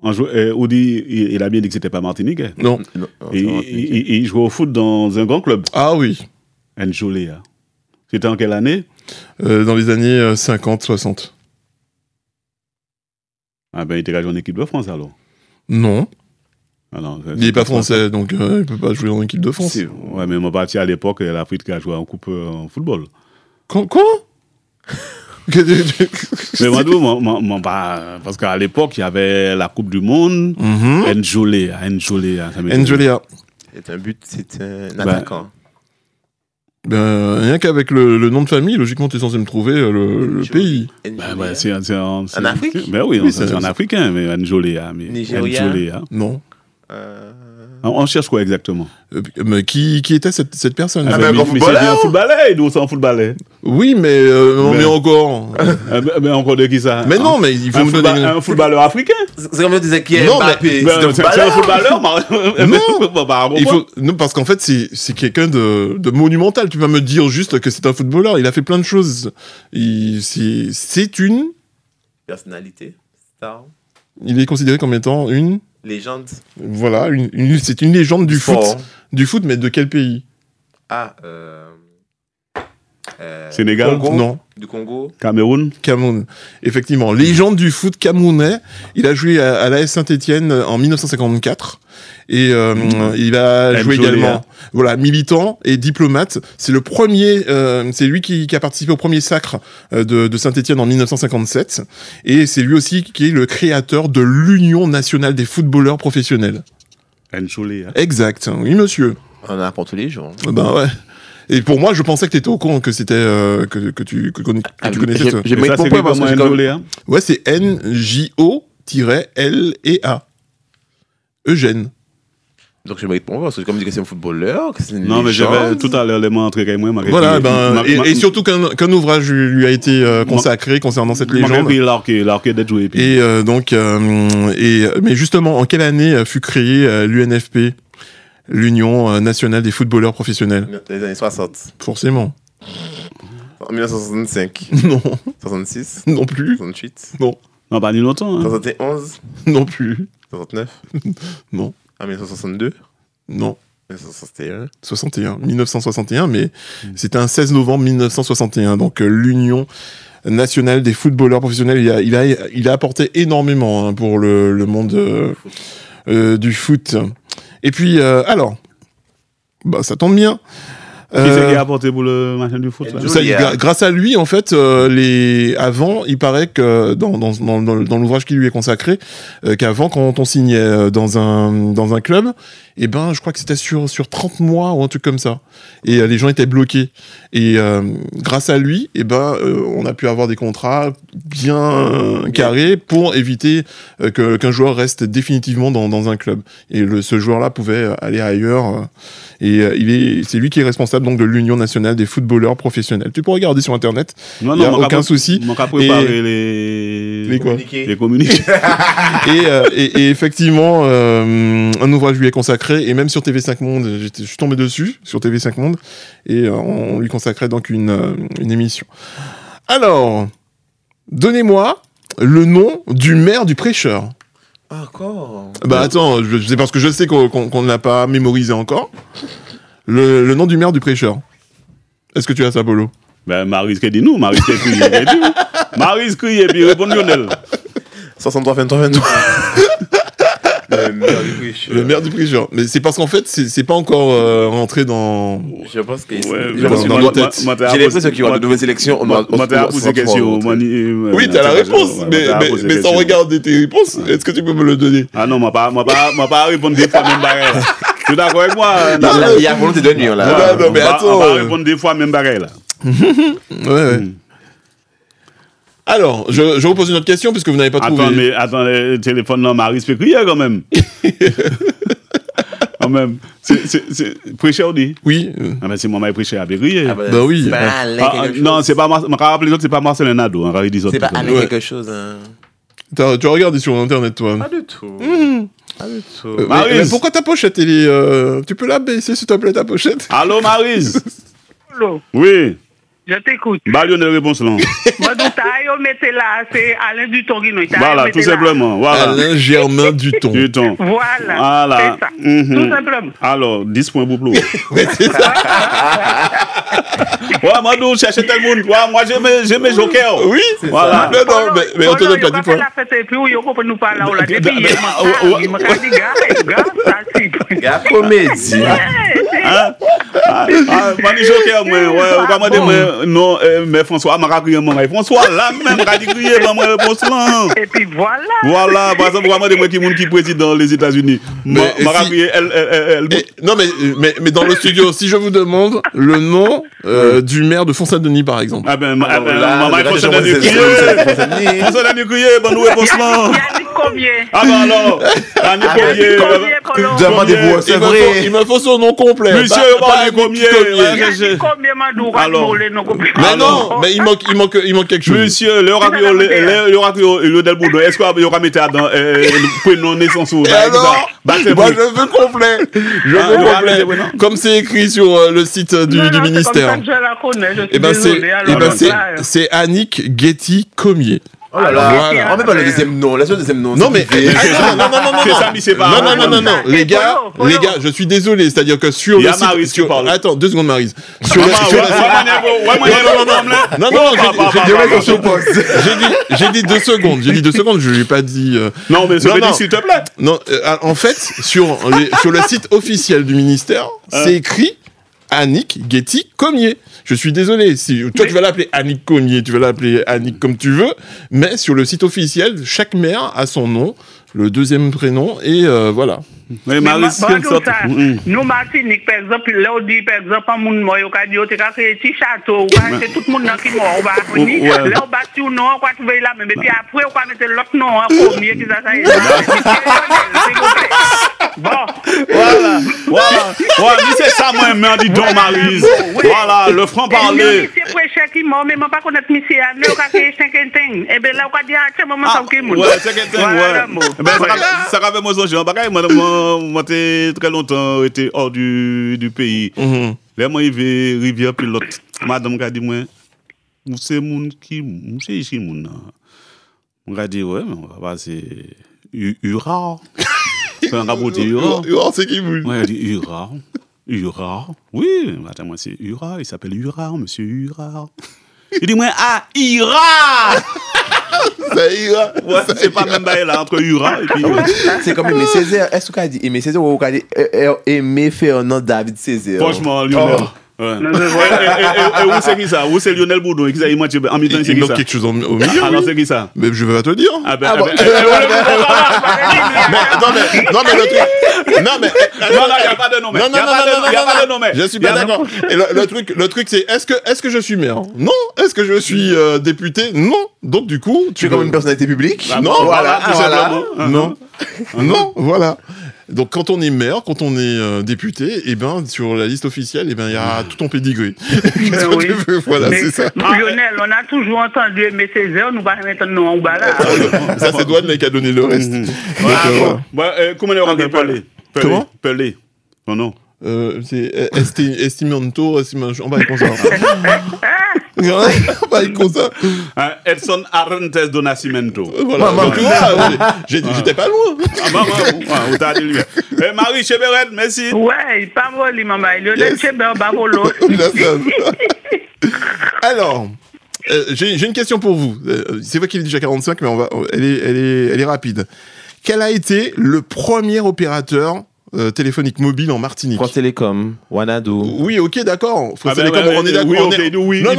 [SPEAKER 3] Audi, il a bien dit que c'était pas Martinique.
[SPEAKER 1] Non.
[SPEAKER 3] Et il jouait au foot dans un grand club.
[SPEAKER 1] Ah oui.
[SPEAKER 3] Njoléa. C'était en quelle année?
[SPEAKER 1] Dans les années 50, 60.
[SPEAKER 3] Ah ben, il était joué en équipe de France alors?
[SPEAKER 1] Non.
[SPEAKER 3] Ah non,
[SPEAKER 1] il n'est pas français, donc il ne peut pas jouer en équipe de France.
[SPEAKER 3] Ouais, mais mon parti à l'époque, l'Afrique a joué en coupe en football.
[SPEAKER 1] Quoi?
[SPEAKER 3] Mais moi, parce qu'à l'époque, il y avait la Coupe du Monde, Njoléa.
[SPEAKER 1] Njoléa.
[SPEAKER 4] C'est un but, c'est un attaquant.
[SPEAKER 1] Rien qu'avec le nom de famille, logiquement, tu es censé me trouver le pays.
[SPEAKER 3] C'est en
[SPEAKER 4] Afrique?
[SPEAKER 3] Ben oui, c'est en africain, mais Njoléa.
[SPEAKER 4] Nigeria?
[SPEAKER 1] Non.
[SPEAKER 3] On cherche quoi exactement?
[SPEAKER 1] Mais qui était cette personne?
[SPEAKER 3] C'est un footballeur, il doit être un footballeur.
[SPEAKER 1] Oui, mais encore.
[SPEAKER 3] Mais encore de qui ça?
[SPEAKER 1] Mais non, mais il faut me donner
[SPEAKER 3] un footballeur africain.
[SPEAKER 4] C'est comme on disait qui est Mbappé.
[SPEAKER 3] C'est un footballeur.
[SPEAKER 1] Non, parce qu'en fait, c'est quelqu'un de monumental. Tu vas me dire juste que c'est un footballeur. Il a fait plein de choses. C'est une
[SPEAKER 4] personnalité, star.
[SPEAKER 1] Il est considéré comme étant une
[SPEAKER 4] légende.
[SPEAKER 1] Voilà, c'est une légende du foot. Du foot, mais de quel pays?
[SPEAKER 3] Sénégal?
[SPEAKER 4] Congo.
[SPEAKER 1] Non.
[SPEAKER 4] Du Congo?
[SPEAKER 1] Cameroun. Effectivement, légende du foot camerounais. Il a joué à l'AS Saint-Étienne en 1954 et il a joué également, voilà, militant et diplomate. C'est le premier, c'est lui qui a participé au premier sacre de Saint-Étienne en 1957 et c'est lui aussi qui est le créateur de l'Union nationale des footballeurs professionnels.
[SPEAKER 3] Njoléa.
[SPEAKER 1] Exact. Oui, monsieur.
[SPEAKER 4] On apprend tous les jours.
[SPEAKER 1] Ben ouais. Et pour moi, je pensais que tu étais au courant que c'était que tu connaissais ça.
[SPEAKER 4] J'ai mis mon point parce que
[SPEAKER 3] Njoléa.
[SPEAKER 1] Ouais, c'est Njo-L-E-A. Eugène.
[SPEAKER 4] Donc je mérite mon point parce que comme dit que c'est un footballeur, que c'est une
[SPEAKER 3] non, mais j'avais tout à l'heure les mots entre moi.
[SPEAKER 1] Voilà, et surtout qu'un ouvrage lui a été consacré concernant cette légende. Et donc, mais justement, en quelle année fut créée l'UNFP? L'Union nationale des footballeurs professionnels.
[SPEAKER 4] Les années 60.
[SPEAKER 1] Forcément.
[SPEAKER 4] En 1965.
[SPEAKER 1] Non.
[SPEAKER 4] 66.
[SPEAKER 1] Non plus.
[SPEAKER 4] 68.
[SPEAKER 1] Non.
[SPEAKER 3] Non, pas ni longtemps.
[SPEAKER 4] 71.
[SPEAKER 1] Non plus.
[SPEAKER 4] 69.
[SPEAKER 1] Non.
[SPEAKER 4] En 1962.
[SPEAKER 1] Non.
[SPEAKER 4] 1961.
[SPEAKER 1] 1961, mais c'était un 16 novembre 1961. Donc l'Union nationale des footballeurs professionnels, il a apporté énormément pour le monde du foot. Et puis, alors, ça tombe bien.
[SPEAKER 3] Qui c'est qui a apporté pour le machin du foot là?
[SPEAKER 1] Grâce à lui, en fait, avant, il paraît que dans l'ouvrage qui lui est consacré, qu'avant, quand on signait dans un club, je crois que c'était sur 30 mois ou un truc comme ça. Et les gens étaient bloqués. Et grâce à lui, on a pu avoir des contrats bien carrés pour éviter qu'un joueur reste définitivement dans un club. Et ce joueur-là pouvait aller ailleurs. Et c'est lui qui est responsable donc de l'Union nationale des footballeurs professionnels. Tu peux regarder sur Internet. Il n'y a aucun souci.
[SPEAKER 3] On va préparer les communiqués.
[SPEAKER 1] et effectivement, un ouvrage lui est consacré. Et même sur TV5 Monde, je suis tombé dessus, sur TV5 Monde, et on lui consacrait donc une émission. Alors, donnez-moi le nom du maire du prêcheur.
[SPEAKER 4] Encore?
[SPEAKER 1] Attends, c'est parce que je sais qu'on ne l'a pas mémorisé encore. Le nom du maire du prêcheur. Est-ce que tu as ça, Polo?
[SPEAKER 3] Maryse qui dit nous, Maryse qui dit nous. Maryse qui et puis répond Lionel.
[SPEAKER 4] 63, 23, 23.
[SPEAKER 1] Le maire du prêcheur. Mais c'est parce qu'en fait, c'est pas encore rentré dans.
[SPEAKER 4] Je pense que
[SPEAKER 1] dans nos têtes.
[SPEAKER 4] J'ai l'impression qu'il y aura de nouvelles élections.
[SPEAKER 3] On m'a posé question.
[SPEAKER 1] Oui, t'as la réponse, mais sans regarder tes réponses, est-ce que tu peux me le donner?
[SPEAKER 3] Ah non, m'a pas répondre des fois même bagarre. Tu es d'accord avec moi?
[SPEAKER 4] Il y a volonté de nuire là.
[SPEAKER 1] Non, mais attends.
[SPEAKER 3] On va répondre des fois même bagarre là.
[SPEAKER 1] Ouais. Alors, je repose une autre question puisque vous n'avez pas trouvé.
[SPEAKER 3] Attends, le téléphone non, Marie Pécrière quand même. Quand même. C'est prêcher on dit.
[SPEAKER 1] Oui.
[SPEAKER 3] Ah ben c'est moi qui prêcher à Berrier.
[SPEAKER 1] Bah oui.
[SPEAKER 3] Non, c'est pas c'est pas Marcelin Nadeau,
[SPEAKER 4] c'est pas Alain quelque chose.
[SPEAKER 1] Tu as regardé sur internet toi?
[SPEAKER 4] Pas du tout. Pas du tout.
[SPEAKER 1] Mais pourquoi ta pochette elle est, tu peux la baisser s'il te plaît ta pochette?
[SPEAKER 3] Allô Maryse.
[SPEAKER 6] Allô.
[SPEAKER 3] Oui.
[SPEAKER 6] Je t'écoute.
[SPEAKER 3] Bah, Lionel, réponse là.
[SPEAKER 6] Moi, donc, t'as mettez là, c'est Alain Duton qui nous
[SPEAKER 3] voilà, tout simplement. Voilà.
[SPEAKER 1] Alain Germain Duton.
[SPEAKER 6] Voilà. C'est ça. Tout simplement.
[SPEAKER 3] Alors, 10 points pour Plo. Ouais, c'est ça. Ouais, moi, nous, cherchez tel monde. Ouais, moi, j'ai mes jokers.
[SPEAKER 1] Oui, c'est voilà. Ça. Non, mais on te donne pas 10 points.
[SPEAKER 6] La fête, et puis, on peut nous parler là. Depuis, il m'a dit, gars, ça, c'est.
[SPEAKER 4] Gars, comédie.
[SPEAKER 3] Moi, les jokers, moi, ouais, moi, non, mais François m'a crié mon François là même m'a dit crier moi réponse là.
[SPEAKER 6] Et puis voilà.
[SPEAKER 3] Voilà, par exemple vraiment des gens qui monde qui président les États-Unis. M'a crié elle.
[SPEAKER 1] Non mais dans le studio si je vous demande le nom du maire de Fontaine-Denis par exemple.
[SPEAKER 3] Ah ben maman Fontaine-Denis crié bon nous réponse là.
[SPEAKER 6] Combien?
[SPEAKER 3] Ah ben alors,
[SPEAKER 1] demandez-vous, c'est vrai. Il me faut son nom complet.
[SPEAKER 3] Monsieur, combien?
[SPEAKER 6] Alors,
[SPEAKER 1] mais non, mais il manque quelque chose.
[SPEAKER 3] Monsieur, le Del Boudon, est-ce qu'il y aura mis dans prénom naissance ou
[SPEAKER 1] alors, moi je veux complet. Je veux complet. Comme c'est écrit sur le site du ministère. Et ben c'est Annick Getty Comier.
[SPEAKER 4] Oh là là, on met pas le deuxième nom, laisse le deuxième nom.
[SPEAKER 1] Non mais non,
[SPEAKER 3] c'est ça, mais c'est pas.
[SPEAKER 1] Non, les gars, je suis désolé, c'est-à-dire que sur le site, attends 2 secondes Maryse. Sur le j'ai dit 2 secondes, je lui ai pas dit.
[SPEAKER 3] Non mais s'il te plaît.
[SPEAKER 1] Non, en fait sur le site officiel du ministère, c'est écrit Annick Getty Comier. Je suis désolé, si toi tu vas l'appeler Annick Comier, tu vas l'appeler Annick comme tu veux, mais sur le site officiel, chaque maire a son nom, le deuxième prénom, et voilà.
[SPEAKER 3] Mais Marie,
[SPEAKER 6] nous, Martinique, par exemple, là, on dit, par exemple, un monde mort, on dit, on a créé un petit château, c'est tout le monde qui est mort, on va venir, là, on bâtit un nom, on va trouver là, mais puis après, on va mettre l'autre nom, Comier, qui ça y est. Bon,
[SPEAKER 3] voilà, mais c'est ça, moi, mais on dit Don Maryse. Voilà, le franc-parler.
[SPEAKER 6] C'est prêcher qui mort, mais je ne pas connaître monsieur, on a créé 50 ans. Et bien là, on va dire, tiens, maman, ça qui est mort.
[SPEAKER 3] Ouais, 50 ans, ouais. Ça va moi, moi, j'ai très longtemps été hors du pays. Là, moi, il vais rivière pilote. Madame a dit, moi, c'est moun qui, c'est ici, moun. On a dit, ouais, mais on va passer Ura. C'est un raboté Ura.
[SPEAKER 1] Ura, c'est qui, vous?
[SPEAKER 3] Ouais, il dit Ura. Ura. Oui, attends, moi, c'est Ura. Il s'appelle Ura, monsieur Ura. Il dit, moi, Ira!
[SPEAKER 1] Ça ira.
[SPEAKER 3] Ouais, c'est pas même bail là entre Ura et puis.
[SPEAKER 4] C'est comme Aimé Césaire. Est-ce qu'on a dit Aimé Césaire ou on a dit Aimé Fernand David Césaire?
[SPEAKER 3] Franchement, Lionel. Ouais. Et où c'est qui ça? Où c'est Lionel Boudon? Qui ça? Il manque en mi-temps, c'est qui ça?
[SPEAKER 1] quelque chose au milieu.
[SPEAKER 3] Alors c'est qui ça?
[SPEAKER 1] Mais je vais pas te dire.
[SPEAKER 3] Ah ben.
[SPEAKER 1] Non mais
[SPEAKER 3] il y a pas de nom.
[SPEAKER 1] Non, il y a pas de nom. Je suis pas d'accord. Et le truc c'est est-ce que je suis maire? Non. Est-ce que je suis député? Non. Donc du coup,
[SPEAKER 4] tu es comme une personnalité publique?
[SPEAKER 1] Non, voilà. Non, voilà. Donc quand on est maire, quand on est député, et ben sur la liste officielle, et ben il y a tout ton pédigré.
[SPEAKER 6] Oui.
[SPEAKER 1] Voilà, c'est ça.
[SPEAKER 6] Lionel, on a toujours entendu Aimé Césaire, nous va mettre nom en bas là.
[SPEAKER 1] Ça c'est Douane qui a donné le reste.
[SPEAKER 3] Comment on va parler?
[SPEAKER 1] Comment?
[SPEAKER 3] Pelé. Non.
[SPEAKER 1] C'est Estimento, on va être comme ça. On va être comme ça.
[SPEAKER 3] Edson Arantes do Nascimento.
[SPEAKER 1] Voilà. Tu vois, j'étais pas loin.
[SPEAKER 3] Où t'as dit lui. Marie Cheberet, merci.
[SPEAKER 6] Ouais, pas volé, maman. Lionel Cheberet, pas volé.
[SPEAKER 1] Alors, j'ai une question pour vous. C'est vrai qu'il est déjà 45, mais elle est rapide. Quel a été le premier opérateur téléphonique mobile en Martinique?
[SPEAKER 4] France Télécom, Wanadoo.
[SPEAKER 1] Oui, ok, d'accord. France Télécom, on est d'accord.
[SPEAKER 3] Oui,
[SPEAKER 1] non,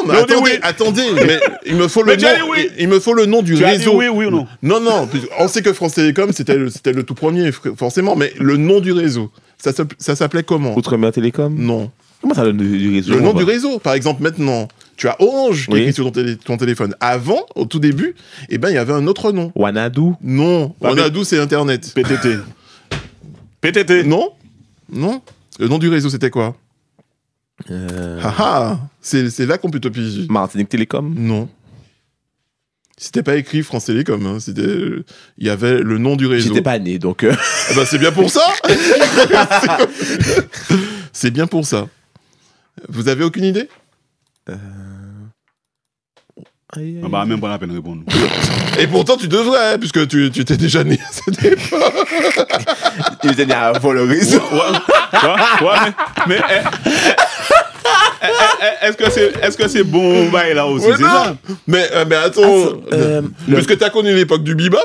[SPEAKER 1] mais attendez, mais il me faut le nom du réseau.
[SPEAKER 3] Oui ou non?
[SPEAKER 1] Non, on sait que France Télécom, c'était le tout premier, forcément, mais le nom du réseau, ça s'appelait comment?
[SPEAKER 4] Outre-mer Télécom?
[SPEAKER 1] Non.
[SPEAKER 4] Comment ça, le nom du réseau?
[SPEAKER 1] Le nom du réseau, par exemple, maintenant, tu as Orange qui est écrit sur ton téléphone. Avant, au tout début, il y avait un autre nom.
[SPEAKER 4] Wanadoo?
[SPEAKER 1] Non, Wanadoo, c'est Internet.
[SPEAKER 3] PTT. PTT.
[SPEAKER 1] Non. Le nom du réseau, c'était quoi? C'est là qu'on peut te piéger.
[SPEAKER 4] Martinique Télécom.
[SPEAKER 1] Non. C'était pas écrit France Télécom, hein. Il y avait le nom du réseau.
[SPEAKER 4] J'étais pas né, donc...
[SPEAKER 1] c'est bien pour ça. C'est bien pour ça. Vous avez aucune idée?
[SPEAKER 3] Même pas la peine de répondre.
[SPEAKER 1] Et pourtant, tu devrais, puisque tu étais déjà né à cette époque.
[SPEAKER 4] Il était né avant le réseau.
[SPEAKER 3] Mais est-ce que c'est bon bail là aussi, c'est ça?
[SPEAKER 1] Mais attends, puisque t'as connu l'époque du bebop.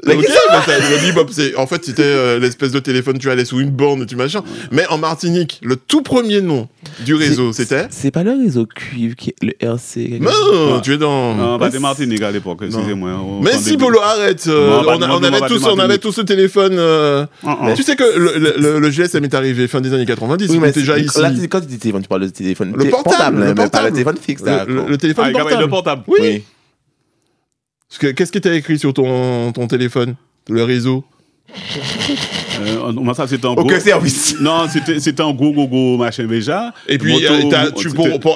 [SPEAKER 1] Ok, le bebop, en fait, c'était l'espèce de téléphone, tu allais sous une borne et tu machin. Mais en Martinique, le tout premier nom du réseau, c'était...
[SPEAKER 4] C'est pas le réseau cuivre, le RC.
[SPEAKER 1] Non, tu es dans...
[SPEAKER 3] Non, pas des Martiniques à l'époque, excusez-moi.
[SPEAKER 1] Mais si, Polo, arrête. On avait tous ce téléphone. Tu sais que le GSM est arrivé fin des années 90.
[SPEAKER 4] Oui, mais
[SPEAKER 1] déjà ici.
[SPEAKER 4] Là, quand tu dis téléphone, tu parles de téléphone.
[SPEAKER 1] Le portable.
[SPEAKER 4] Pas le téléphone fixe,
[SPEAKER 1] le téléphone portable.
[SPEAKER 3] Le portable.
[SPEAKER 1] Oui. Qu'est-ce qui était écrit sur ton téléphone? Le réseau?
[SPEAKER 3] Ça, c'était en gros.
[SPEAKER 4] Aucun service.
[SPEAKER 3] Non, c'était en gros machin déjà.
[SPEAKER 1] Et puis,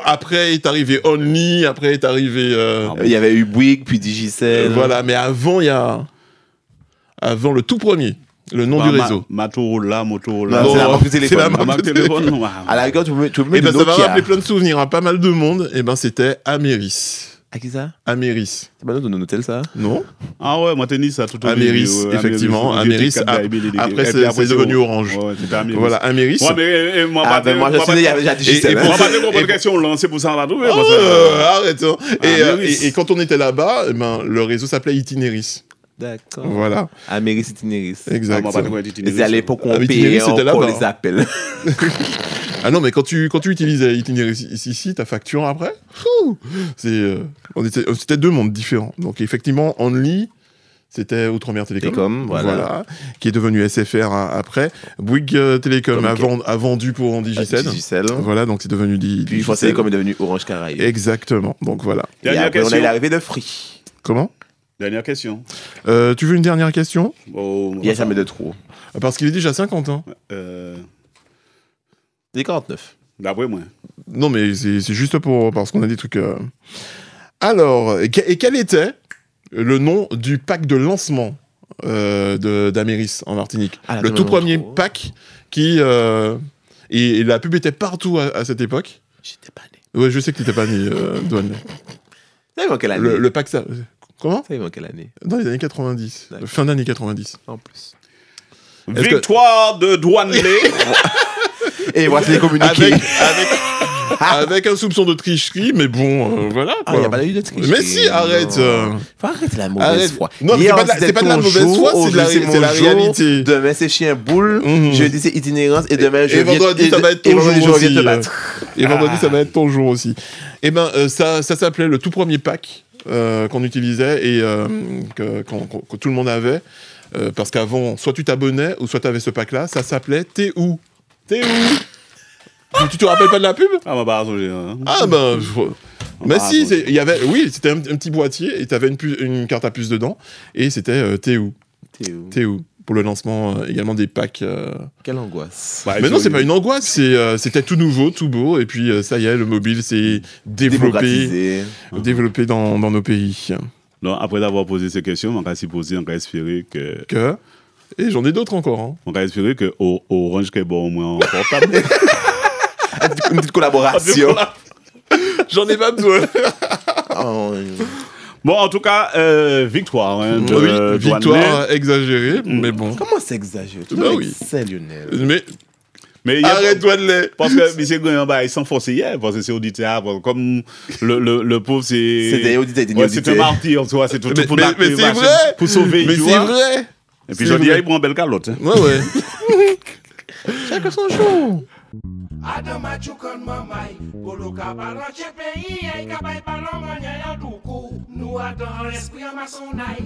[SPEAKER 1] après est arrivé Only, après est arrivé...
[SPEAKER 4] Il y avait eu Bouygues, puis Digicel.
[SPEAKER 1] Voilà, mais avant, avant le tout premier. Le nom du réseau.
[SPEAKER 3] Motorola.
[SPEAKER 4] C'est la marque de téléphone.
[SPEAKER 1] C'est la marque de téléphone.
[SPEAKER 4] À la rigueur, tu peux mettre
[SPEAKER 1] ça m'a rappelé plein de souvenirs à pas mal de monde. C'était Améris.
[SPEAKER 4] À qui ça?
[SPEAKER 1] Améris.
[SPEAKER 4] C'est pas notre hôtel, ça?
[SPEAKER 1] Non.
[SPEAKER 3] Ah ouais, moi tennis ça tout au
[SPEAKER 1] Améris, effectivement. Améris, après c'est devenu Orange.
[SPEAKER 3] Ouais, c'était Améris.
[SPEAKER 1] Voilà, Améris.
[SPEAKER 3] Ouais, mais moi,
[SPEAKER 4] je suis né, il y a Digicel.
[SPEAKER 3] Moi, pas de bonne question, lancée pour ça, on va trouver.
[SPEAKER 1] Arrête. Et quand on était là-bas, le réseau s'appelait Itinéris.
[SPEAKER 4] D'accord.
[SPEAKER 1] Voilà.
[SPEAKER 4] Améris Itinéris.
[SPEAKER 1] Exact.
[SPEAKER 4] C'est à l'époque où on payait pour les appels.
[SPEAKER 1] Ah non, mais quand tu utilisais Itinéris ici, ta facture après, c'était deux mondes différents. Donc effectivement, Only, c'était Outre-mer Télécom, voilà, qui est devenu SFR après. Bouygues Télécom a vendu pour Digicel. Voilà, donc c'est devenu Digicel.
[SPEAKER 4] Puis France Télécom est devenu Orange Caraïbes.
[SPEAKER 1] Exactement, donc voilà.
[SPEAKER 4] Et après, on a eu l'arrivée de Free.
[SPEAKER 1] Comment?
[SPEAKER 3] Dernière question.
[SPEAKER 1] Tu veux une dernière question?
[SPEAKER 4] Il n'y a jamais de trop.
[SPEAKER 1] Parce qu'il est déjà 50 ans.
[SPEAKER 4] Il est 49.
[SPEAKER 3] D'après moi.
[SPEAKER 1] Non, mais c'est juste parce qu'on a des trucs... Alors, et quel était le nom du pack de lancement d'Améris en Martinique? Le tout premier pack qui... et la pub était partout à cette époque.
[SPEAKER 4] J'étais pas né.
[SPEAKER 1] Ouais, je sais que t'étais pas né, Douane.
[SPEAKER 4] Ça y va quelle année?
[SPEAKER 1] Le pack ça... Comment?
[SPEAKER 4] Ça y va quelle année?
[SPEAKER 1] Dans les années 90. Fin d'année 90.
[SPEAKER 4] En plus.
[SPEAKER 3] Victoire de Douane.
[SPEAKER 4] Et voici les communiqués.
[SPEAKER 1] Avec un soupçon de tricherie, mais bon, voilà.
[SPEAKER 4] Ah, il n'y a pas eu de tricherie.
[SPEAKER 1] Mais si, arrête.
[SPEAKER 4] Faut arrêter la mauvaise foi.
[SPEAKER 1] Non, c'est pas de la mauvaise foi, c'est la réalité.
[SPEAKER 4] Demain, c'est chien boule. Jeudi, c'est itinérance. Et demain, je viens.
[SPEAKER 1] Et vendredi, ça va être ton jour aussi. Et vendredi, ça va être ton jour aussi. Eh ben, ça s'appelait le tout premier pack qu'on utilisait et que tout le monde avait. Parce qu'avant, soit tu t'abonnais, ou soit tu avais ce pack-là. Ça s'appelait T'es où? T'es où? Tu te rappelles pas de la pub?
[SPEAKER 3] Ah, bah,
[SPEAKER 1] mais si, il y avait, oui, c'était un petit boîtier et tu avais une carte à puce dedans et c'était T'es où? T'es où? Pour le lancement également des packs.
[SPEAKER 4] Quelle angoisse.
[SPEAKER 1] Mais non, c'est pas une angoisse, c'était tout nouveau, tout beau et puis ça y est, le mobile s'est développé dans nos pays.
[SPEAKER 3] Non, après avoir posé ces questions, on va s'y poser, on va espérer que...
[SPEAKER 1] Et j'en ai d'autres encore. Hein.
[SPEAKER 3] On va espérer que Orange est bon au moins en portable.
[SPEAKER 4] Une petite collaboration.
[SPEAKER 1] J'en ai pas besoin.
[SPEAKER 3] Bon, en tout cas, victoire. Hein,
[SPEAKER 1] oui, victoire exagérée, mais bon.
[SPEAKER 4] Comment c'est exagéré?
[SPEAKER 1] Oui.
[SPEAKER 4] C'est Lionel.
[SPEAKER 3] Mais
[SPEAKER 1] arrête-toi de lait.
[SPEAKER 3] Parce que M. Goyen, il s'en forçait hier, parce que c'est auditeur. Comme le pauvre, c'est.
[SPEAKER 4] C'était auditeur.
[SPEAKER 3] C'est un martyr, tu vois. C'est tout pour
[SPEAKER 1] mais c'est vrai.
[SPEAKER 3] Pour sauver.
[SPEAKER 1] Mais c'est vrai.
[SPEAKER 3] Et puis je dis, il prend un bel calotte. Hein.
[SPEAKER 1] Ouais.
[SPEAKER 4] Chacun son jour.
[SPEAKER 7] Adam a choukan mamay, polo ka balanche pays, ay kabay balon manyan tout coup. Nous attendons l'esprit en maçonnaille.